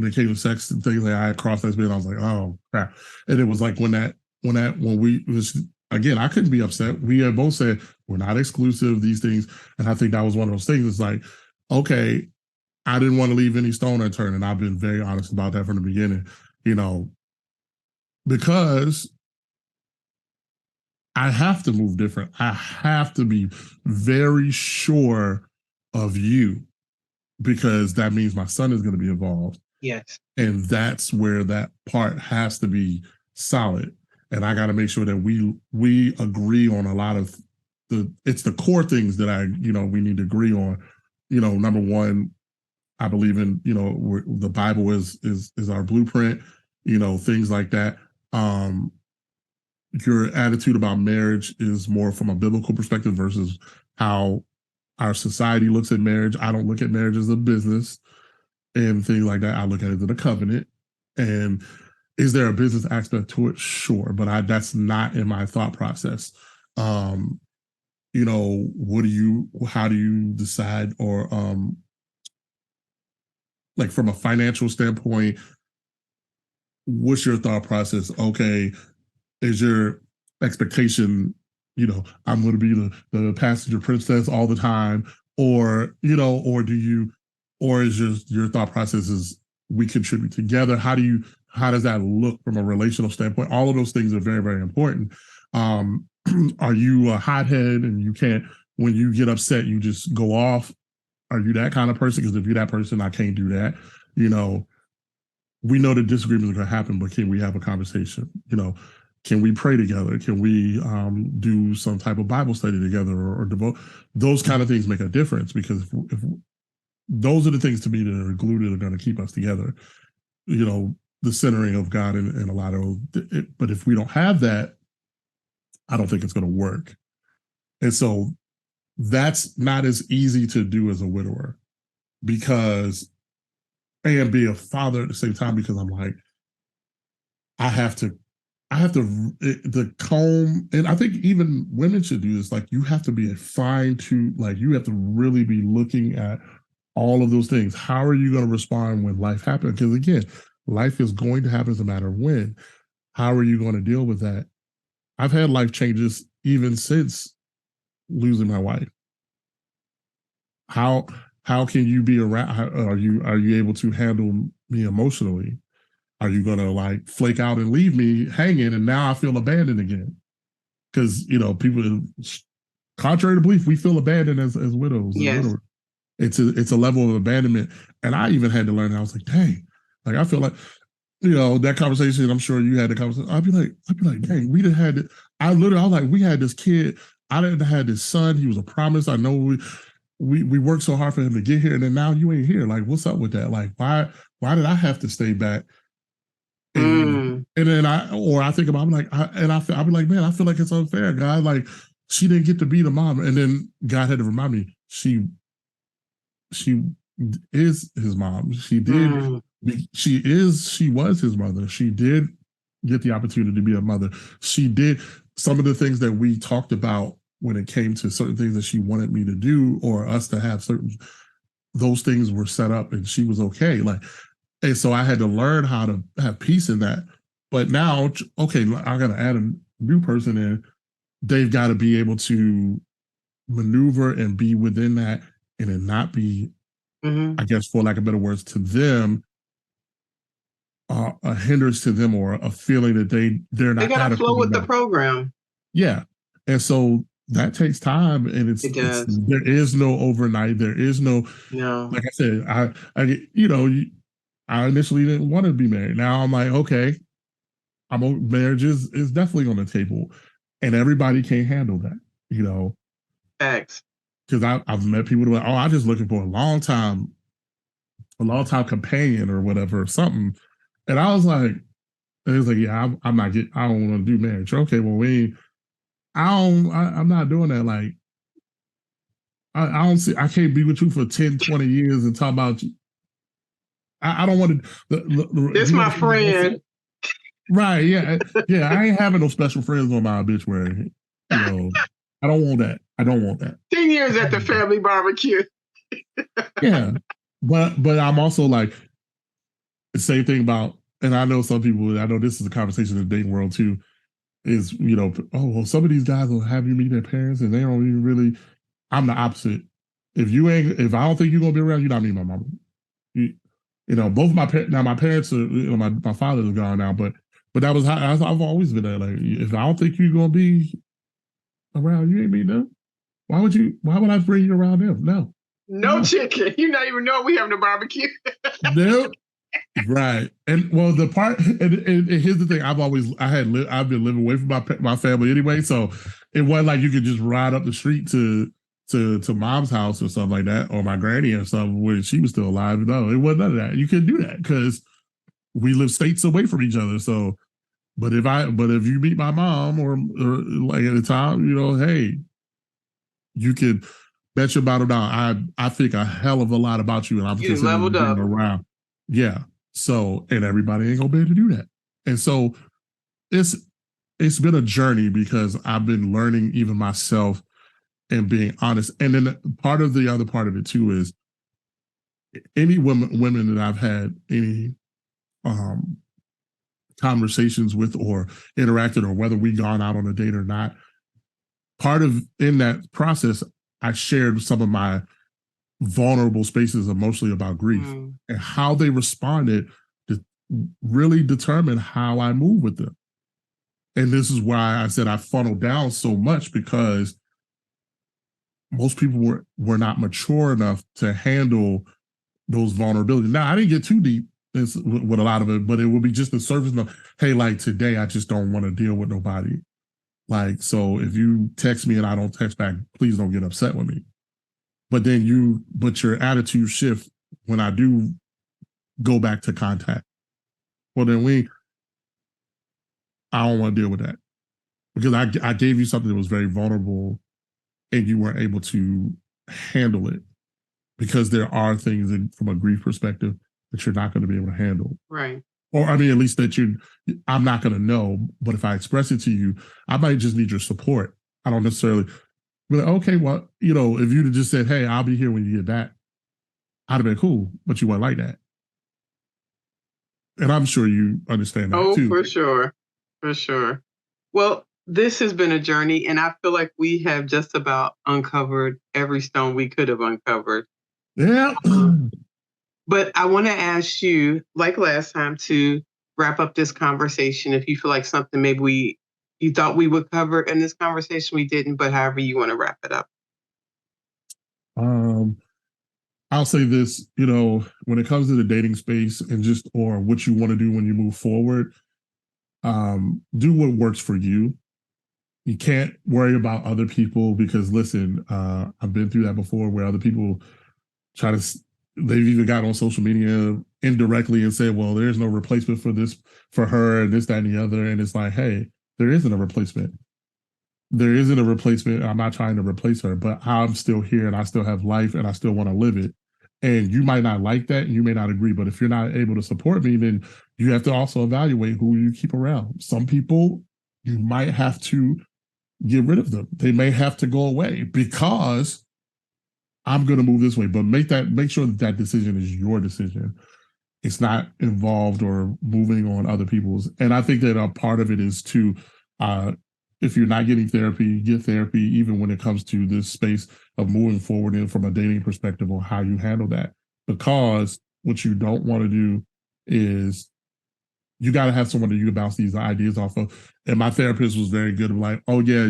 it came to sex and things, like I had crossed that space and I was like, oh crap. And it was like when we was, again, I couldn't be upset. We had both said we're not exclusive, these things. And I think that was one of those things. It's like, okay, I didn't want to leave any stone unturned. And I've been very honest about that from the beginning, you know, because I have to move different. I have to be very sure of you because that means my son is going to be involved. Yes. And that's where that part has to be solid. And I got to make sure that we agree on a lot of it's the core things that we need to agree on. Number one, I believe in, the Bible is our blueprint, things like that. Your attitude about marriage is more from a biblical perspective versus how our society looks at marriage. I don't look at marriage as a business and things like that. I look at it as a covenant. And is there a business aspect to it? Sure, but that's not in my thought process. How do you decide, or like from a financial standpoint, what's your thought process? Okay, is your expectation, I'm going to be the passenger princess all the time, or or do you, or is your thought process is we contribute together? How does that look from a relational standpoint? All of those things are very, very important. Are you a hothead and you can't, when you get upset, you just go off? Are you that kind of person? Because if you're that person, I can't do that. We know that disagreements are going to happen, but can we have a conversation? Can we pray together? Can we do some type of Bible study together, or devote? Those kind of things make a difference, because if those are the things to me that are glued that are going to keep us together. The centering of God in a lot of it. But if we don't have that, I don't think it's going to work. And so that's not as easy to do as a widower, and be a father at the same time, because I'm like, I have to the comb, and I think even women should do this. Like, you have to be a fine tune, like you have to really be looking at all of those things. How are you going to respond when life happens? Because again, life is going to happen as a matter of when. How are you going to deal with that? I've had life changes even since losing my wife. How can you be around? Are you able to handle me emotionally? Are you gonna like flake out and leave me hanging, and now I feel abandoned again? Because people, contrary to belief, we feel abandoned as widows. Yes. As widowers. It's a level of abandonment, and I even had to learn. I was like, dang, like I feel like that conversation. I'm sure you had the conversation. I'd be like, dang, we done had it. I was like, we had this kid. I didn't have this son. He was a promise. I know we worked so hard for him to get here, and then now you ain't here. Like, what's up with that? Like, why did I have to stay back? And then I think about, I'm like, I'll be like, man, I feel like it's unfair, God. Like, she didn't get to be the mom, and then God had to remind me, she is his mom. She did. She was his mother. She did get the opportunity to be a mother. She did some of the things that we talked about when it came to certain things that she wanted me to do, or us to have certain, those things were set up, and she was okay. Like, and so I had to learn how to have peace in that. But now, okay, I got to add a new person in. They've got to be able to maneuver and be within that and it not be, I guess, for lack of better words, to them, a hindrance to them or a feeling that they're They not got to flow adequate with the enough. program. Yeah. And so that takes time and It it's does. there is no overnight. There is no, No. like I said, I initially didn't want to be married. Now I'm like, okay, marriage is definitely on the table. And everybody can't handle that, you know. Facts. Because I've met people who are like, oh, I'm just looking for a long time companion or whatever, or something. And I was like, and it was like, yeah, I'm not getting, I don't want to do marriage. Okay, well, I'm not doing that. Like, I don't see, I can't be with you for 10, 20 years and talk about you. I don't want to, This you know, my friend. right. Yeah. Yeah. I ain't having no special friends on my obituary. You know, I don't want that. I don't want that. 10 years at the family barbecue. Yeah. But I'm also like, the same thing about, and I know some people, I know this is a conversation in the dating world too, is, oh, well, some of these guys will have you meet their parents and they don't even really, I'm the opposite. If I don't think you're going to be around, you're not meeting my mama. You, both my parents, now my parents are, my father is gone now, but that was how I've always been there. Like, if I don't think you're going to be around, you ain't meeting them. Why would I bring you around them? No. No No. chicken. You not even know we having a barbecue. No. Right, and well, the part, and here's the thing: I've been living away from my family anyway, so it wasn't like you could just ride up the street to mom's house or something like that, or my granny or something when she was still alive. No, it wasn't none of that. You couldn't do that because we live states away from each other. So, but if you meet my mom or like at the time, hey, you could bet your bottom down. I think a hell of a lot about you, and I'm You considering leveled being up. around. Yeah. So, and everybody ain't gonna be able to do that. And so it's been a journey because I've been learning even myself and being honest. And then the other part of it too is any women that I've had any um conversations with or interacted or whether we gone out on a date or not, part of in that process, I shared some of my vulnerable spaces emotionally about grief and how they responded to really determine how I move with them. And this is why I said I funneled down so much because most people were not mature enough to handle those vulnerabilities. Now I didn't get too deep with a lot of it, but it would be just the surface of, hey, like today I just don't want to deal with nobody. Like, so if you text me and I don't text back, please don't get upset with me. But your attitude shift when I do go back to contact. Well, then I don't want to deal with that because I gave you something that was very vulnerable and you weren't able to handle it because there are things from a grief perspective that you're not going to be able to handle. Right. Or I mean, at least I'm not going to know, but if I express it to you, I might just need your support. I don't necessarily be like, okay, well, if you'd have just said, hey, I'll be here when you get back, I'd have been cool, but you weren't like that. And I'm sure you understand that too. For sure. For sure. Well, this has been a journey, and I feel like we have just about uncovered every stone we could have uncovered. Yeah. But I want to ask you, like last time, to wrap up this conversation. If you feel like something maybe you thought we would cover in this conversation, we didn't, but however you want to wrap it up. I'll say this, when it comes to the dating space and or what you want to do when you move forward, do what works for you. You can't worry about other people because listen, I've been through that before where other people they've even got on social media indirectly and said, well, there's no replacement for her and this, that, and the other. And it's like, hey, there isn't a replacement. There isn't a replacement. I'm not trying to replace her, but I'm still here and I still have life and I still want to live it. And you might not like that and you may not agree, but if you're not able to support me, then you have to also evaluate who you keep around. Some people, you might have to get rid of them. They may have to go away because I'm going to move this way, but make sure that decision is your decision. it's not involved or moving on other people's. And I think that a part of it is to, if you're not getting therapy, get therapy, even when it comes to this space of moving forward in from a dating perspective on how you handle that. Because what you don't want to do is you got to have someone that you can bounce these ideas off of. And my therapist was very good. Like, oh yeah,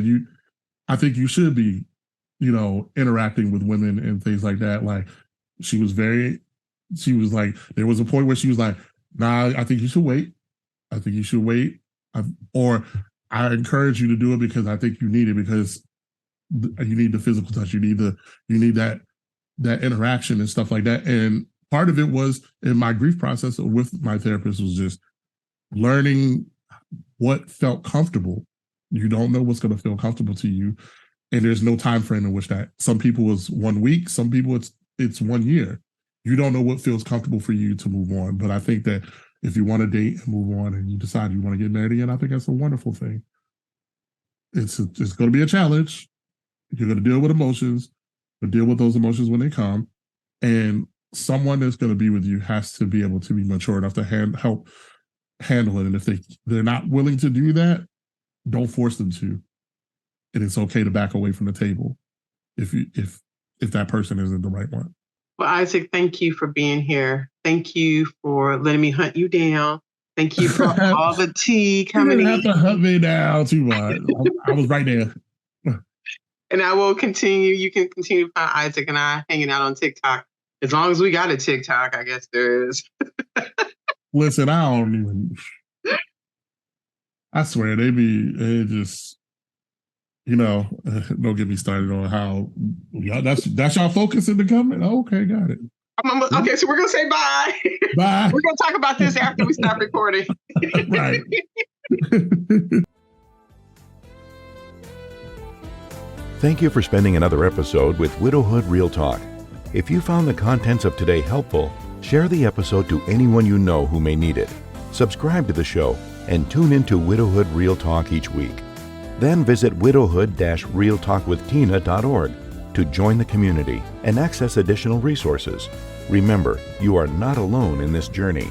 I think you should be, interacting with women and things like that. Like, she was like, there was a point where she was like, nah, I think you should wait. I think you should wait. Or I encourage you to do it because I think you need it, because you need the physical touch. You need that interaction and stuff like that. And part of it was in my grief process with my therapist was just learning what felt comfortable. You don't know what's going to feel comfortable to you. And there's no time frame in which that. Some people it's 1 week, some people it's 1 year. You don't know what feels comfortable for you to move on. But I think that if you want to date and move on and you decide you want to get married again, I think that's a wonderful thing. It's going to be a challenge. You're going to deal with emotions, but deal with those emotions when they come. And someone that's going to be with you has to be able to be mature enough to help handle it. And if they're not willing to do that, don't force them to. And it's okay to back away from the table if that person isn't the right one. Well, Isaac, thank you for being here. Thank you for letting me hunt you down. Thank you for all the tea coming in. You didn't have to hunt me down too much. I was right there. And I will continue. You can continue to find Isaac and I hanging out on TikTok. As long as we got a TikTok, I guess there is. Listen, I swear, they just, don't get me started on how that's y'all focus in the comment. Okay, got it. Okay, so we're gonna say bye. Bye. We're gonna talk about this after we stop recording. Right. Thank you for spending another episode with Widowhood Real Talk. If you found the contents of today helpful, share the episode to anyone you know who may need it. Subscribe to the show and tune into Widowhood Real Talk each week. Then visit widowhood-realtalkwithtina.org to join the community and access additional resources. Remember, you are not alone in this journey.